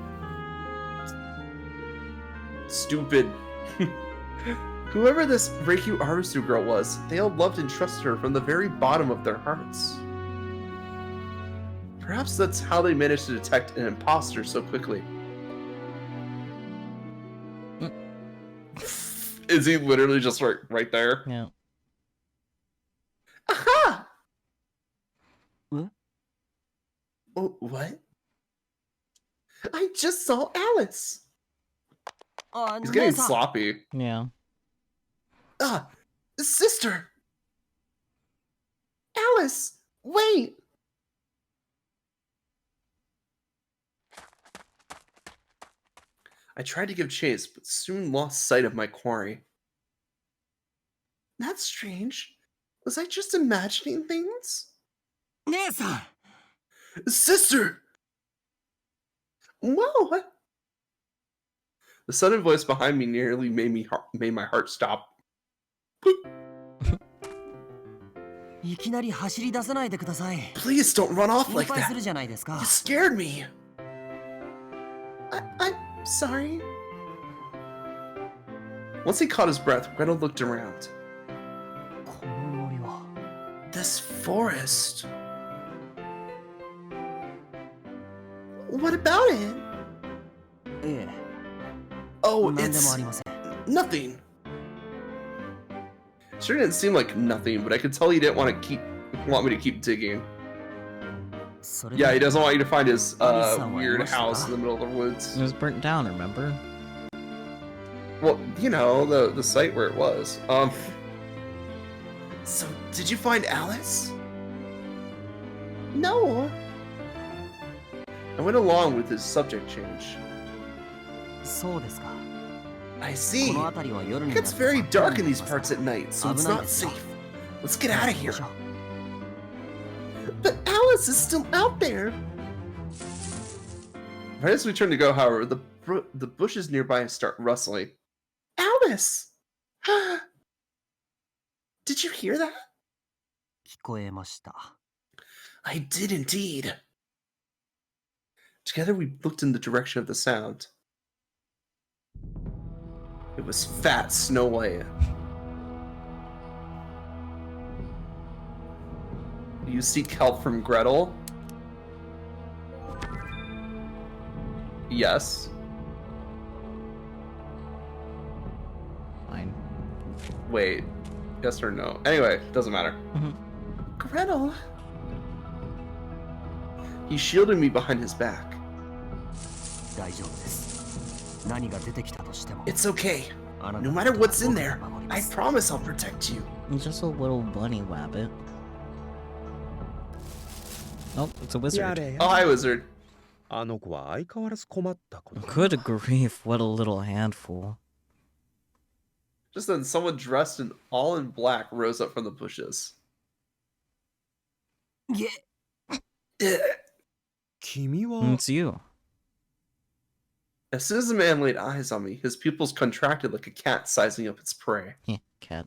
Stupid. Whoever this Reikyu Arisuu girl was, they all loved and trusted her from the very bottom of their hearts. Perhaps that's how they managed to detect an imposter so quickly. Is he literally just right there? Yeah. Aha! What? Oh, what? I just saw Alice. あ、 He's 姉 getting さん。 sloppy. Yeah. Ah, sister. Alice, wait. I tried to give chase, but soon lost sight of my quarry. That's strange. Was I just imagining things? 姉さん。 Sister! Whoa! The sudden voice behind me nearly made my heart stop. いきなり走り出さないでください。 Please don't run off 心 like 配す that. るじゃないですか You。scared me. I'm sorry. Once he caught his breath, Gretel looked around. この森は。 This forest. What about it? ええ。 Oh, 何でもあ it's りません。 nothing. Sure didn't seem like nothing, but I could tell he didn't want me to keep digging. それ Yeah, he で doesn't want you to find his Alice-san wa weird imashita house ka? in the middle of the woods. It was burnt down, remember? Well, you know, the site where it was. So, did you find Alice? No. I went along with his subject change. そうですか。 I こ see. の辺りは夜 It になる gets と very 真っ暗 dark に in なり these ます parts at night, so it's 危ない not ですよ。 safe. Let's get out of 行きま here. しょう。 But Alice is still out there. Right as we turn to go, however, the bushes nearby start rustling. Alice! Did you hear that? 聞こえました。 I did indeed. Together we looked in the direction of the sound. It was fat Snow White. You seek help from Gretel? Yes. Fine. Wait. Yes or no? Anyway, doesn't matter. Gretel. He shielded me behind his back. It's okay. No matter what's in there, I promise I'll protect you. He's just a little bunny wabbit. Oh, it's a wizard. Oh, hi, wizard. Good grief, what a little handful. Just then, someone dressed all in black rose up from the bushes. It's you. As soon as the man laid eyes on me, his pupils contracted like a cat sizing up its prey. Yeah, cat.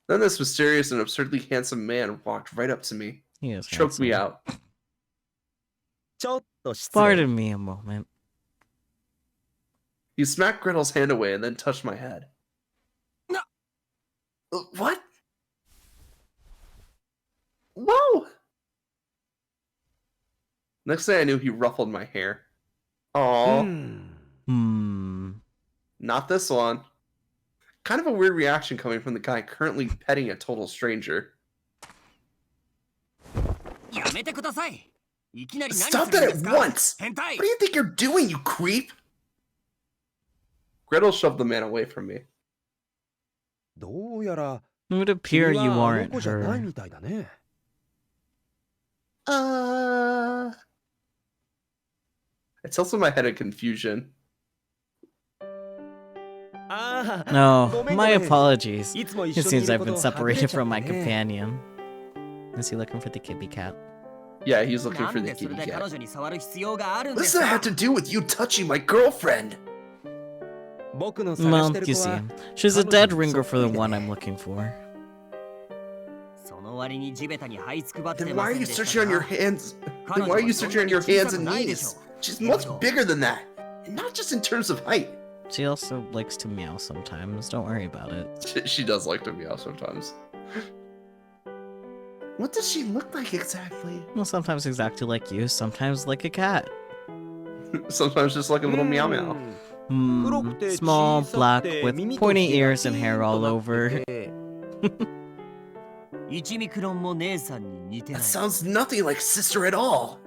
Then this mysterious and absurdly handsome man walked right up to me, He is choked me handsome. out. Pardon me a moment. He smacked Gretel's hand away and then touched my head. No. What? Whoa! Next thing I knew, he ruffled my hair. Aww. Not this one. Kind of a weird reaction coming from the guy currently petting a total stranger. Stop that at once! What do you think you're doing, you creep? Gretel shoved the man away from me. It would appear you aren't her. I tilted my head in confusion. No, my apologies. It seems I've been separated from my companion. Is he looking for the kitty cat? Yeah, he's looking for the kitty cat. What does that have to do with you touching my girlfriend? Well, you see, she's a dead ringer for the one I'm looking for. Then why are you searching on your hands? Then why are you searching on your hands and knees? She's much bigger than that, and not just in terms of height. She also likes to meow sometimes. Don't worry about it. She does like to meow sometimes. What does she look like exactly? Well, sometimes exactly like you, sometimes like a cat. Sometimes just like a little meow meow. Small, black, with pointy ears and hair all over. That sounds nothing like sister at all.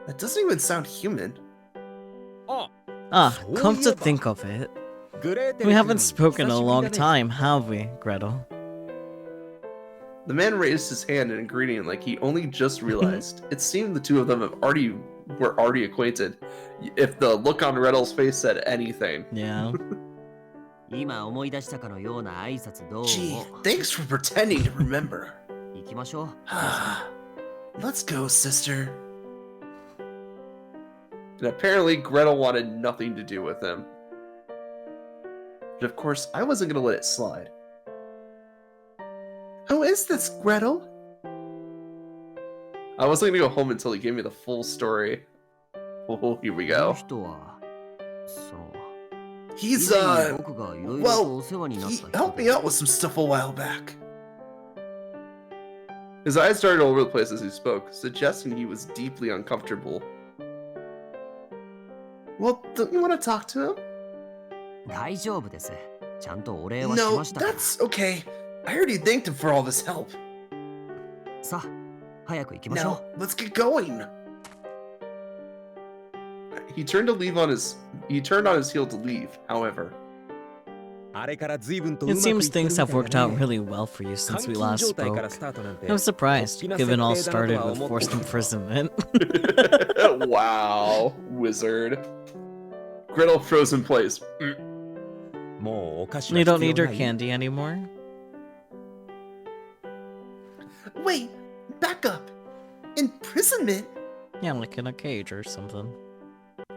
That doesn't even sound human. Come to think of it, we haven't spoken in a long time, have we, Gretel? The man raised his hand in greeting like he only just realized. It seemed the two of them were already acquainted, if the look on Gretel's face said anything. Yeah. Gee, thanks for pretending to remember. Let's go, sister. And apparently Gretel wanted nothing to do with him. But of course, I wasn't going to let it slide. Who is this, Gretel? I wasn't going to go home until he gave me the full story. Oh, here we go. He's, well, he helped me out with some stuff a while back. His eyes darted all over the place as he spoke, suggesting he was deeply uncomfortable. Well, don't you want to talk to him? No, that's okay. I already thanked him for all this help. Now, let's get going. He turned on his heel to leave, however. It seems things have worked out really well for you since we last spoke. I'm surprised, given all started with forced imprisonment. Wow, wizard. Gretel froze in place. You don't need your candy anymore? Wait, back up. Imprisonment? Yeah, like in a cage or something.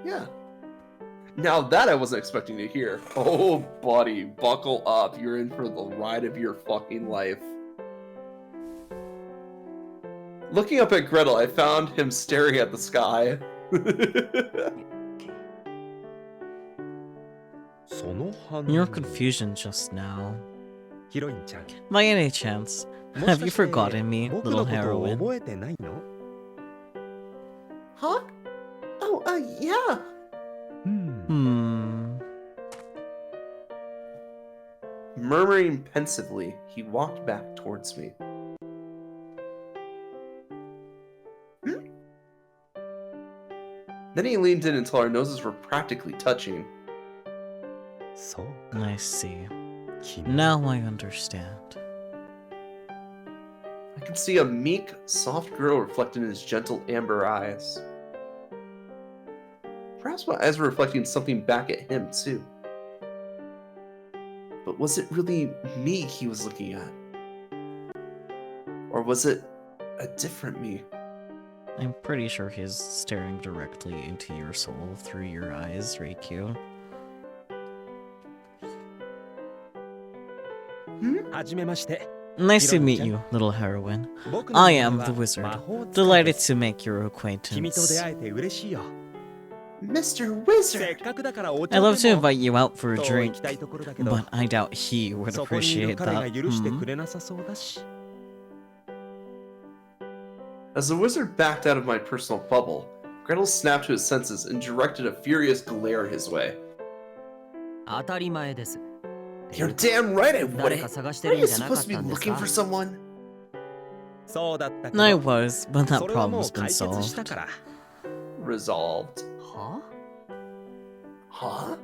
Yeah. Now that I wasn't expecting to hear. Oh, buddy, buckle up. You're in for the ride of your fucking life. Looking up at Gretel, I found him staring at the sky. Your confusion just now. By any chance, have you forgotten me, little heroine? Huh? Oh, Oh, yeah. Murmuring pensively, he walked back towards me. Then he leaned in until our noses were practically touching. I see. Now I understand. I could see a meek, soft girl reflected in his gentle amber eyes. Perhaps my eyes were reflecting something back at him, too. But was it really me he was looking at? Or was it a different me? I'm pretty sure he's staring directly into your soul through your eyes, Reikyu. Nice to meet you, little heroine. I am the wizard. Delighted to make your acquaintance. Mr. Wizard! I'd love to invite you out for a drink, but I doubt he would appreciate that. As the wizard backed out of my personal bubble, Gretel snapped to his senses and directed a furious glare his way. You're damn right I wouldn't! Aren't you supposed to be looking for someone? I was, but that problem's been solved. Resolved. Huh?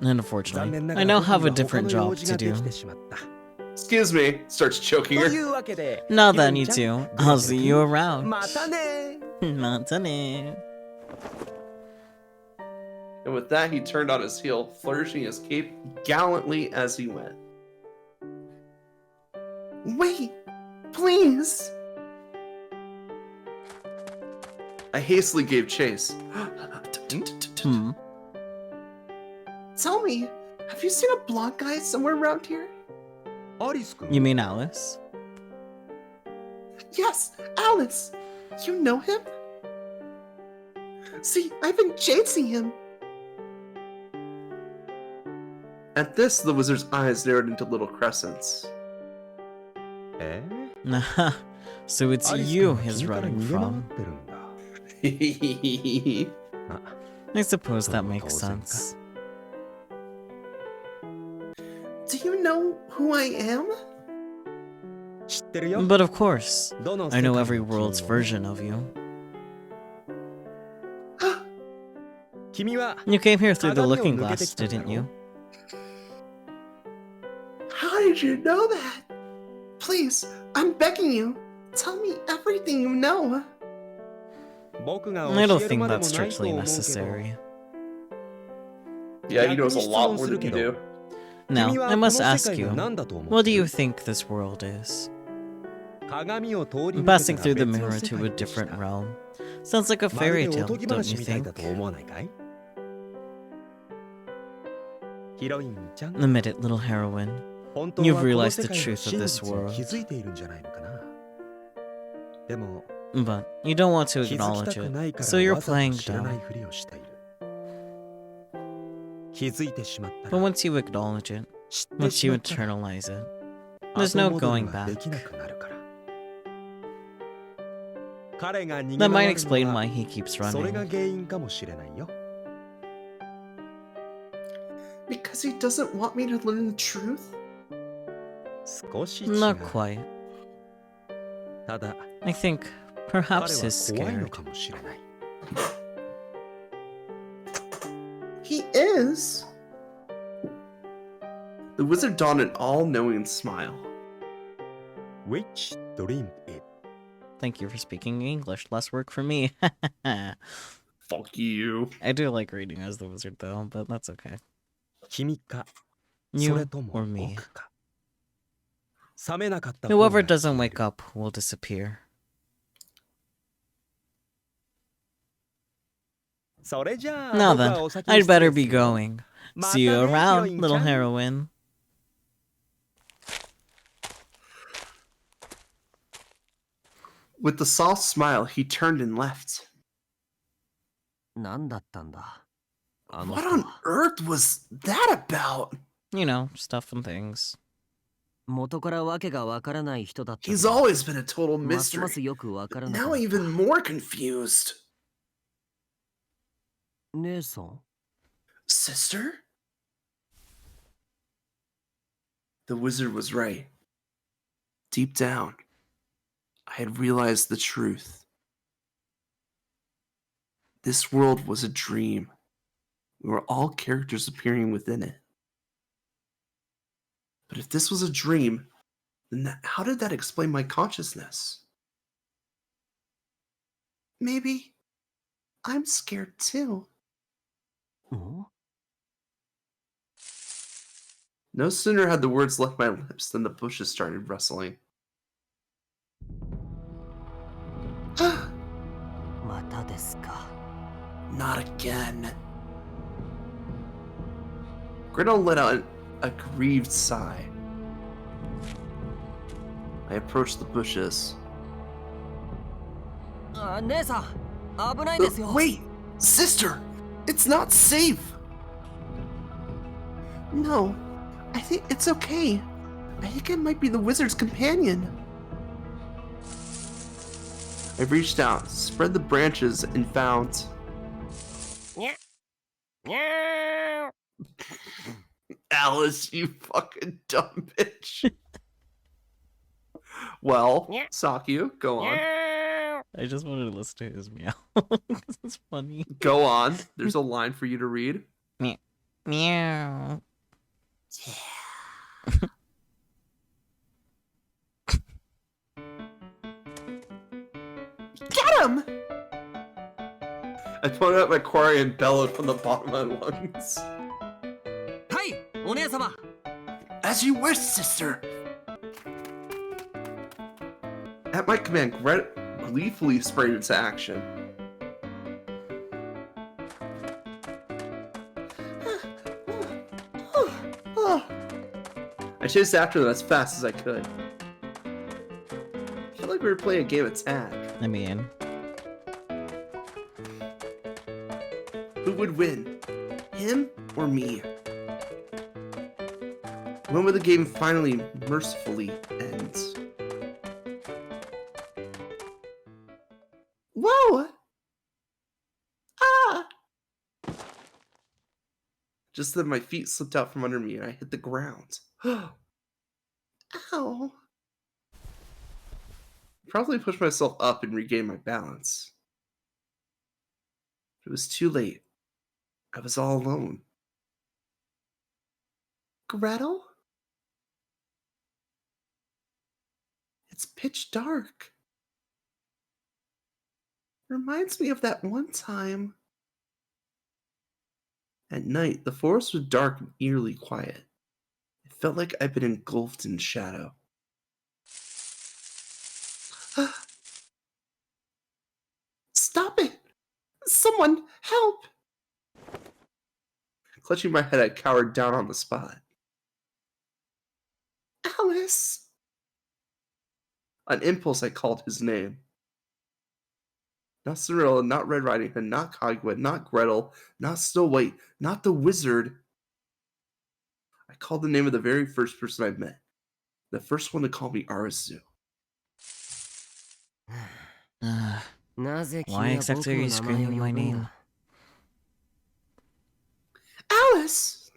Unfortunately, I now have a different job to do. Excuse me, starts choking her. Now then, you two, I'll see you around. Matane. And with that, he turned on his heel, flourishing his cape gallantly as he went. Wait, please! I hastily gave chase. Tell me, have you seen a blonde guy somewhere around here? You mean Alice? Yes, Alice! You know him? See, I've been chasing him! At this, the wizard's eyes narrowed into little crescents. Nah, so it's you he's running from. I suppose that makes sense. Do you know who I am? But of course, I know every world's version of you. You came here through the looking glass, didn't you? How did you know that? Please, I'm begging you, tell me everything you know. I don't think that's strictly necessary. Yeah, he knows a lot more than you do. Now, I must ask you, what do you think this world is? Passing through the mirror to a different realm. Sounds like a fairy tale, don't you think? Admit it, little heroine. You've realized the truth of this world. But you don't want to acknowledge it, so you're playing dumb. But once you acknowledge it, once you internalize it, there's no going back. That might explain why he keeps running. Because he doesn't want me to learn the truth? Not quite. I think perhaps he's scared. He is. The wizard donned an all-knowing smile. Which dream it? Thank you for speaking English. Less work for me. Fuck you. I do like reading as the wizard though, but that's okay. 君か You それとも or me. 僕か覚めなかった方 Whoever が doesn't wake up will disappear. それじゃあ Now 僕は then, お先 I'd 失礼 better す be るよ going. また See you ね around, ヒロイン little ちゃん heroine. With the soft smile, he turned and left. 何だったんだあの What 人 on は earth was that about? You know, stuff and things. 元からわけがわからない人だったけ He's ど always been a total ますます mystery. よくわからなく Now なった even more confused. 姉さん Sister? The wizard was right. Deep down, I had realized the truth. This world was a dream. We were all characters appearing within it. But if this was a dream, then how did that explain my consciousness? Maybe I'm scared too. No sooner had the words left my lips than the bushes started rustling. またですか Not again. Gretel let out a grieved sigh. I approached the bushes. 姉さん危ないですよ Wait! Sister! It's not safe! No, I think it's okay. I think I might be the wizard's companion. I reached out, spread the branches, and found... Alice, you fucking dumb bitch. Well, Sakyu, go on. I just wanted to listen to his meow. This is funny. Go on. There's a line for you to read. Meow. Meow. Get him! I pointed out my quarry and bellowed from the bottom of my lungs. はいお姉様 As you wish, sister! At my command, gleefully sprayed into action. I chased after them as fast as I could. I felt like we were playing a game of tag. I mean, Who would win? Him or me? When would the game finally mercifully end? Whoa! Ah! Just then my feet slipped out from under me and I hit the ground. Ow! Probably pushed myself up and regained my balance. It was too late. I was all alone. Gretel? It's pitch dark. Reminds me of that one time. At night, the forest was dark and eerily quiet. It felt like I'd been engulfed in shadow. Stop it! Someone help! Clutching my head, I cowered down on the spot. Alice! On impulse, I called his name. Not Cinderella, not Red Riding Hood, not Cogwood, not Gretel, not Snow White, not the wizard. I called the name of the very first person I met. The first one to call me arisuu. Why exactly are you screaming my name? Alice!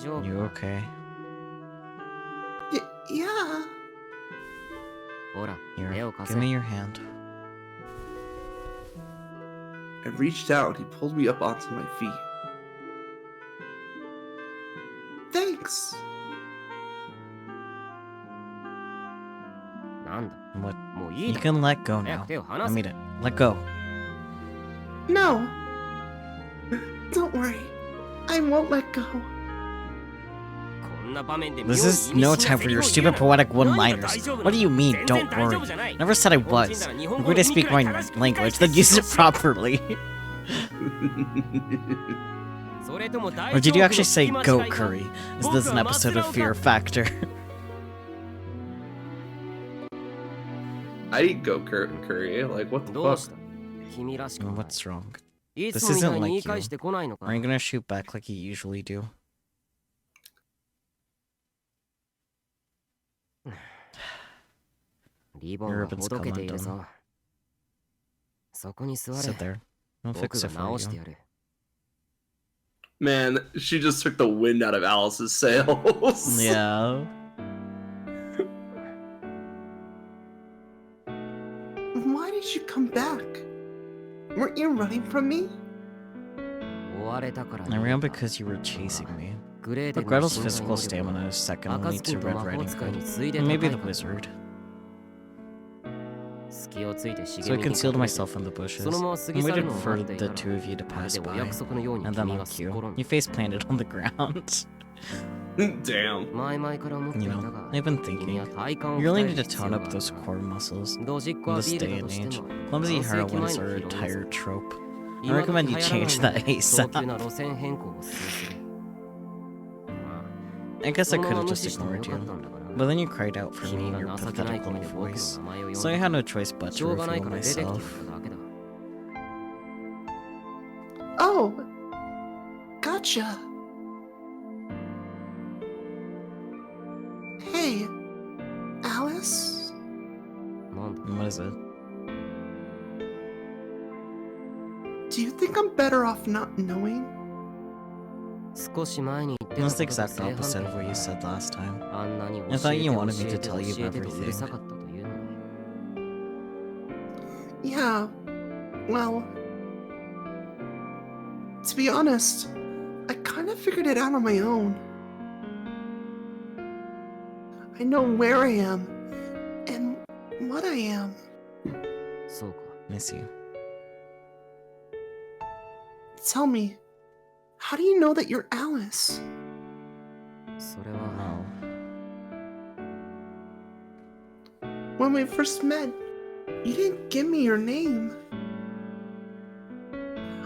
You okay? Yeah. Here, give me your hand. I reached out and he pulled me up onto my feet. Thanks. What? You can let go now. I mean it. Let go. No. Don't worry. I won't let go. This is no time for your stupid poetic one-liners. What do you mean, don't worry? Never said I was. I'm going to speak my language, then use it properly. Or did you actually say go curry? Is this an episode of Fear Factor? I didn't go curry. Like, what the fuck? What's wrong? This isn't like you. Are you gonna shoot back like you usually do? Your ribbon's come undone. そこに座れ。 Sit there. I'll 僕 fix が it for 直して you. やる。 Man, she just took the wind out of Alice's sails. Yeah. Why did you come back? Weren't you running from me? 追われたから I ran because you were chasing me. グレーテ But ルの Gretel's 身体 physical 能力 stamina は is second 赤 only ずきん to と Red 魔法 Riding 使いに Hood. 次いで And 高 maybe い the から wizard. 隙をついて茂 So I みに隠 concealed れて myself in the bushes そのまま過ぎ and 去る waited のを for 待ってい the た two of you to らまる pass でお by. 約束のように And then 君が like すっ you, 転ん you だ face planted on the ground. Damn. 前々から思ってい You た know, が I've been 君は thinking. 体幹を You really 鍛え need る to 必 tone 要 up がある those core muscles. ドジっ子 In ア this ピー day ルだ and として age, も clumsy 半世紀 heroines 前に are a 拾い tired ず trope. I 今時 recommend 流 you 行らない change の that に早 ASAP. 急な路線変更を進するま I guess あ I この could まま have 無 just 視してもよ ignored かっ you. たんだから But then you cried out for me 君 in が your 情けない pathetic 声 little で僕の voice. 名前を呼ん So I だ had no choice but し to ょうがない reveal から出てきてや myself. っただけだ Oh, gotcha. Hey, Alice? なんだ What is it? Do you think I'm better off not knowing? 少し前に言ってた That's こ the とと exact 正反 opposite 対 of what you said last time. あんなに教 I thought えて you 教 wanted me え to て tell you 教えてとうる everything. さかったというのに Yeah, well, to be honest, I kind of figured it out on my own. I know where I am and what I am. そうか I see. Tell me, how do you know that you're Alice? それは Oh. When we first met, you didn't give me your name.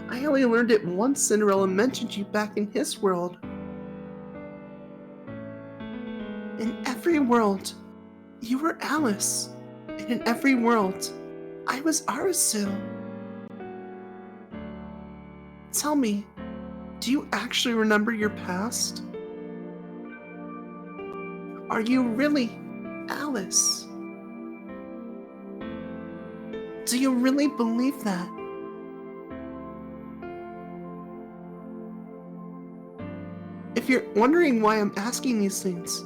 I only learned it once Cinderella mentioned you back in his world. In every world, you were Alice. And in every world, I was Arisuu. Tell me, do you actually remember your past? Are you really Alice? Do you really believe that? If you're wondering why I'm asking these things,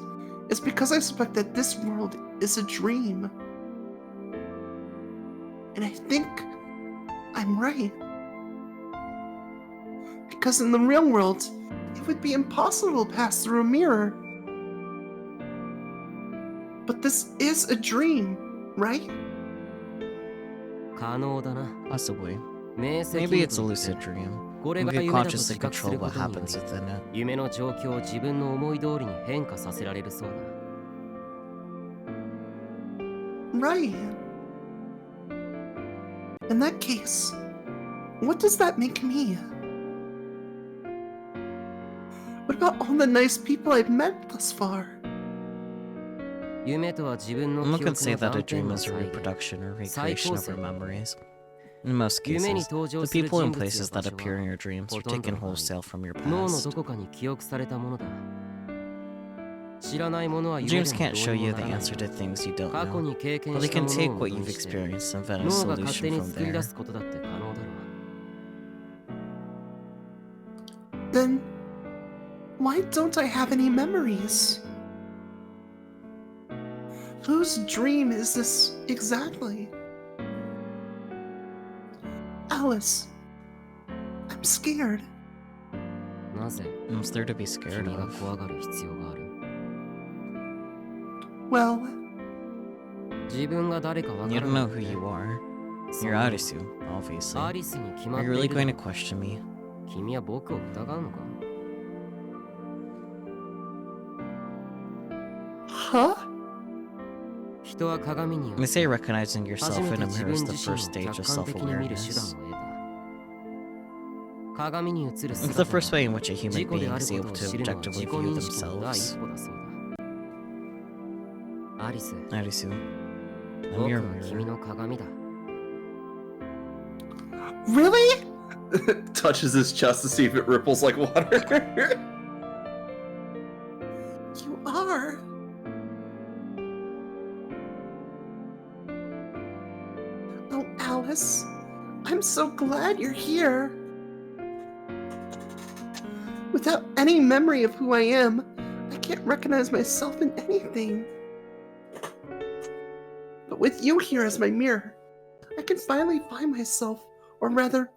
it's because I suspect that this world is a dream. And I think I'm right. Because in the real world, it would be impossible to pass through a mirror. But this is a dream, right? 可能だな Possibly. 明晰 Maybe に it's と a 言って lucid dream. これ We が can 夢だと consciously 自覚す control るこ what とによ happens り within it. 夢の状況を自分の思い通りに変化させられるそうだ Right. In that case, what does that make me? What about all the nice people I've met thus far? 夢とは自分の One 記 could 憶 say の that a 断片 dream の is a 再現 reproduction or 再 recreation 構 of 成 our memories. In most 夢に cases, 登場 the する people 人 and 物や places 場 that 所 appear は in your dreams ほ are とんど taken の場合 wholesale from your 脳の past. どこかに記憶されたものだ知らないものは夢で Dreams も can't ど show うにも you な the らない answer to things you don't 過去 know, に経 but 験 they した can もの take を what 元 you've にして experienced and invent a 脳が勝手 solution に from 作り出 there. すことだって可能だろう Then, why don't I have any memories? Whose dream is this exactly? Alice, I'm scared. なぜ What's there to be scared 君が of? 怖がる必要がある Well, 自分が誰かわか You ら don't な know く who て you are. そ You're う Arisuu, obviously. アリスに決ま Are っ you て really いる going だ to ろ question me? 君は僕を疑うのか huh? 人は鏡によっ They て say recognizing 初 yourself め in て a 自 mirror 分 is 自 the 身を first stage 客 of 観的に見る手段 self-awareness. を得た鏡に映る It's the 姿 first は way in which a 自 human 己で being ある is こ able とを to 知るのは自 objectively 己 view 認識の第一 themselves. 歩だそうだアリス Arisuu, I'm 僕 your は君 mirror. の鏡だ Really? Touches his chest to see if it ripples like water. You are. Oh, Alice, I'm so glad you're here. Without any memory of who I am, I can't recognize myself in anything. But with you here as my mirror, I can finally find myself, or rather,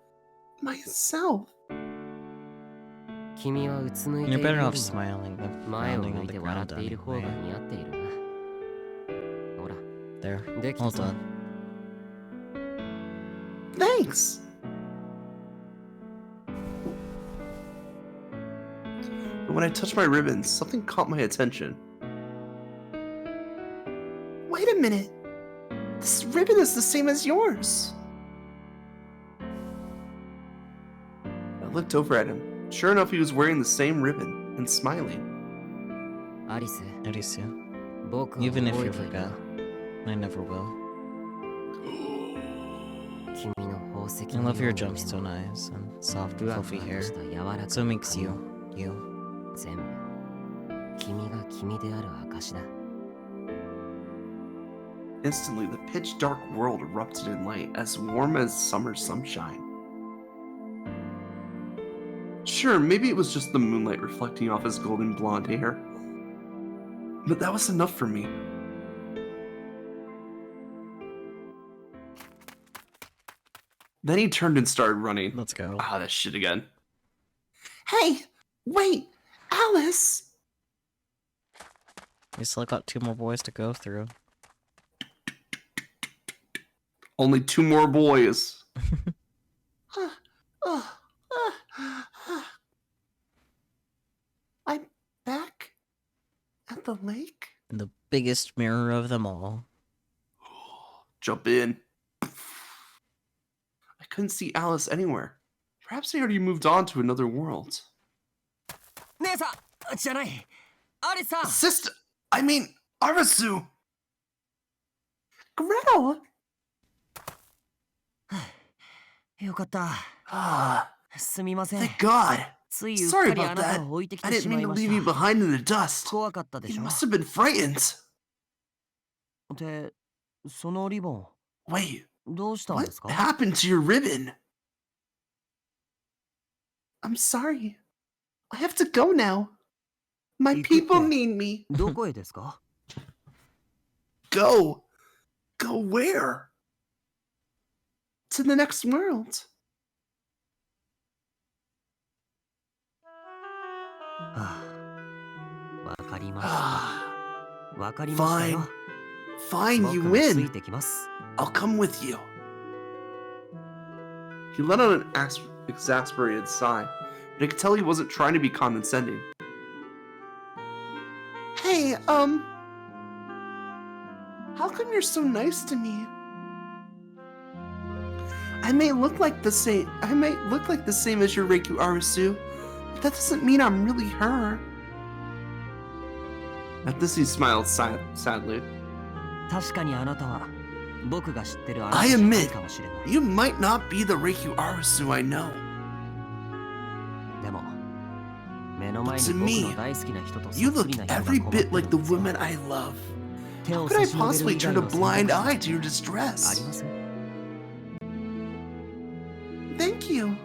myself. You're better off smiling than 前を frowning 向 on い the て笑っ ground ている方が anyway. 似合っているな。ほら、 There, できた all ぞ。 done. Thanks! But when I touched my ribbon, something caught my attention. Wait a minute! This ribbon is the same as yours! I looked over at him. Sure enough, he was wearing the same ribbon and smiling. アリス、 Arisuu, 僕は even if 覚え you ている forgot, よ。 I never will. 君の宝石 I の love よ your うな目 gemstone も eyes and soft, ふわ fluffy ふわ hair. とした柔らかな So makes 髪 you, も you. 全部君が君である証だ。 Instantly, the pitch dark world erupted in light, as warm as summer sunshine. Sure, maybe it was just the moonlight reflecting off his golden blonde hair, but that was enough for me. Then he turned and started running. Let's go. Ah, that shit again. Hey, wait, Alice! We still got 2 more boys to go through. Only 2 more boys. I'm back at the lake? In the biggest mirror of them all. Jump in. I couldn't see Alice anywhere. Perhaps they already moved on to another world. 姉さんじゃない。アリスさん。 Sister! I mean, Arisuu! Gretel! よかった。 Ah, すみません。 thank God. ついうっ Sorry かりあ about なた that. を置いてき I て didn't しま mean い to ま leave し you た。 behind in the dust. 怖かったで You しょ。 must have been frightened. ってそのリボン Wait, どうしたん what ですか？ happened to your ribbon? I'm sorry. I have to go now. My 行くって people need me. どこへですか？ Go. Go where? To the next world. はあ、わかりまし Ah, た。わかりましたよ。 fine, you 僕もつい win. てきます。 I'll come with you. He let out an exasperated sigh, but I could tell he wasn't trying to be condescending. Hey, how come you're so nice to me? I might look like the same as your Reiku Arisuu, but that doesn't mean I'm really her. At this, he smiled sadly. 確かにあなたは僕が知ってるあな I たじゃない admit, かもしれない。 you might not be the Reiku Arisuu I know. でも目の前 But に to 僕 me, の大好きな人とそ You っく look りな人が every 困ってる bit like ん the ですよ。 woman I love. 手 How を could I 差し伸べる possibly 以 turn 外 a の選 blind 択肢 eye to your あり distress? ます？ Thank you,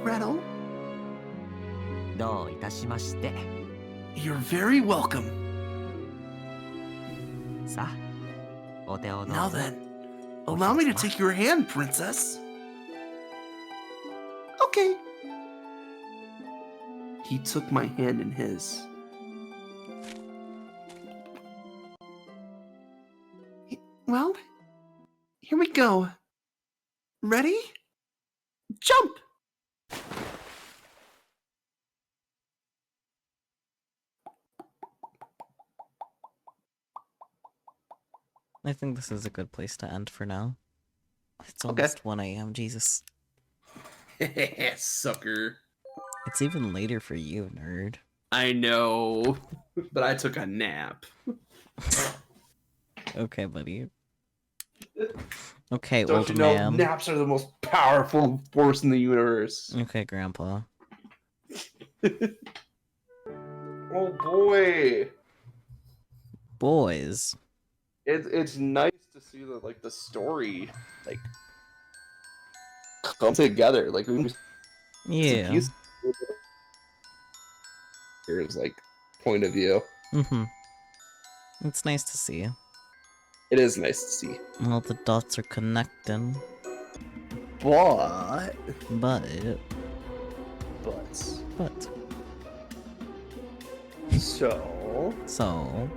Gretel. どういたしまして。 You're very welcome. さあ、お手をどう Now ぞ。 then, allow me to take your hand, princess. Okay. He took my hand in his. Well, here we go. Ready? Jump! I think this is a good place to end for now. It's Okay. almost 1 a.m. Jesus. Sucker. It's even later for you, nerd. I know, but I took a nap. Okay, buddy. Okay, Don't old you know man. naps are the most powerful force in the universe? Okay, grandpa. Oh boy. Boys. It's nice to see the story come together. Like we Yeah. Here's like point of view. Mm-hmm. It's nice to see. It is nice to see. All the dots are connecting. But so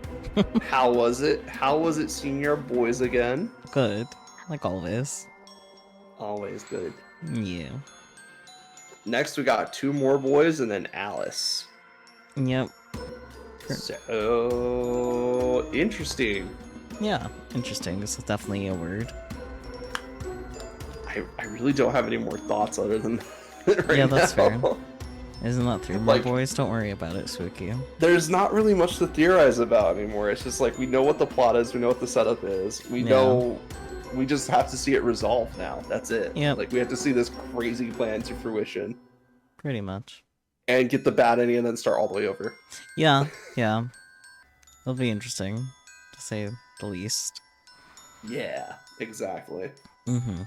how was it? How was it seeing your boys again? Good. Like always. Always good. Yeah. Next we got 2 more boys and then Alice. Yep. So interesting. Yeah, interesting. This is definitely a word. I really don't have any more thoughts other than right Yeah, that's now. fair. Isn't that 3 more Like- boys? Don't worry about it, Swookie. There's not really much to theorize about anymore. It's just like we know what the plot is, we know what the setup is, we Yeah. know we just have to see it resolved now. That's it. Yep. Like we have to see this crazy plan to fruition Pretty much. and get the bad ending and then start all the way over. Yeah, yeah. It'll be interesting, to say the least. Yeah, exactly. Mm-hmm.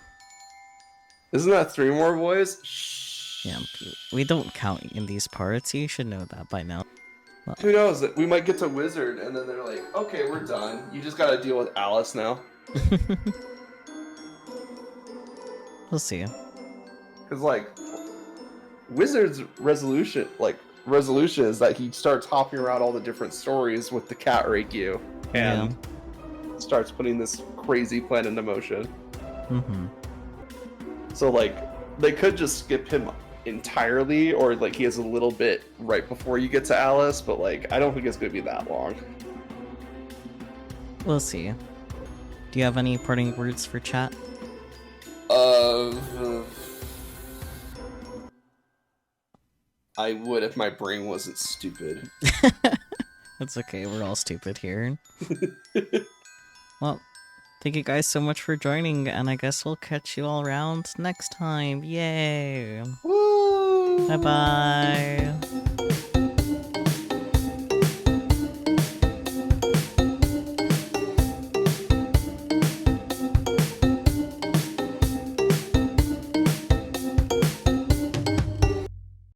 Isn't that 3 more boys? Shh. Yeah, we don't count in these parts. You should know that by now. Who knows? We might get to Wizard and then they're like, okay, we're done. You just gotta deal with Alice now. We'll see. Because, like, Wizard's resolution is that he starts hopping around all the different stories with the cat Reikyu and starts putting this crazy plan into motion. Mm-hmm. So, like, they could just skip him entirely, or, like, he has a little bit right before you get to Alice, but, like, I don't think it's gonna be that long. We'll see. Do you have any parting words for chat? I would if my brain wasn't stupid. It's okay, we're all stupid here. Well, thank you guys so much for joining, and I guess we'll catch you all around next time. Yay! Woo! Bye-bye!